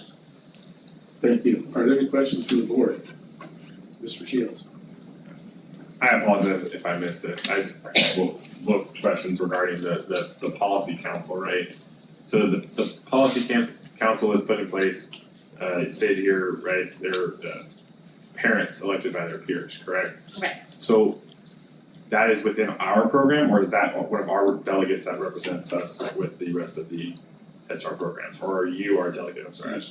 Thank you. Are there any questions from the board? Mr. Shields. I apologize if I missed this. I just will questions regarding the policy council, right? So the policy council is put in place, it stated here, right, they're parents elected by their peers, correct? Correct. So that is within our program, or is that one of our delegates that represents us with the rest of the Head Start programs, or are you our delegate? I'm sorry.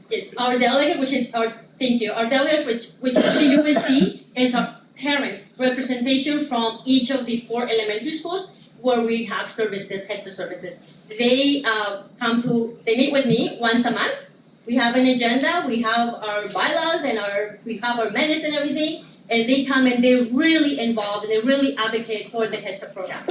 Yes, our delegate, which is our delegate, which is the USD, is our parents representation from each of the 4 elementary schools where we have services, Head Start services. They meet with me once a month. We have an agenda, we have our bylaws and we have our minutes and everything, and they come and they're really involved and they really advocate for the Head Start program.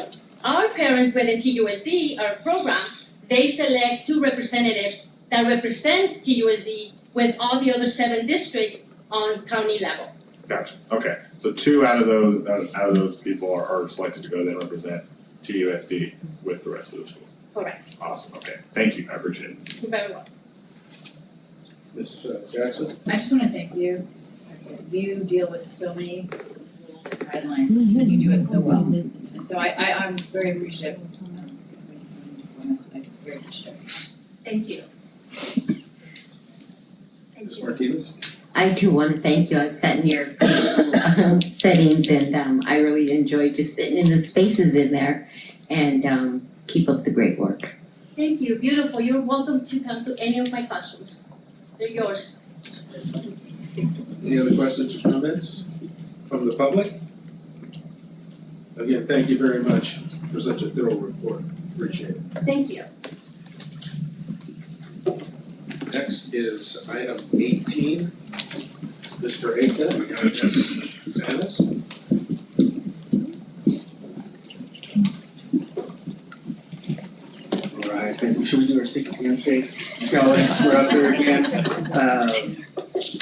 Our parents within TUSD, our program, they select 2 representatives that represent TUSD with all the other 7 districts on county level. Gotcha. Okay. So 2 out of those people are selected to go then represent TUSD with the rest of the schools. Correct. Awesome. Okay. Thank you. I appreciate it. You're very welcome. Ms. Jackson? I just want to thank you. You deal with so many rules and guidelines, and you do it so well. And so I'm very appreciative. It's very appreciative. Thank you. Ms. Martinez? I too want to thank you. I've sat in your settings and I really enjoyed just sitting in the spaces in there, and keep up the great work. Thank you. Beautiful. You're welcome to come to any of my classrooms. They're yours. Any other questions or comments from the public? Again, thank you very much for such a thorough report. Appreciate it. Thank you. Next is item 18. Mr. Aita, Ms. Susanis. All right, thank you. Should we do our secret handshake? Shall we? We're up there again.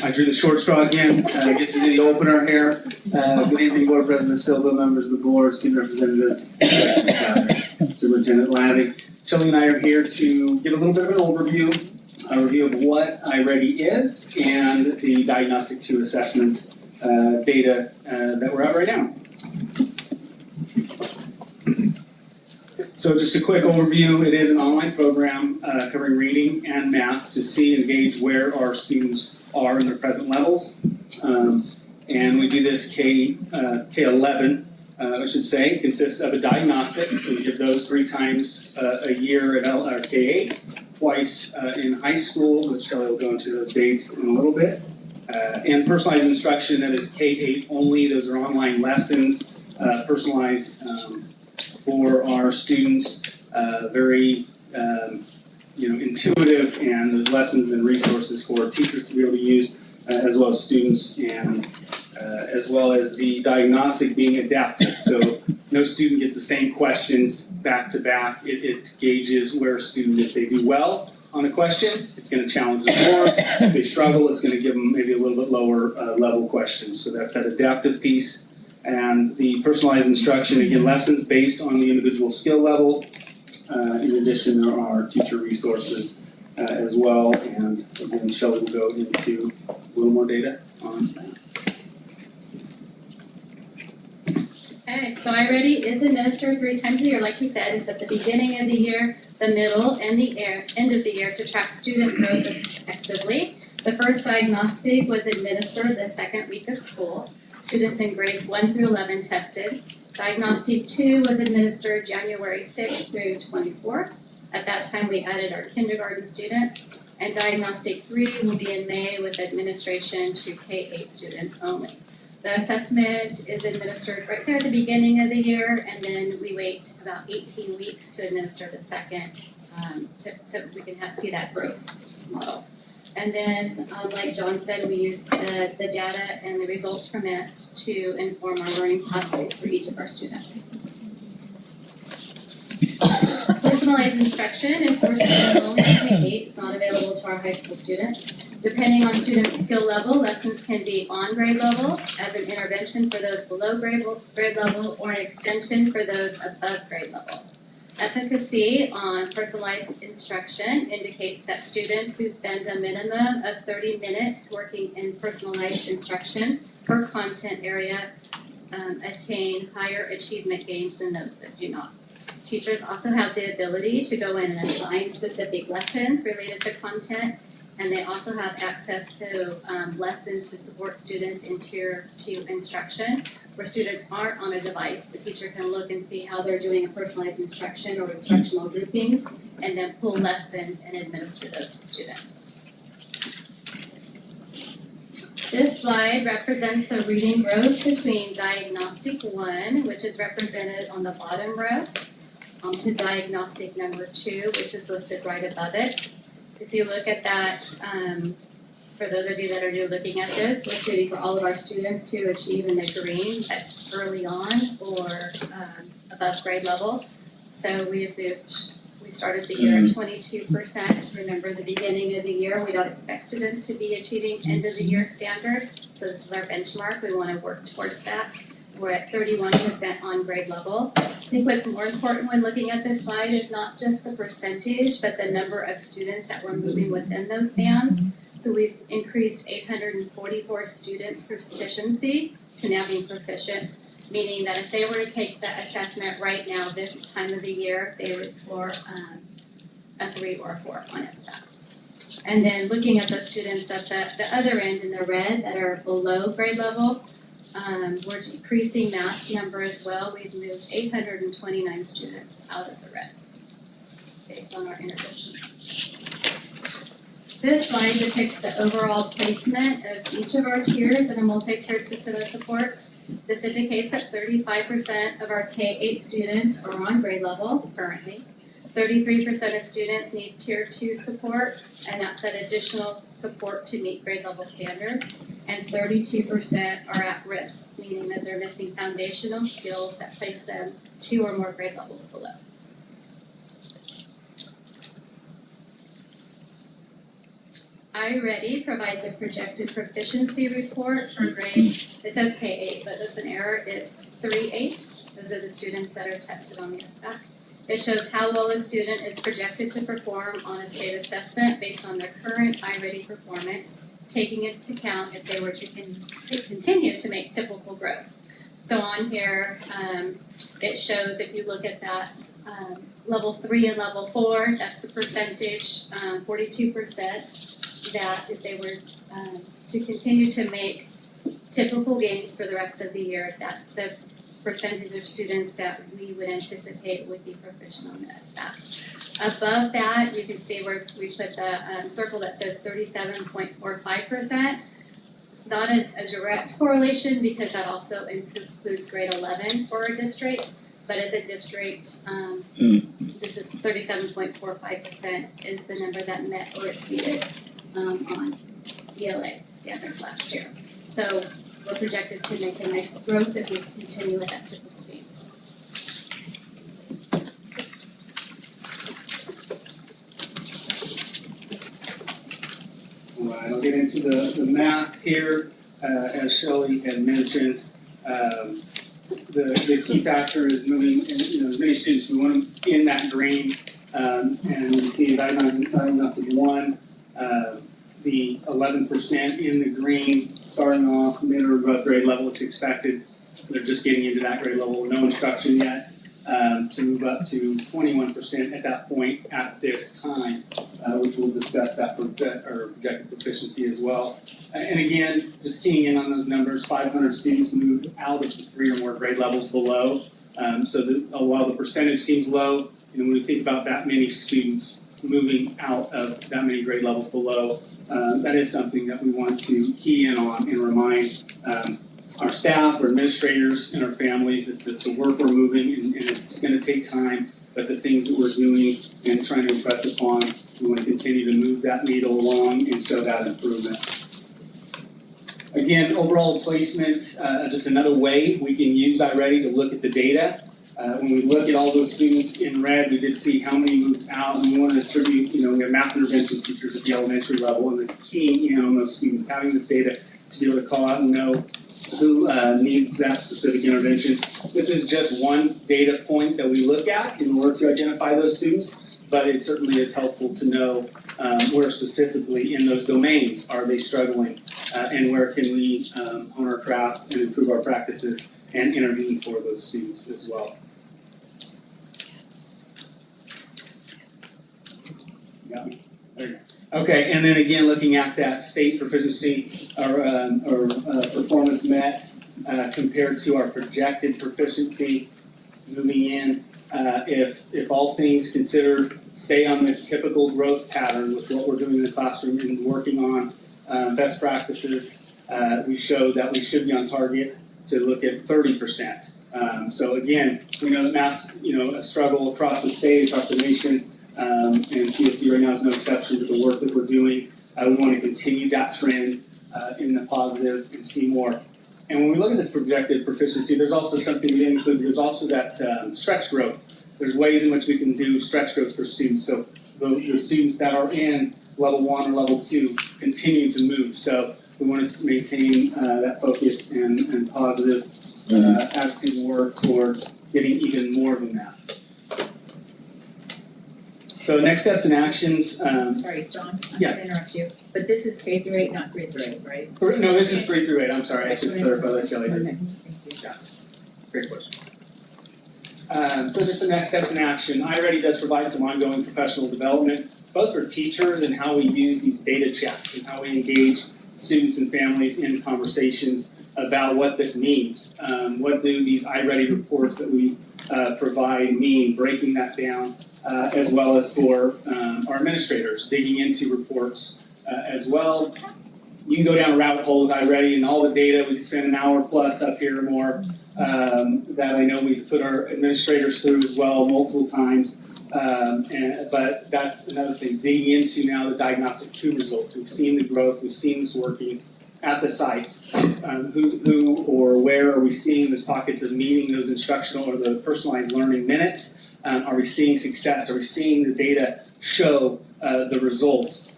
I drew the short straw again. Get to do the opener here. Good evening, Board President Silva, members of the board, student representatives, Superintendent Lattig. Shelley and I are here to give a little bit of an overview, a review of what iReady is and the Diagnostic 2 assessment data that we're at right now. So just a quick overview, it is an online program covering reading and math to see and gauge where our students are in their present levels. And we do this K11, I should say, consists of a diagnostic, so we give those 3 times a year at K8, twice in high school, which Shelley will go into those dates in a little bit. And personalized instruction, that is K8 only, those are online lessons, personalized for our students, very intuitive, and there's lessons and resources for teachers to be able to use, as well as students, and as well as the diagnostic being adaptive. So no student gets the same questions back to back. It gauges where a student, if they do well on a question, it's going to challenge them more. If they struggle, it's going to give them maybe a little bit lower level questions. So that's that adaptive piece. And the personalized instruction, again, lessons based on the individual skill level. In addition, there are teacher resources as well. And again, Shelley will go into a little more data on that. Okay, so iReady is administered 3 times a year, like you said. It's at the beginning of the year, the middle, and the end of the year to track student growth effectively. The first diagnostic was administered the second week of school. Students in grades 1 through 11 tested. Diagnostic 2 was administered January 6th through 24th. At that time, we added our kindergarten students. And Diagnostic 3 will be in May with administration to K-8 students only. The assessment is administered right there at the beginning of the year, and then we wait about 18 weeks to administer the second, so we can see that growth model. And then, like John said, we use the data and the results from it to inform our learning pathways for each of our students. Personalized instruction is for students only in K-8. It's not available to our high school students. Depending on students' skill level, lessons can be on grade level as an intervention for those below grade level or an extension for those above grade level. Efficacy on personalized instruction indicates that students who spend a minimum of 30 minutes working in personalized instruction per content area attain higher achievement gains than those that do not. Teachers also have the ability to go in and assign specific lessons related to content, and they also have access to lessons to support students in Tier 2 instruction, where students aren't on a device. The teacher can look and see how they're doing a personalized instruction or instructional groupings, and then pull lessons and administer those to students. This slide represents the reading growth between Diagnostic 1, which is represented on the bottom row, to Diagnostic number 2, which is listed right above it. If you look at that, for those of you that are new looking at this, we're shooting for all of our students to achieve in the green. That's early on or above grade level. So we started the year at 22%. Remember, the beginning of the year, we don't expect students to be achieving end of the year standard. So this is our benchmark. We want to work towards that. We're at 31% on grade level. I think what's more important when looking at this slide is not just the percentage, but the number of students that we're moving within those bands. So we've increased 844 students' proficiency to now being proficient, meaning that if they were to take the assessment right now, this time of the year, they would score a 3 or a 4 on SBAC. And then looking at those students at the other end in the red that are below grade level, we're decreasing that number as well. We've moved 829 students out of the red based on our interventions. This slide depicts the overall placement of each of our tiers in a multi-tiered system of supports. This indicates that 35% of our K-8 students are on grade level currently. 33% of students need Tier 2 support, and that's an additional support to meet grade level standards. And 32% are at risk, meaning that they're missing foundational skills that place them 2 or more grade levels below. iReady provides a projected proficiency report for grades. It says K-8, but that's an error. It's 3-8. Those are the students that are tested on the SBAC. It shows how well a student is projected to perform on a state assessment based on their current iReady performance, taking into account if they were to continue to make typical growth. So on here, it shows if you look at that, level 3 and level 4, that's the percentage, 42%, that if they were to continue to make typical gains for the rest of the year, that's the percentage of students that we would anticipate would be proficient on the SBAC. Above that, you can see where we put the circle that says 37.45%. It's not a direct correlation because that also includes grade 11 for our district, but as a district, this is 37.45% is the number that met or exceeded on ELA standards last year. So we're projected to make a nice growth if we continue with that typical gains. All right, I'll get into the math here. As Shelley had mentioned, the key factor is moving, as many students, we want them in that green, and we can see diagnostic 1, the 11% in the green, starting off mid or above grade level, it's expected. They're just getting into that grade level, no instruction yet, to move up to 21% at that point at this time, which we'll discuss that projected proficiency as well. And again, just keying in on those numbers, 500 students moved out of the 3 or more grade levels below. So while the percentage seems low, when we think about that many students moving out of that many grade levels below, that is something that we want to key in on and remind our staff, our administrators, and our families that the work we're moving, and it's going to take time, but the things that we're doing and trying to impress upon, we want to continue to move that needle along and show that improvement. Again, overall placement, just another way we can use iReady to look at the data. When we look at all those students in red, we did see how many moved out, and we want to attribute, we have math intervention teachers at the elementary level, and the keying in on those students, having this data to be able to call out and know who needs that specific intervention. This is just one data point that we look at in order to identify those students, but it certainly is helpful to know where specifically in those domains are they struggling, and where can we hone our craft and improve our practices and intervene for those students as well. Got me? There you go. Okay, and then again, looking at that state proficiency or performance met compared to our projected proficiency moving in, if all things considered stay on this typical growth pattern with what we're doing in the classroom and working on best practices, we show that we should be on target to look at 30%. So again, we know that math's a struggle across the state, across the nation. And TUSD right now is no exception to the work that we're doing. We want to continue that trend in the positive and see more. And when we look at this projected proficiency, there's also something we didn't include. There's also that stretch growth. There's ways in which we can do stretch growth for students. So the students that are in level 1 or level 2 continue to move. So we want to maintain that focus and positive attitude and work towards getting even more than that. So next steps and actions. Sorry, John, I'm Yeah. gonna interrupt you, but this is K through 8, not 3 through 8, right? No, this is 3 through 8. I'm sorry, I should clarify that, Shelley. Okay, thank you. Yeah, great question. So just some next steps in action. iReady does provide some ongoing professional development, both for teachers and how we use these data chats and how we engage students and families in conversations about what this means. What do these iReady reports that we provide mean, breaking that down, as well as for our administrators, digging into reports as well. You can go down a rabbit hole with iReady and all the data. We can spend an hour plus up here or more that I know we've put our administrators through as well multiple times. But that's another thing, digging into now the diagnostic 2 results. We've seen the growth, we've seen this working at the sites. Who or where are we seeing those pockets of meeting those instructional or the personalized learning minutes? Are we seeing success? Are we seeing the data show the results?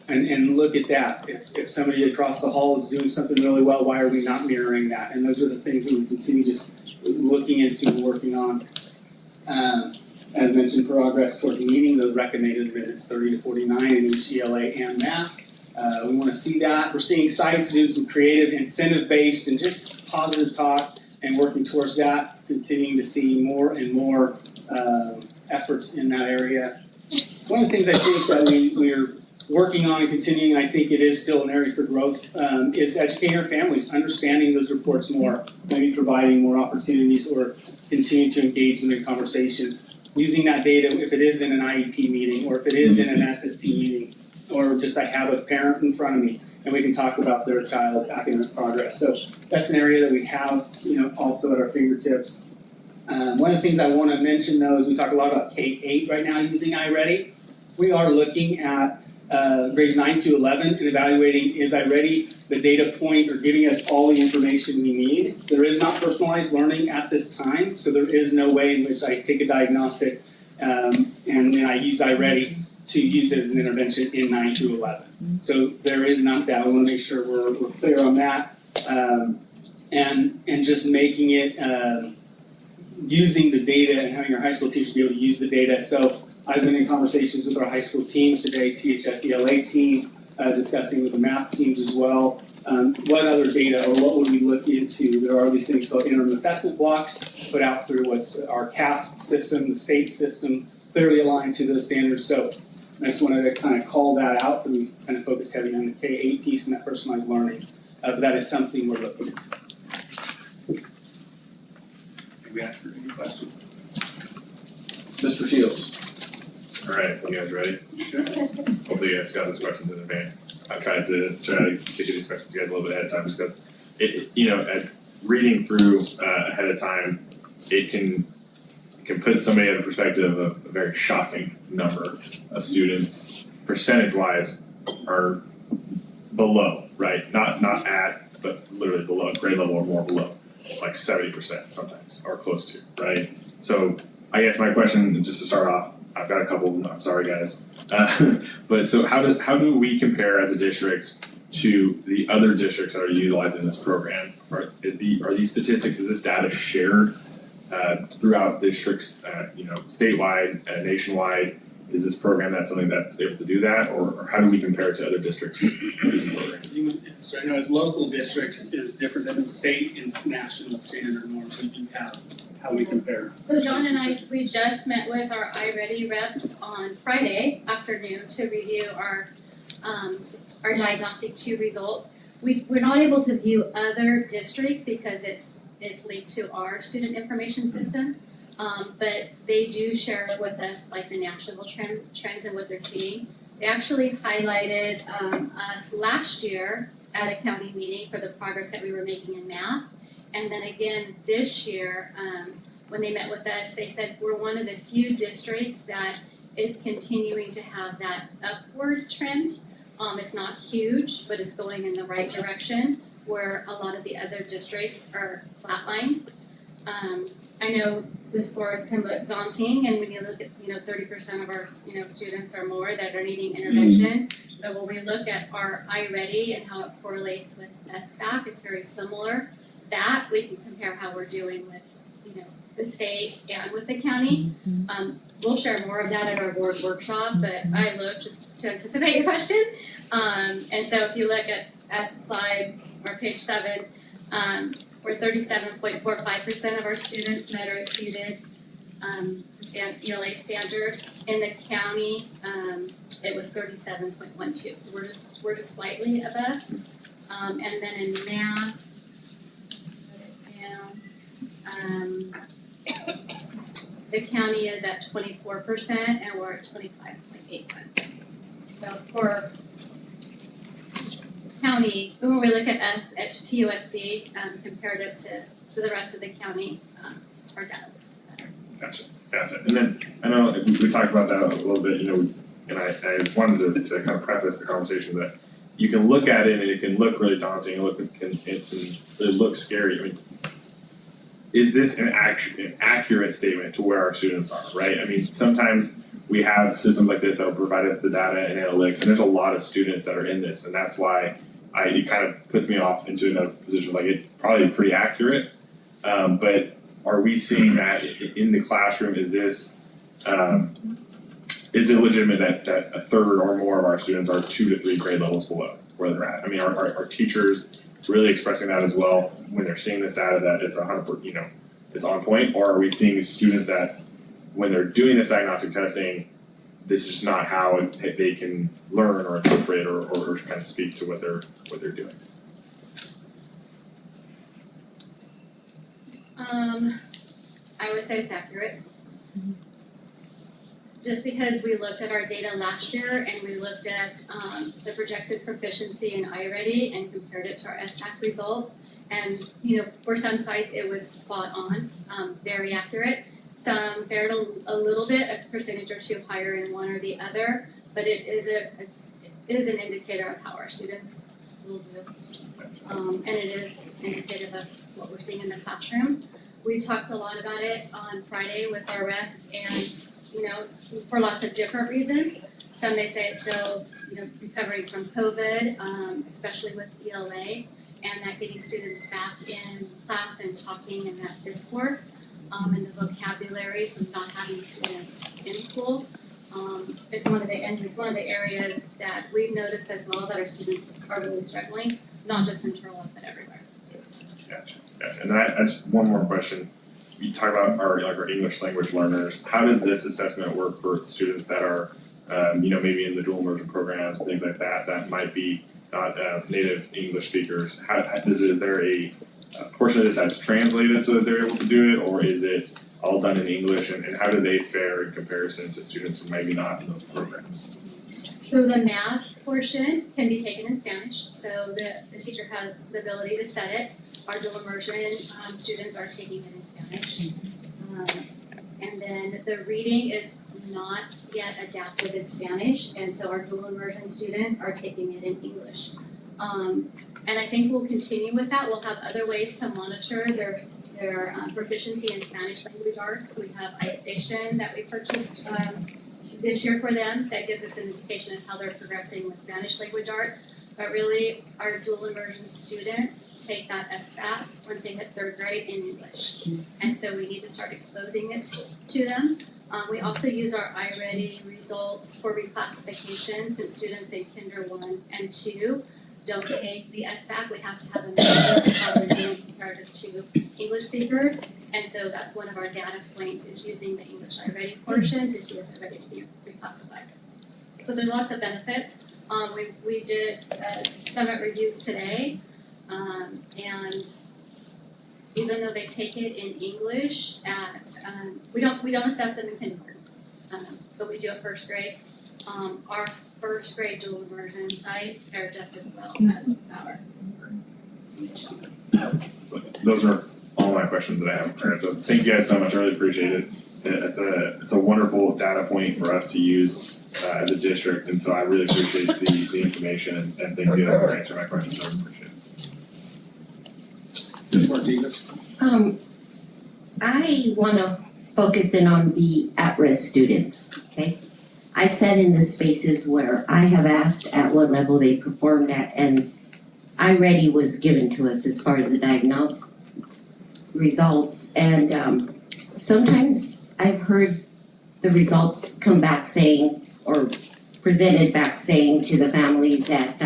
And look at that. If somebody across the hall is doing something really well, why are we not mirroring that? And those are the things that we continue just looking into and working on. As mentioned, progress toward meeting those recommended minutes, 30 to 49 in each ELA and math. We want to see that. We're seeing sites do some creative incentive-based and just positive talk and working towards that, continuing to see more and more efforts in that area. One of the things I think that we're working on and continuing, and I think it is still an area for growth, is educating our families, understanding those reports more, maybe providing more opportunities or continuing to engage them in conversations. Using that data, if it is in an IEP meeting, or if it is in an SST meeting, or just I have a parent in front of me, and we can talk about their child's academic progress. So that's an area that we have, also at our fingertips. One of the things I want to mention though is we talk a lot about K-8 right now using iReady. We are looking at grades 9 through 11 and evaluating, is iReady the data point or giving us all the information we need? There is not personalized learning at this time, so there is no way in which I take a diagnostic and then I use iReady to use it as an intervention in 9 through 11. So there is not that. We want to make sure we're clear on that, and just making it using the data and having our high school teachers be able to use the data. So I've been in conversations with our high school teams today, THSELA team, discussing with the math teams as well. What other data or what would we look into? There are these things called interim assessment blocks put out through what's our CASP system, the state system, clearly aligned to those standards. So I just wanted to kind of call that out because we kind of focus heavy on the K-8 piece and that personalized learning. But that is something we're looking into. Can we ask any questions? Mr. Shields. All right, you guys ready? Sure. Hopefully you guys got those questions in advance. I tried to get these questions to you guys a little bit ahead of time just because at reading through ahead of time, it can put somebody in a perspective of a very shocking number of students, percentage-wise, are below, right? Not at, but literally below, grade level or more below, like 70% sometimes, or close to, right? So I guess my question, just to start off, I've got a couple, I'm sorry guys, but so how do we compare as a district to the other districts that are utilizing this program? Are these statistics, is this data shared throughout districts, statewide, nationwide? Is this program something that's able to do that, or how do we compare it to other districts using programs? So I know as local districts is different than state and national standard norms. So you have how we compare. So John and we just met with our iReady reps on Friday afternoon to review our Diagnostic 2 results. We're not able to view other districts because it's linked to our student information system, but they do share with us like the national trends and what they're seeing. They actually highlighted us last year at a county meeting for the progress that we were making in math. And then again this year, when they met with us, they said we're one of the few districts that is continuing to have that upward trend. It's not huge, but it's going in the right direction, where a lot of the other districts are flatlined. I know the scores can look daunting, and when you look at 30% of our students or more that are needing intervention, but when we look at our iReady and how it correlates with SBAC, it's very similar. That we can compare how we're doing with the state and with the county. We'll share more of that at our board workshop, but I look just to anticipate your question. And so if you look at slide or page 7, where 37.45% of our students met or exceeded the ELA standard. In the county, it was 37.12. So we're just slightly above. And then in math, the county is at 24% and we're at 25.81. So for county, when we look at us at TUSD comparative to the rest of the county, our data looks better. Gotcha. And then I know we talked about that a little bit, and I wanted to kind of preface the conversation that you can look at it and it can look really daunting, it can look scary. I mean, is this an accurate statement to where our students are, right? I mean, sometimes we have systems like this that will provide us the data and analytics, and there's a lot of students that are in this, and that's why it kind of puts me off into another position, like it's probably pretty accurate, but are we seeing that in the classroom? Is this, is it legitimate that a third or more of our students are 2 to 3 grade levels below where they're at? I mean, are teachers really expressing that as well when they're seeing this data that it's 100%, it's on point, or are we seeing students that when they're doing this diagnostic testing, this is just not how they can learn or interpret or kind of speak to what they're doing? I would say it's accurate. Just because we looked at our data last year and we looked at the projected proficiency in iReady and compared it to our SPAC results, and for some sites it was spot on, very accurate. Some fared a little bit, a percentage or two higher in one or the other, but it is an indicator of how our students will do. And it is indicative of what we're seeing in the classrooms. We talked a lot about it on Friday with our reps, and for lots of different reasons. Some may say it's still recovering from COVID, especially with ELA, and that getting students back in class and talking and that discourse. And the vocabulary from not having students in school is one of the areas that we've noticed as well that our students are really struggling, not just in Turlock but everywhere. Gotcha. And I just one more question. You talk about our English language learners. How does this assessment work for students that are maybe in the dual immersion programs, things like that might be not native English speakers? Is there a portion of this that's translated so that they're able to do it, or is it all done in English, and how do they fare in comparison to students who maybe not in those programs? So the math portion can be taken in Spanish, so the teacher has the ability to set it. Our dual immersion students are taking it in Spanish. And then the reading is not yet adapted in Spanish, and so our dual immersion students are taking it in English. And I think we'll continue with that. We'll have other ways to monitor their proficiency in Spanish language arts. We have iStation that we purchased this year for them that gives us an indication of how they're progressing with Spanish language arts. But really, our dual immersion students take that SBAT once they hit 3rd grade in English. And so we need to start exposing it to them. We also use our iReady results for reclassification, since students in Kinder 1 and 2 don't take the SBAC. We have to have an idea of how they're doing comparative to English speakers. And so that's one of our data points, is using the English iReady portion to see if they're ready to be reclassified. So there's lots of benefits. We did summit reviews today, and even though they take it in English we don't assess them in kindergarten, but we do at 1st grade. Our 1st grade dual immersion sites fare just as well as our English. Those are all my questions that I have. So thank you guys so much. I really appreciate it. It's a wonderful data point for us to use as a district, and so I really appreciate the information, and thank you for answering my questions. I really appreciate it. Ms. Martinez? I want to focus in on the at-risk students, okay? I've sat in the spaces where I have asked at what level they performed at, and iReady was given to us as far as the diagnosed results, and sometimes I've heard the results come back saying, or presented back saying to the families that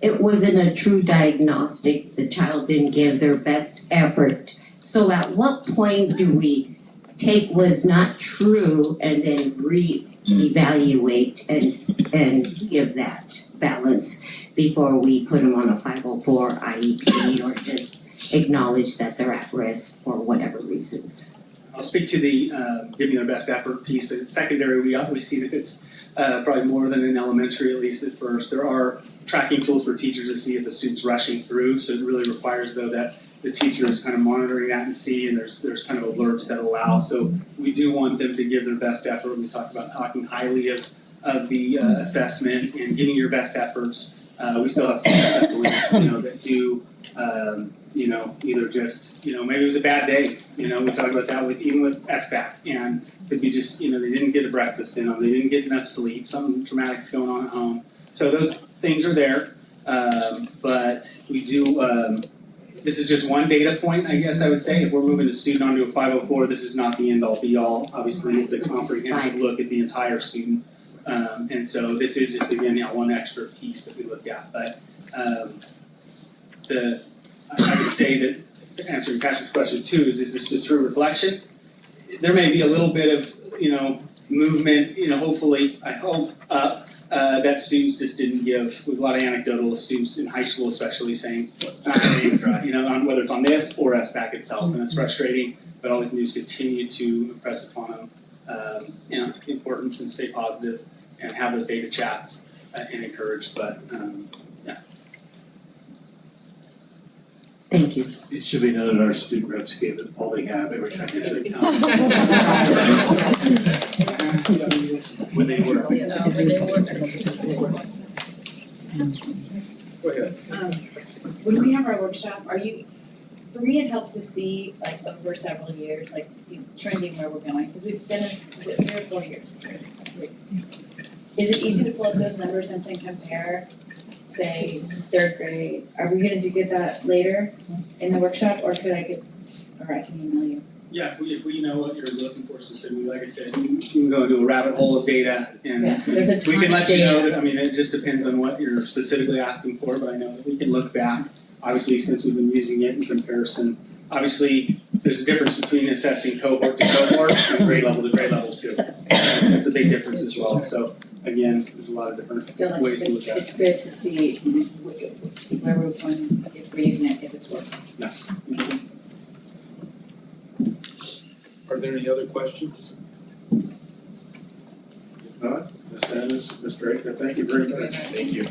it wasn't a true diagnostic, the child didn't give their best effort. So at what point do we take was not true and then re-evaluate and give that balance before we put them on a 504 IEP or just acknowledge that they're at risk for whatever reasons? I'll speak to the giving their best effort piece. In secondary, we see this probably more than in elementary, at least at first. There are tracking tools for teachers to see if the student's rushing through, so it really requires, though, that the teacher is kind of monitoring that and see, and there's kind of alerts that allow. So we do want them to give their best effort. We talk about talking highly of the assessment and giving your best efforts. We still have some stuff that do either just, maybe it was a bad day. We talk about that even with SBAC, and could be just, they didn't get a breakfast in them, they didn't get enough sleep, something traumatic's going on at home. So those things are there, but we do, this is just one data point, I guess I would say. If we're moving a student onto a 504, this is not the end all be all. Obviously, it's a comprehensive look at the entire student. And so this is just, again, one extra piece that we look at. But I would say that, answering Patrick's question too, is this a true reflection? There may be a little bit of, movement, hopefully, I hope, that students just didn't give, with a lot of anecdotal students in high school especially saying, on whether it's on this or SBAC itself, and it's frustrating, but all we can do is continue to impress upon them, the importance and stay positive and have those data chats and encourage, but, yeah. Thank you. It should be noted our student reps gave it all they have every time they took time. When they were. Go ahead. When we have our workshop, for me, it helps to see like over several years, like trending where we're going, because we've done this, is it 3 or 4 years? Is it easy to pull up those numbers and to compare, say, 3rd grade? Are we gonna get that later in the workshop, or I can email you? Yeah, if we know what you're looking for specifically, like I said, we can go into a rabbit hole of data and Yeah, so there's a we ton can of let you know data. that, it just depends on what you're specifically asking for, but I know that we can look back. Obviously, since we've been using it in comparison, obviously, there's a difference between assessing cohort to cohort and grade level to grade level too. That's a big difference as well, so again, there's a lot of different Still, like, ways to look at it. it's good to see where we're going, if we're using it, if it's working. No. Are there any other questions? If not, Ms. Dennis, Mr. Draker, thank you very much. Thank you.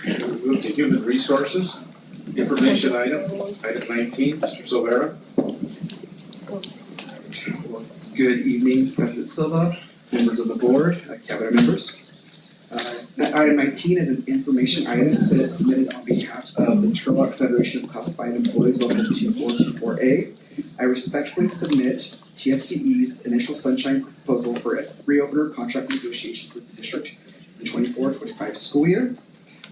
We move to human resources, information item 19, Mr. Silvera. Good evening, President Silva, members of the board, cabinet members. Item 19 is an information item submitted on behalf of the Turlock Federation of Classified Employees Local 2424A. I respectfully submit TFCE's initial sunshine proposal for a reopener contract negotiations with the district in the 24-25 school year.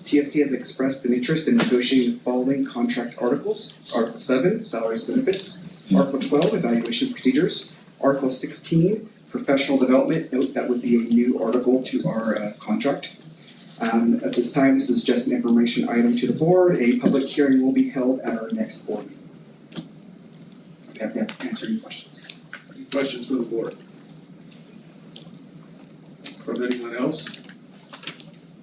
TFC has expressed an interest in negotiating the following contract articles: Article 7, salaries and benefits; Article 12, evaluation procedures; Article 16, professional development. Note that would be a new article to our contract. At this time, this is just an information item to the board. A public hearing will be held at our next board meeting. I'm happy to answer any questions. Any questions from the board? From anyone else?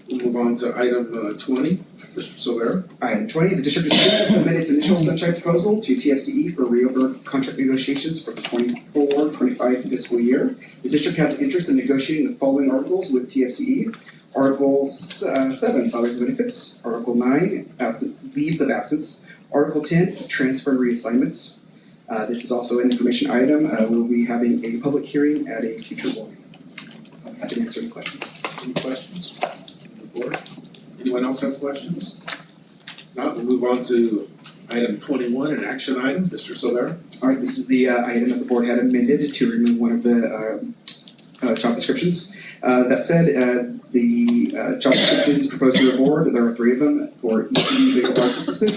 We'll move on to item 20, Mr. Silvera. Item 20, the district is pleased to submit its initial sunshine proposal to TFCE for reopener contract negotiations for the 24-25 fiscal year. The district has an interest in negotiating the following articles with TFCE. Article 7, salaries and benefits; Article 9, leaves of absence; Article 10, transfer and reassignments. This is also an information item. We'll be having a public hearing at a future board meeting. I'm happy to answer any questions. Any questions from the board? Anyone else have questions? Not, we'll move on to item 21, an action item, Mr. Silvera. All right, this is the item that the board had amended to remove one of the job descriptions. That said, the job descriptions proposed to the board, there are 3 of them for ECD Legal Arts Assistant,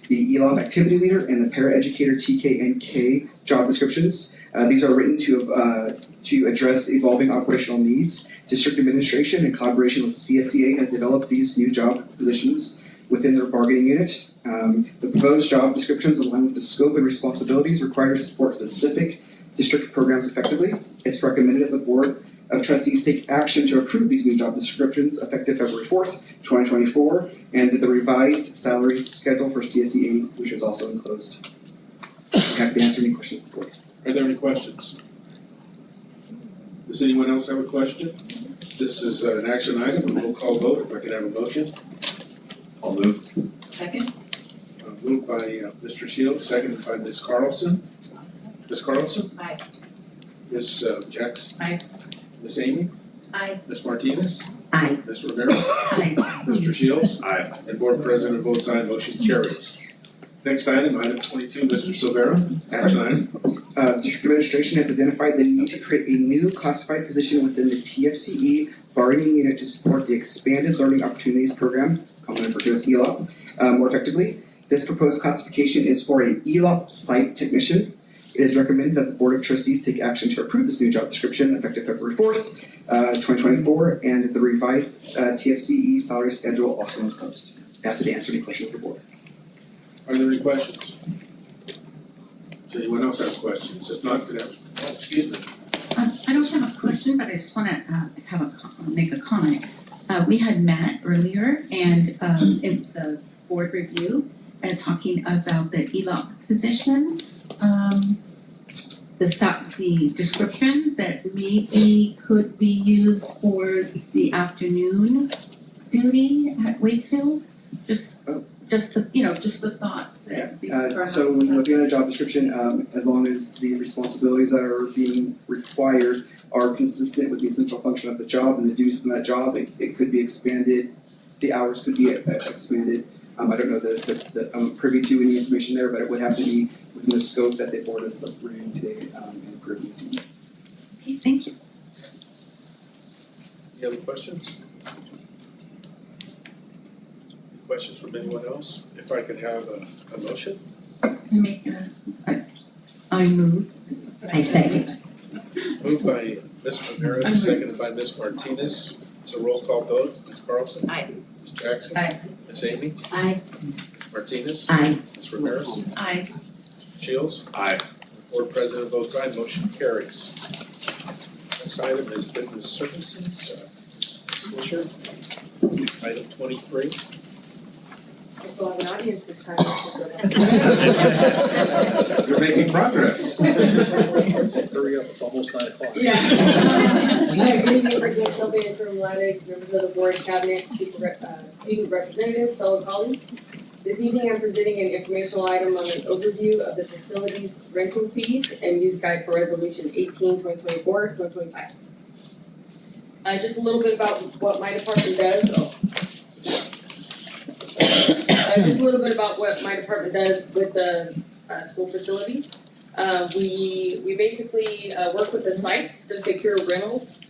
the ELOB Activity Leader, and the Paraeducator TK&K job descriptions. These are written to address evolving operational needs. District administration, in collaboration with CSEA, has developed these new job positions within their bargaining unit. The proposed job descriptions align with the scope and responsibilities required to support specific district programs effectively. It's recommended that the Board of Trustees take action to approve these new job descriptions effective February 4th, 2024, and the revised salary schedule for CSEA, which is also enclosed. I'm happy to answer any questions of the board. Are there any questions? Does anyone else have a question? This is an action item, a roll call vote, if I could have a motion. I'll move. Second? Moved by Mr. Shields, seconded by Ms. Carlson. Ms. Carlson? Aye. Ms. Jackson? Aye. Ms. Amy? Aye. Ms. Martinez? Aye. Ms. Romero? Aye. Mr. Shields? Aye. And Board President votes aye, motion carries. Next item, item 22, Mr. Silvera, action item. District administration has identified the need to create a new classified position within the TFCE bargaining unit to support the Expanded Learning Opportunities Program, commonly referred to as ELOP, more effectively. This proposed classification is for an ELOP site technician. It is recommended that the Board of Trustees take action to approve this new job description effective February 4th, 2024, and the revised TFCE salary schedule also enclosed. Happy to answer any questions of the board. Are there any questions? Does anyone else have questions? If not, excuse me. I don't have a question, but I just want to make a comment. We had met earlier and in the board review talking about the ELOC position. The description that maybe could be used for the afternoon duty at Wakefield. Just the thought that. So when looking at a job description, as long as the responsibilities that are being required are consistent with the essential function of the job and the duties within that job, it could be expanded. The hours could be expanded. I don't know that I'm privy to any information there, but it would have to be within the scope that the board is reviewing today and approving this evening. Okay, thank you. Any other questions? Questions from anyone else? If I could have a motion? I move. I second. Moved by Ms. Ramirez, seconded by Ms. Martinez. It's a roll call vote. Ms. Carlson? Aye. Ms. Jackson? Aye. Ms. Amy? Aye. Ms. Martinez? Aye. Ms. Ramirez? Aye. Mr. Shields? Aye. The board president votes aye, motion carries. Next item is business services. Swisher, item 23. Also have an audience this time, Mr. Soto. You're making progress. Hurry up, it's almost 9 o'clock. Yeah. Hi, good evening, President Sylvia, interim Atlantic, members of the board, cabinet, student representatives, fellow colleagues. This evening, I'm presenting an informational item on an overview of the facilities rental fees and use guide for resolution 18/2024-2025. Just a little bit about what my department does. Just a little bit about what my department does with the school facilities. We basically work with the sites to secure rentals.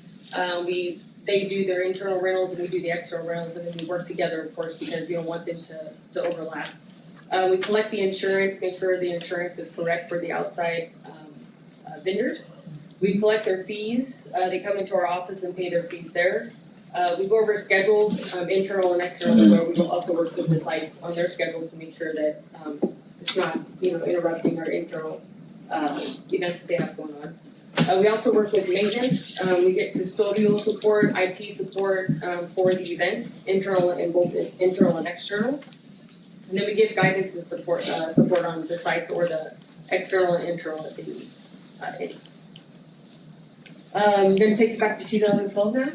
They do their internal rentals and we do the external rentals, and then we work together, of course, because we don't want them to overlap. We collect the insurance, make sure the insurance is correct for the outside vendors. We collect their fees. They come into our office and pay their fees there. We go over schedules, internal and external, where we will also work with the sites on their schedules to make sure that it's not, interrupting our internal events that they have going on. We also work with maintenance. We get custodial support, IT support for the events, internal and both internal and external. And then we give guidance and support on the sites or the external and internal that they need. I'm going to take you back to 2012 now.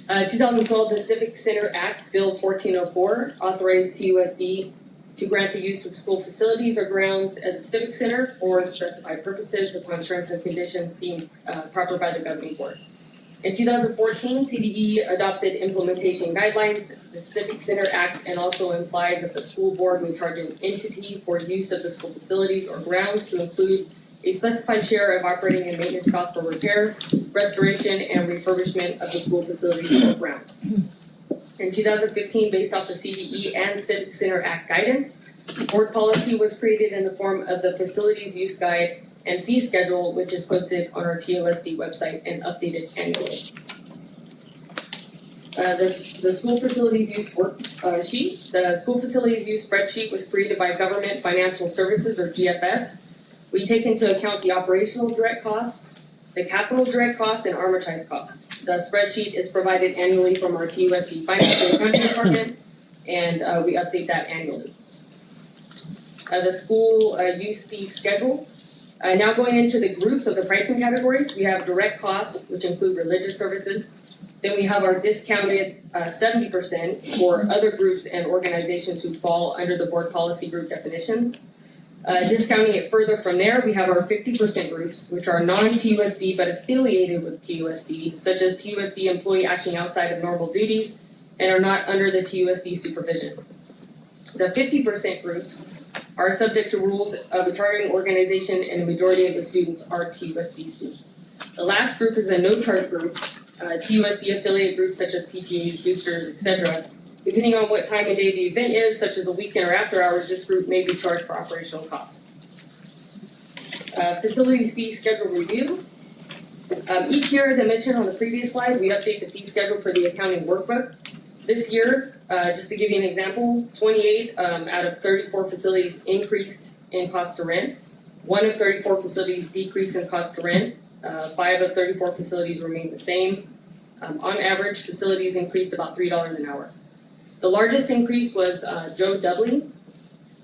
2012, the Civic Center Act, Bill 1404, authorized TUSD to grant the use of school facilities or grounds as a civic center for specified purposes upon terms and conditions deemed proper by the governing board. In 2014, CDE adopted implementation guidelines. The Civic Center Act and also implies that the school board may charge an entity for use of the school facilities or grounds to include a specified share of operating and maintenance costs for repair, restoration, and refurbishment of the school facilities or grounds. In 2015, based off the CDE and Civic Center Act guidance, board policy was created in the form of the Facilities Use Guide and Fee Schedule, which is posted on our TUSD website and updated annually. The school facilities use worksheet. The school facilities use spreadsheet was created by Government Financial Services, or GFS. We take into account the operational direct cost, the capital direct cost, and amortized cost. The spreadsheet is provided annually from our TUSD Finance and Accounting Department, and we update that annually. The school use fee schedule. Now going into the groups of the pricing categories, we have direct costs, which include religious services. Then we have our discounted 70% for other groups and organizations who fall under the board policy group definitions. Discounting it further from there, we have our 50% groups, which are non-TUSD but affiliated with TUSD, such as TUSD employee acting outside of normal duties and are not under the TUSD supervision. The 50% groups are subject to rules of a chartering organization, and the majority of the students are TUSD students. The last group is a no-charge group, TUSD affiliate groups such as PTAs, boosters, etc. Depending on what time of day the event is, such as a weekend or after hours, this group may be charged for operational costs. Facilities fee schedule review. Each year, as I mentioned on the previous slide, we update the fee schedule for the accounting workbook. This year, just to give you an example, 28 out of 34 facilities increased in cost to rent. 1 of 34 facilities decreased in cost to rent. 5 of 34 facilities remained the same. On average, facilities increased about $3 an hour. The largest increase was Joe Dudley,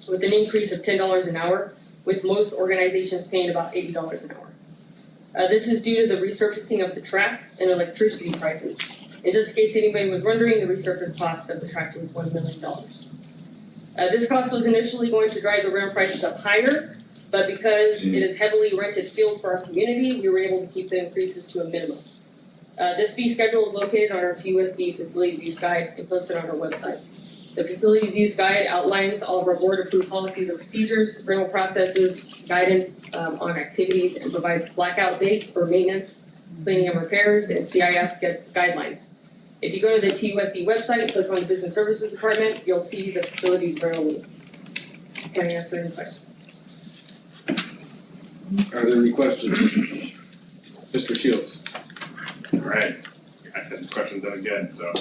with an increase of $10 an hour, with most organizations paying about $80 an hour. This is due to the resurfacing of the track and electricity prices. And just in case anybody was wondering, the resurface cost of the track was $1 million. This cost was initially going to drive the rental prices up higher, but because it is heavily rented field for our community, we were able to keep the increases to a minimum. This fee schedule is located on our TUSD Facilities Use Guide and posted on our website. The Facilities Use Guide outlines all of our board-approved policies and procedures, rental processes, guidance on activities, and provides blackout dates for maintenance, cleaning and repairs, and CIF guidelines. If you go to the TUSD website and click on the Business Services Department, you'll see the facilities rental link. Can I answer any questions? Are there any questions? Mr. Shields? All right, I sent these questions in again, so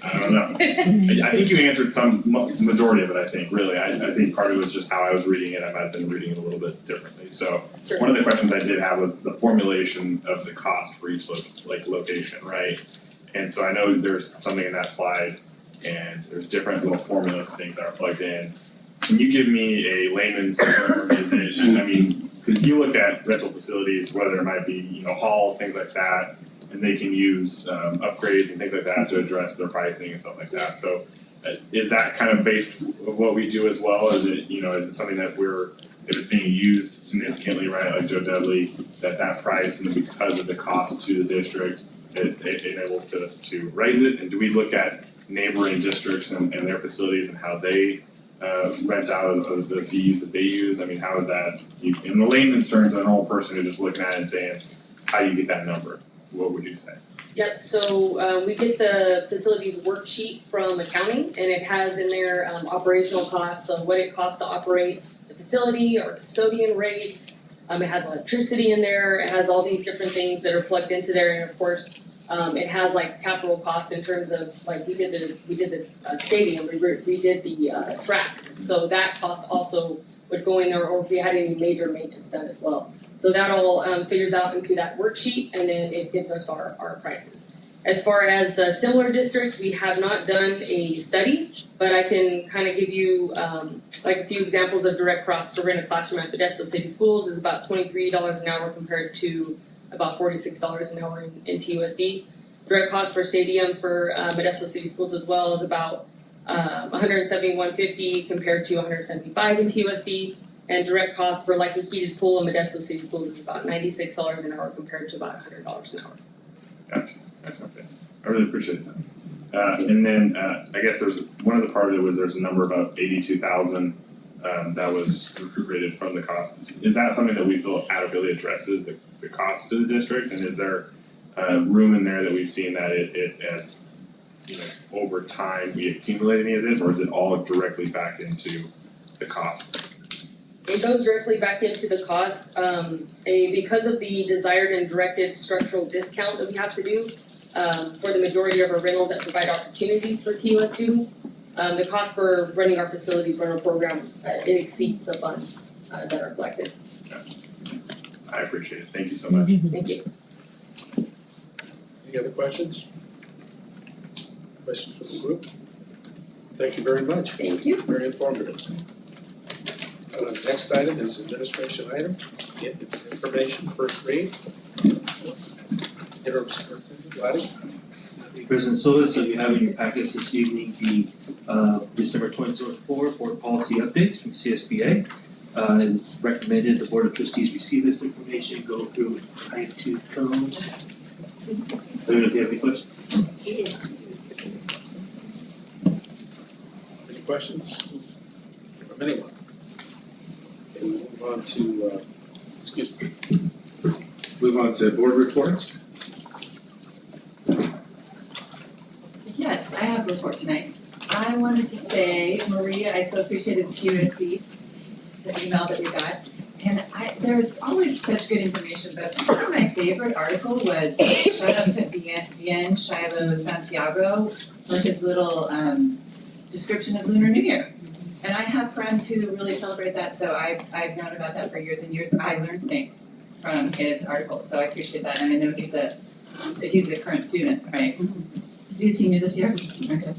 I don't know. I think you answered some majority of it, I think, really. I think part of it was just how I was reading it. I might have been reading it a little bit differently. So one of the questions I did have was the formulation of the cost for each location, right? And so I know there's something in that slide and there's different little formulas and things that are plugged in. Can you give me a layman's term? Is it, I mean, because you look at rental facilities, whether it might be, halls, things like that, and they can use upgrades and things like that to address their pricing and stuff like that. So is that kind of based on what we do as well? Is it, is it something that if it's being used significantly, right, like Joe Dudley, that price, and because of the cost to the district, it enables us to raise it? And do we look at neighboring districts and their facilities and how they rent out of the fees that they use? I mean, how is that, in the layman's terms, an old person who's just looking at it and saying, how do you get that number? What would you say? Yep, so we get the facilities worksheet from accounting, and it has in there operational costs, so what it costs to operate the facility, or custodian rates. It has electricity in there, it has all these different things that are plugged into there, and of course, it has like capital costs in terms of, like, we did the stadium, we redid the track, so that cost also would go in there, or if we had any major maintenance done as well. So that all figures out into that worksheet, and then it gives us our prices. As far as the similar districts, we have not done a study, but I can kind of give you like a few examples of direct costs to rent a classroom at Modesto City Schools is about $23 an hour compared to about $46 an hour in TUSD. Direct cost for stadium for Modesto City Schools as well is about $171.50 compared to $175 in TUSD. And direct cost for like a heated pool in Modesto City Schools is about $96 an hour compared to about $100 an hour. Gotcha. Okay. I really appreciate that. And then I guess there's one of the part of it was there's a number about 82,000 that was recuperated from the cost. Is that something that we feel adequately addresses the cost to the district? And is there room in there that we've seen that it as over time we accumulate any of this, or is it all directly back into the costs? It goes directly back into the cost. Because of the desired and directed structural discount that we have to do for the majority of our rentals that provide opportunities for TUS students, the cost for running our facilities rental program, it exceeds the funds that are collected. Okay. I appreciate it. Thank you so much. Thank you. Any other questions? Questions from the group? Thank you very much. Thank you. Very informative. Next item is administration item. Again, it's information, first read. Interim Superintendent Laddy. President Silva, so you have in your packets this evening the December 2024 board policy updates from CSBA. It is recommended the Board of Trustees receive this information, go through with fine-tooth comb. I don't know if you have any questions. Any questions from anyone? Okay, we'll move on to, Move on to board reports. Yes, I have a report tonight. I wanted to say, Maria, I so appreciated the TUSD, the email that we got. And there's always such good information, but one of my favorite article was shout out to Bien Shiloh Santiago for his little description of Lunar New Year. And I have friends who really celebrate that, so I've known about that for years and years, but I learned things from his article, so I appreciate that, and I know he's a current student, right? Is he a senior this year? Okay.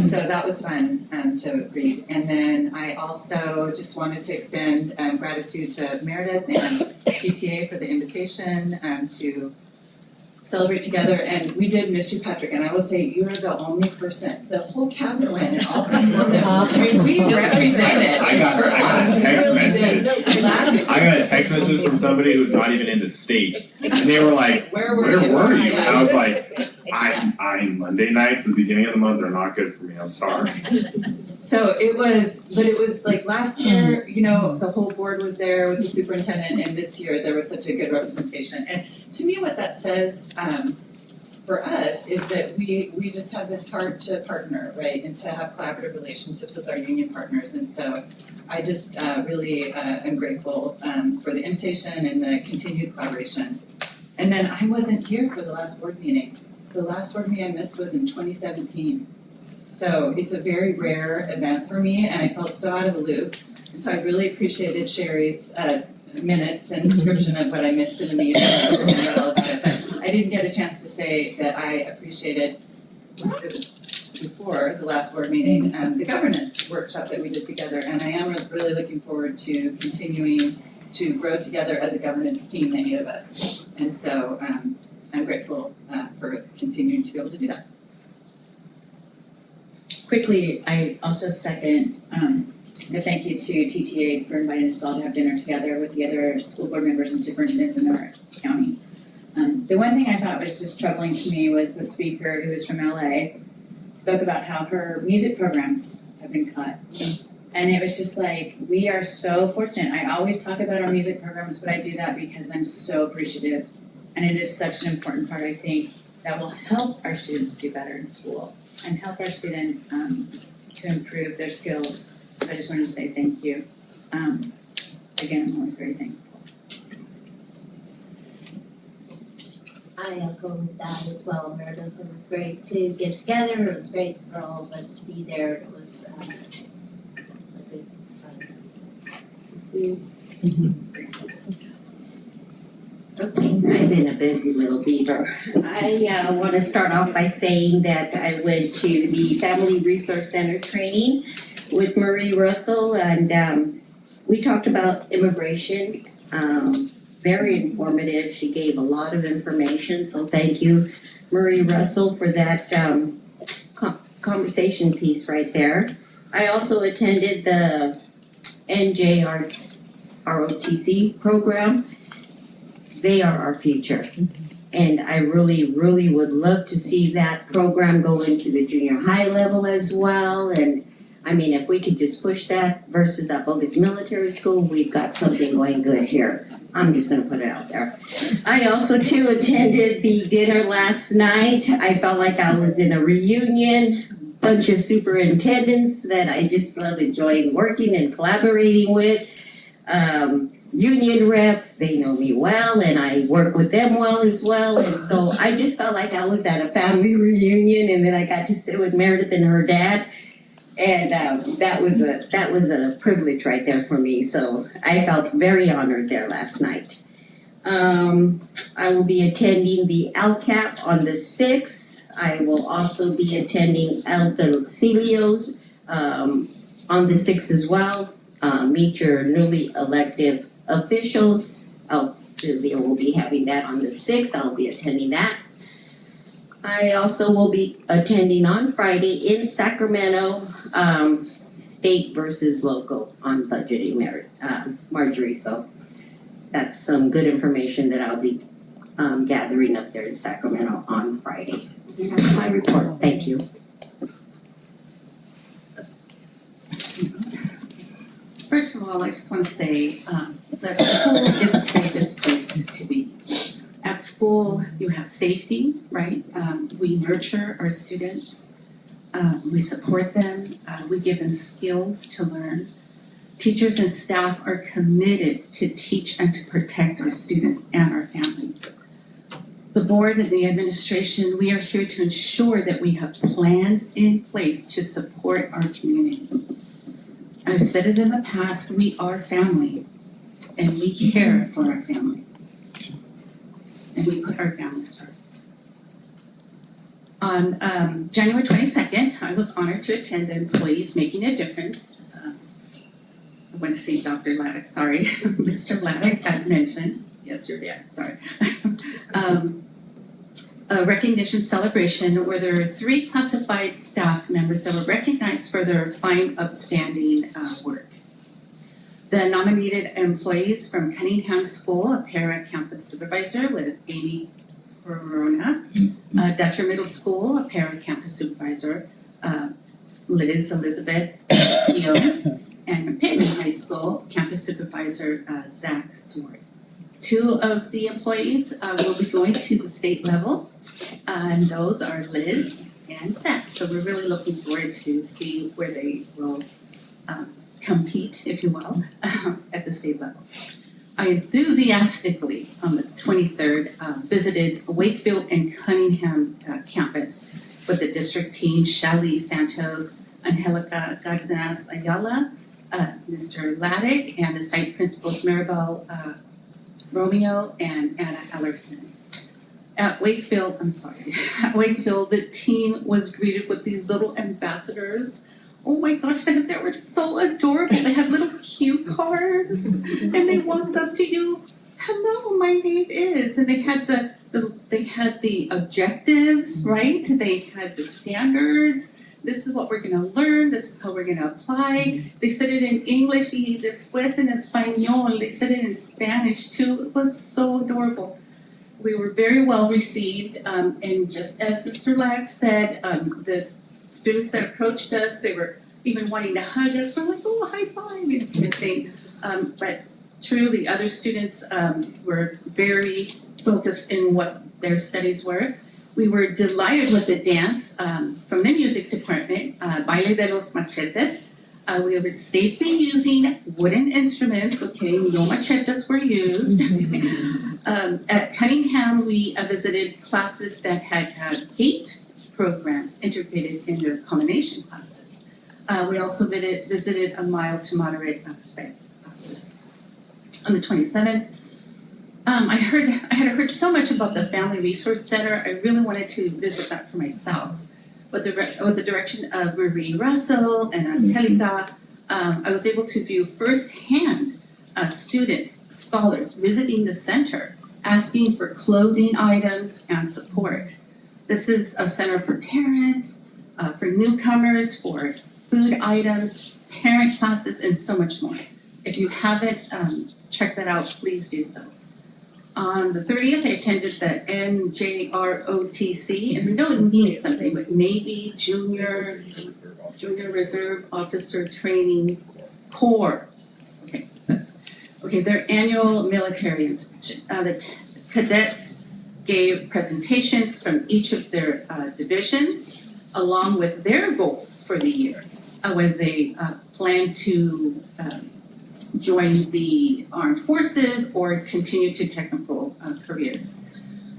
So that was fun to read. And then I also just wanted to extend gratitude to Meredith and TTA for the invitation to celebrate together. And we did miss you, Patrick, and I will say you're the only person, the whole cabinet went and all six of them. I mean, we represented. I got a text message. I got a text message from somebody who's not even in the state. And they were like, where were you? And I was like, I'm Monday nights at the beginning of the month are not good for me, I'm sorry. So it was like last year, you know, the whole board was there with the superintendent, and this year there was such a good representation. And to me, what that says for us is that we just have this heart to partner, right, and to have collaborative relationships with our union partners. And so I just really am grateful for the invitation and the continued collaboration. And then I wasn't here for the last board meeting. The last board meeting I missed was in 2017. So it's a very rare event for me, and I felt so out of the loop. And so I really appreciated Sherry's minutes and description of what I missed in the meeting. But I didn't get a chance to say that I appreciated, because it was before the last board meeting, the governance workshop that we did together. And I am really looking forward to continuing to grow together as a governance team, many of us. And so I'm grateful for continuing to be able to do that. Quickly, I also second the thank you to TTA for inviting us all to have dinner together with the other school board members and superintendents in our county. The one thing I thought was just troubling to me was the speaker who was from LA spoke about how her music programs have been cut. And it was just like, we are so fortunate. I always talk about our music programs, but I do that because I'm so appreciative. And it is such an important part, I think, that will help our students do better in school and help our students to improve their skills. So I just wanted to say thank you. Again, I'm always very thankful. I echo that as well, Meredith. It was great to get together. It was great for all of us to be there. It was a good time. Okay, I've been a busy little beaver. I want to start off by saying that I went to the Family Resource Center training with Marie Russell, and we talked about immigration. Very informative. She gave a lot of information, so thank you, Marie Russell, for that conversation piece right there. I also attended the ROTC program. They are our future. And I really, really would love to see that program go into the junior high level as well. And I mean, if we could just push that versus that bogus military school, we've got something going good here. I'm just gonna put it out there. I also too attended the dinner last night. I felt like I was in a reunion, bunch of superintendents that I just love enjoying working and collaborating with. Union reps, they know me well, and I work with them well as well. And so I just felt like I was at a family reunion, and then I got to sit with Meredith and her dad. And that was a privilege right there for me. So I felt very honored there last night. I will be attending the LCAP on the 6th. I will also be attending El Concilio's on the 6th as well. Meet your newly elected officials. Sylvia will be having that on the 6th. I'll be attending that. I also will be attending on Friday in Sacramento, state versus local on budgeting, Marjorie. So that's some good information that I'll be gathering up there in Sacramento on Friday. And that's my report. Thank you. First of all, I just want to say that school is the safest place to be. At school, you have safety, right? We nurture our students. We support them. We give them skills to learn. Teachers and staff are committed to teach and to protect our students and our families. The board and the administration, we are here to ensure that we have plans in place to support our community. I've said it in the past, we are family, and we care for our family. And we put our families first. On January 22nd, I was honored to attend the Employees Making a Difference. I want to say Dr. Laddick, sorry, Mr. Laddick had mentioned, yes, you're there, sorry. A recognition celebration where there are 3 classified staff members that were recognized for their fine, upstanding work. The nominated employees from Cunningham School, a para-campus supervisor, was Amy Corona. Dutcher Middle School, a para-campus supervisor, Liz Elizabeth Keogh. And from Pittman High School, campus supervisor, Zach Sword. 2 of the employees will be going to the state level, and those are Liz and Zach. So we're really looking forward to see where they will compete, if you will, at the state level. I enthusiastically, on the 23rd, visited Wakefield and Cunningham campus with the district team, Shelly Santos, Angelica Gardenas Ayala, Mr. Laddick, and the site principals Maribel Romeo and Anna Ellerson. At Wakefield, the team was greeted with these little ambassadors. Oh my gosh, they were so adorable. They had little cue cards, and they walked up to you. Hello, my name is, and they had the objectives, right? They had the standards. This is what we're gonna learn, this is how we're gonna apply. They said it in English y después en español. They said it in Spanish too. It was so adorable. We were very well received, and just as Mr. Lack said, the students that approached us, they were even wanting to hug us. We're like, oh, high five, you know, kind of thing. But truly, other students were very focused in what their studies were. We were delighted with the dance from the music department, Baile de los Machetes. We were safely using wooden instruments, okay, no machetes were used. At Cunningham, we visited classes that had gate programs integrated in their combination classes. We also visited a mild to moderate spec classes. On the 27th, I had heard so much about the Family Resource Center. I really wanted to visit that for myself. With the direction of Marie Russell and Angelica, I was able to view firsthand students, scholars visiting the center, asking for clothing items and support. This is a center for parents, for newcomers, for food items, parent classes, and so much more. If you haven't checked that out, please do so. On the 30th, I attended the NJROTC, and I know it means something, but Navy Junior Reserve Officer Training Corps. Okay, their annual military inspection. The cadets gave presentations from each of their divisions, along with their goals for the year, whether they plan to join the armed forces or continue to technical careers.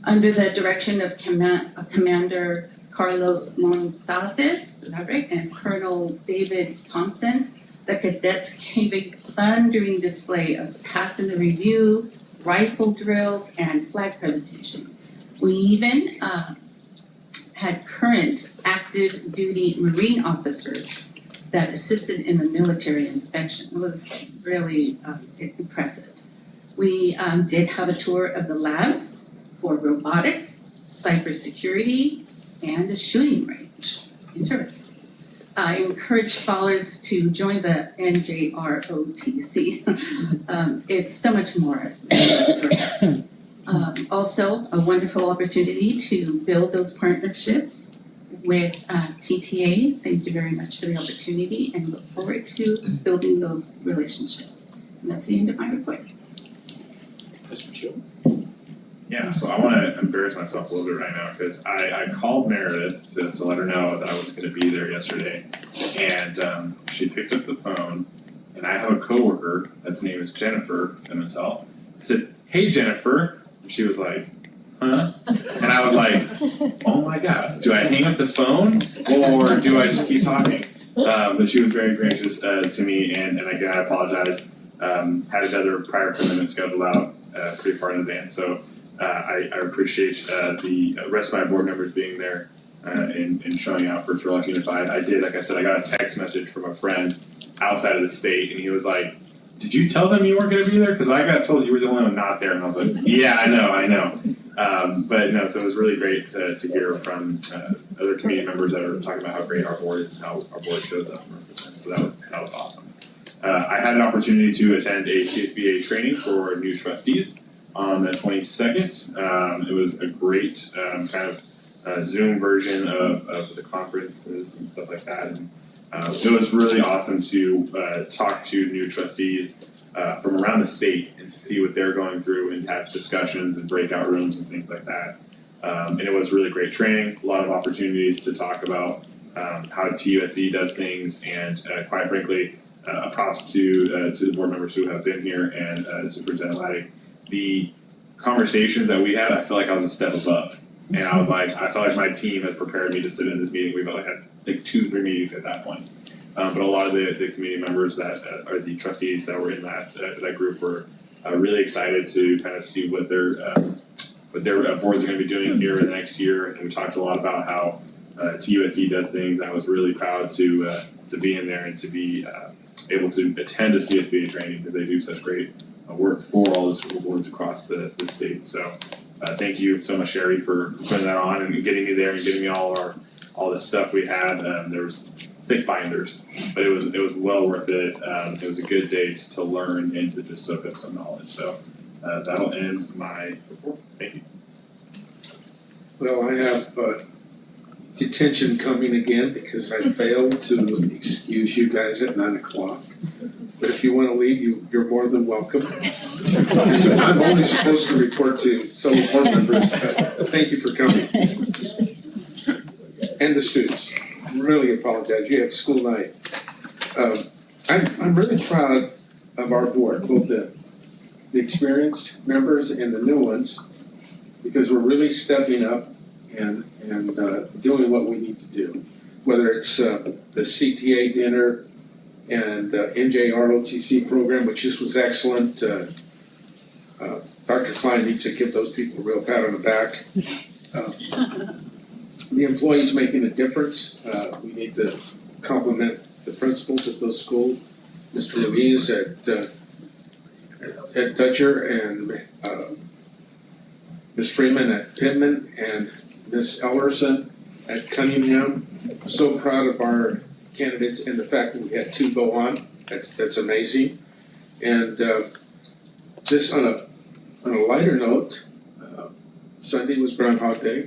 Under the direction of Commander Carlos Montaltes, is that right? And Colonel David Thompson, the cadets gave a thundering display of passing the review, rifle drills, and flag presentation. We even had current active duty Marine officers that assisted in the military inspection. It was really impressive. We did have a tour of the labs for robotics, cybersecurity, and a shooting range. Interesting. I encourage scholars to join the NJROTC. It's so much more for us. Also, a wonderful opportunity to build those partnerships with TTAs. Thank you very much for the opportunity and look forward to building those relationships. And that's the end of my report. Mr. Chiu. Yeah, so I want to embarrass myself a little bit right now because I called Meredith to let her know that I was going to be there yesterday, and she picked up the phone and I have a coworker that's name is Jennifer Pimentel. I said, "Hey Jennifer," and she was like, "Huh?" And I was like, "Oh my God, do I hang up the phone or do I just keep talking?" But she was very gracious to me, and again, I apologize. Had another prior commitment scheduled out pretty far in advance, so I appreciate the rest of my board members being there and showing out for Turlock Unified. I did, like I said, I got a text message from a friend outside of the state, and he was like, "Did you tell them you weren't going to be there? Because I got told you were the only one not there." And I was like, "Yeah, I know." But no, so it was really great to hear from other community members that are talking about how great our board is and how our board shows up and represents. So that was awesome. I had an opportunity to attend a CSBA training for new trustees on the 22nd. It was a great kind of Zoom version of the conferences and stuff like that. And it was really awesome to talk to new trustees from around the state and to see what they're going through and have discussions and breakout rooms and things like that. And it was really great training, a lot of opportunities to talk about how TUSD does things, and quite frankly, props to the board members who have been here and Superintendent Laddick. The conversations that we had, I feel like I was a step above. And I was like, I felt like my team has prepared me to sit in this meeting. We've only had like 2-3 meetings at that point. But a lot of the community members that are the trustees that were in that group were really excited to kind of see what their boards are going to be doing here in the next year. And we talked a lot about how TUSD does things. I was really proud to be in there and to be able to attend a CSBA training because they do such great work for all the school boards across the state. So thank you so much, Sherry, for putting that on and getting me there and getting me all the stuff we had. There was thick binders, but it was well worth it. It was a good day to learn and to just soak up some knowledge. So that'll end my report. Thank you. Well, I have detention coming again because I failed to excuse you guys at 9 o'clock. But if you want to leave, you're more than welcome. Because I'm only supposed to report to fellow board members. Thank you for coming. And the students. I really apologize. You had school night. I'm really proud of our board, both the experienced members and the new ones, because we're really stepping up and doing what we need to do. Whether it's the CTA dinner and NJROTC program, which just was excellent. Dr. Klein needs to give those people a real pat on the back. The employees making a difference. We need to compliment the principals at those schools. Mr. Louise at Dutcher and Ms. Freeman at Pittman and Ms. Ellerson at Cunningham. I'm so proud of our candidates and the fact that we had 2 go on. That's amazing. And just on a lighter note, Sunday was Groundhog Day.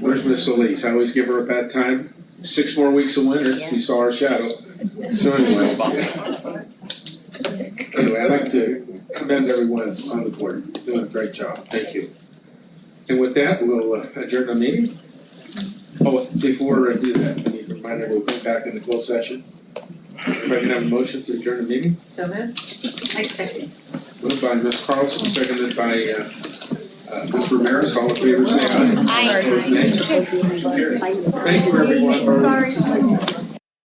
Where's Miss Elise? I always give her a bad time. 6 more weeks of winter. We saw our shadow. So anyway, I'd like to commend everyone on the board. You're doing a great job. Thank you. And with that, we'll adjourn the meeting. Oh, before I do that, I need to remind everyone we'll come back in the closed session. If I can have a motion to adjourn the meeting. So moved. I second. Moved by Ms. Carlson, seconded by Ms. Ramirez. All in favor, say aye. Aye. Opposed, nay. Motion carried. Thank you, everyone. Sorry.